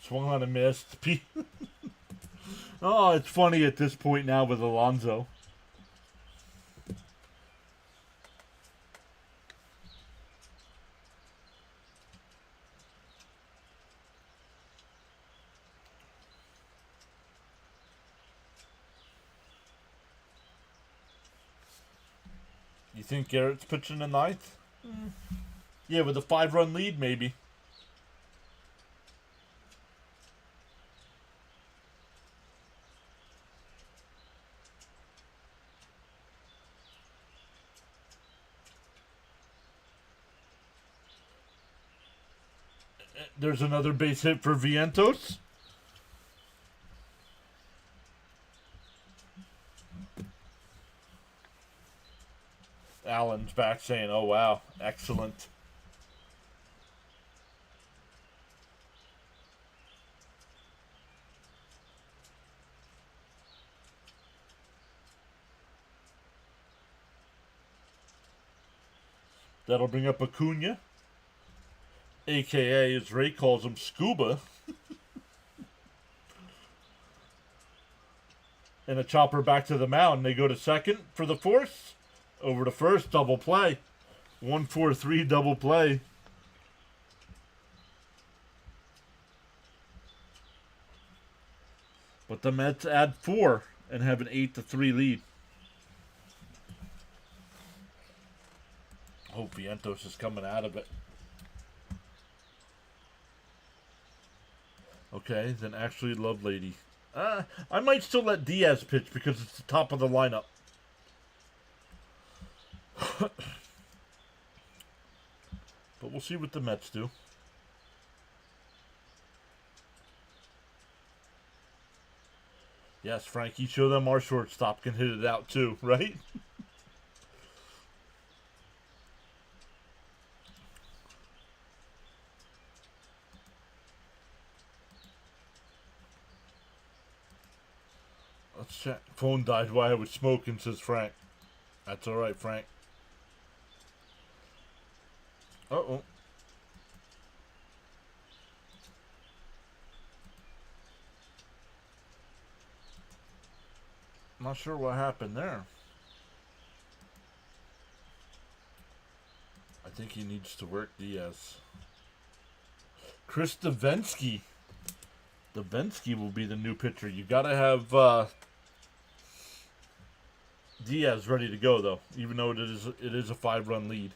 Swung on a miss. Oh, it's funny at this point now with Alonso. You think Garrett's pitching the ninth? Yeah, with a 5-run lead, maybe. There's another base hit for Vientos. Allen's back saying, oh, wow, excellent. That'll bring up Acuna, a.k.a. as Ray calls him, Scuba. And a chopper back to the mound. They go to second for the fourth. Over to first, double play. 1-4-3 double play. But the Mets add 4 and have an 8-3 lead. Hope Vientos is coming out of it. Okay, then actually Lovelady. I might still let Diaz pitch because it's the top of the lineup. But we'll see what the Mets do. Yes, Frankie, show them our shortstop can hit it out too, right? Let's check. Phone died while I was smoking, says Frank. That's all right, Frank. Uh-oh. Not sure what happened there. I think he needs to work Diaz. Chris Davinsky. Davinsky will be the new pitcher. You got to have Diaz ready to go, though, even though it is a 5-run lead.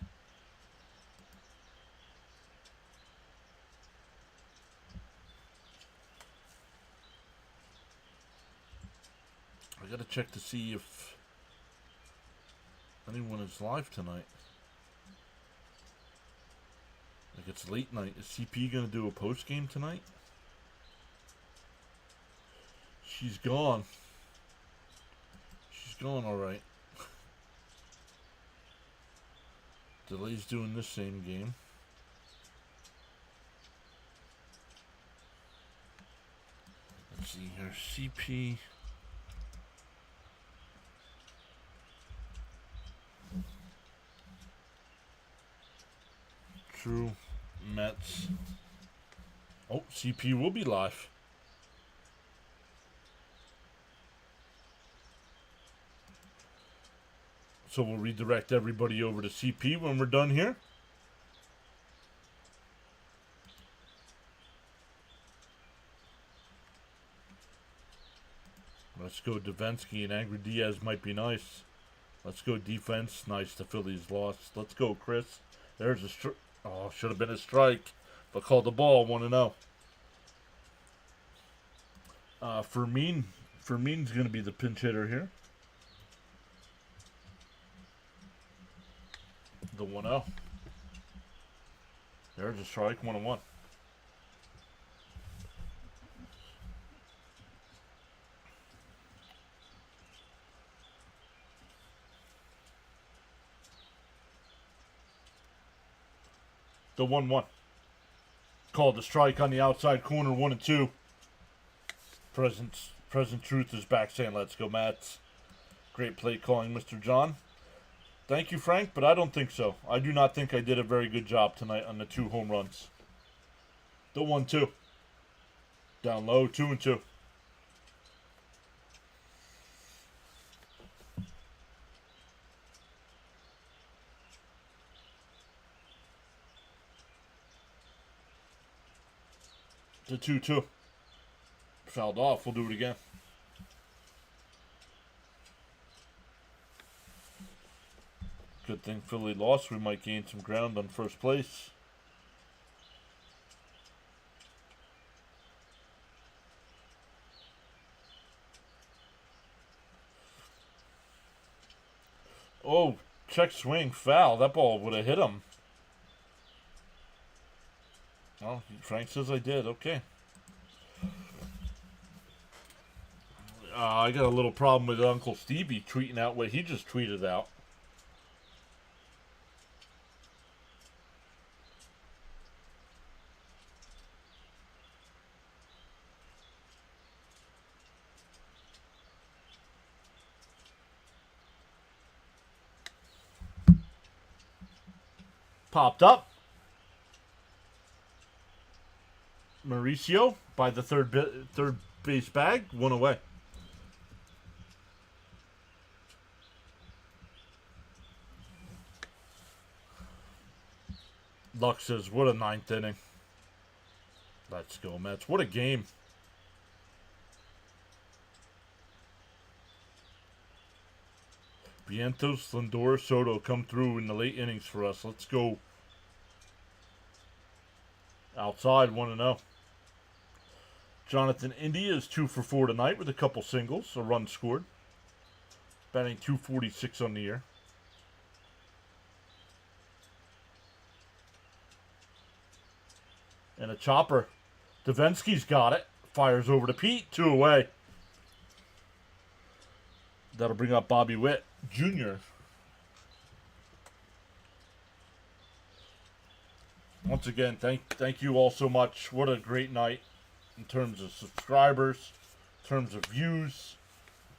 I got to check to see if anyone is live tonight. Like, it's late night. Is CP going to do a post game tonight? She's gone. She's gone all right. Delay's doing this same game. Let's see here. CP. True. Mets. Oh, CP will be live. So we'll redirect everybody over to CP when we're done here. Let's go Davinsky, and Angry Diaz might be nice. Let's go defense. Nice, the Phillies lost. Let's go, Chris. There's a strike. Oh, should have been a strike. But called the ball, 1-0. Fermin's going to be the pinch hitter here. The 1-0. There's a strike, 1-1. The 1-1. Called the strike on the outside corner, 1-2. Present Truth is back saying, let's go, Mats. Great play calling, Mr. John. Thank you, Frank, but I don't think so. I do not think I did a very good job tonight on the 2 home runs. The 1-2. Down low, 2-2. The 2-2. Fouled off. We'll do it again. Good thing Philly lost. We might gain some ground on first place. Oh, check swing, foul. That ball would have hit him. Oh, Frank says I did. Okay. I got a little problem with Uncle Stevie tweeting out what he just tweeted out. Popped up. Mauricio by the third base bag. One away. Luck says, what a ninth inning. Let's go, Mets. What a game. Vientos, Lindor, Soto come through in the late innings for us. Let's go. Outside, 1-0. Jonathan India is 2 for 4 tonight with a couple singles, a run scored. Batting .246 on the year. And a chopper. Davinsky's got it. Fires over to Pete. 2 away. That'll bring up Bobby Witt Jr. Once again, thank you all so much. What a great night in terms of subscribers, in terms of views.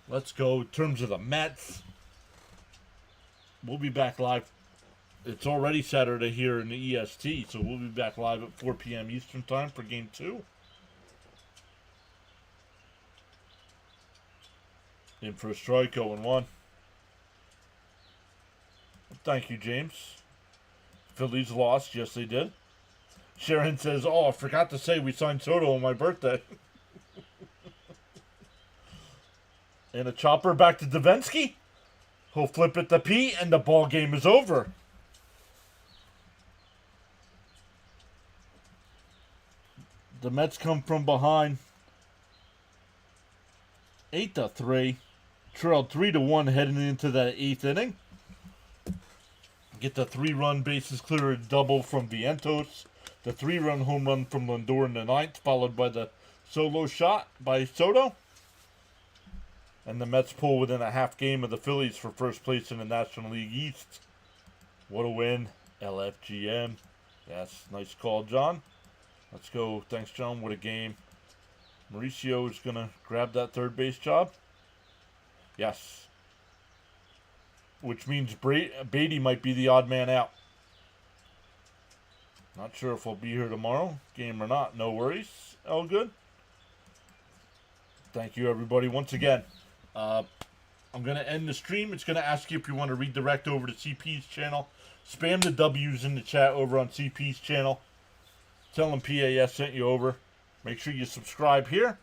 Let's go. In terms of the Mets. We'll be back live. It's already Saturday here in the EST, so we'll be back live at 4 p.m. Eastern Time for Game 2. In for a strike, 0-1. Thank you, James. Phillies lost. Yes, they did. Sharon says, oh, I forgot to say we signed Soto on my birthday. And a chopper back to Davinsky. He'll flip it to Pete, and the ball game is over. The Mets come from behind. 8-3. Trailed 3-1 heading into that 8th inning. Get the 3-run bases clear double from Vientos. The 3-run home run from Lindor in the 9th, followed by the solo shot by Soto. And the Mets pull within a half game of the Phillies for first place in the National League East. What a win. LFGM. Yes, nice call, John. Let's go. Thanks, John. What a game. Mauricio is going to grab that third base job. Yes. Which means Beatty might be the odd man out. Not sure if I'll be here tomorrow, game or not. No worries. All good. Thank you, everybody. Once again, I'm going to end the stream. It's going to ask you if you want to redirect over to CP's channel. Spam the W's in the chat over on CP's channel. Tell them PAS sent you over. Make sure you subscribe here.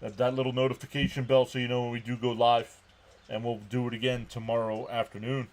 Have that little notification bell so you know when we do go live. And we'll do it again tomorrow afternoon.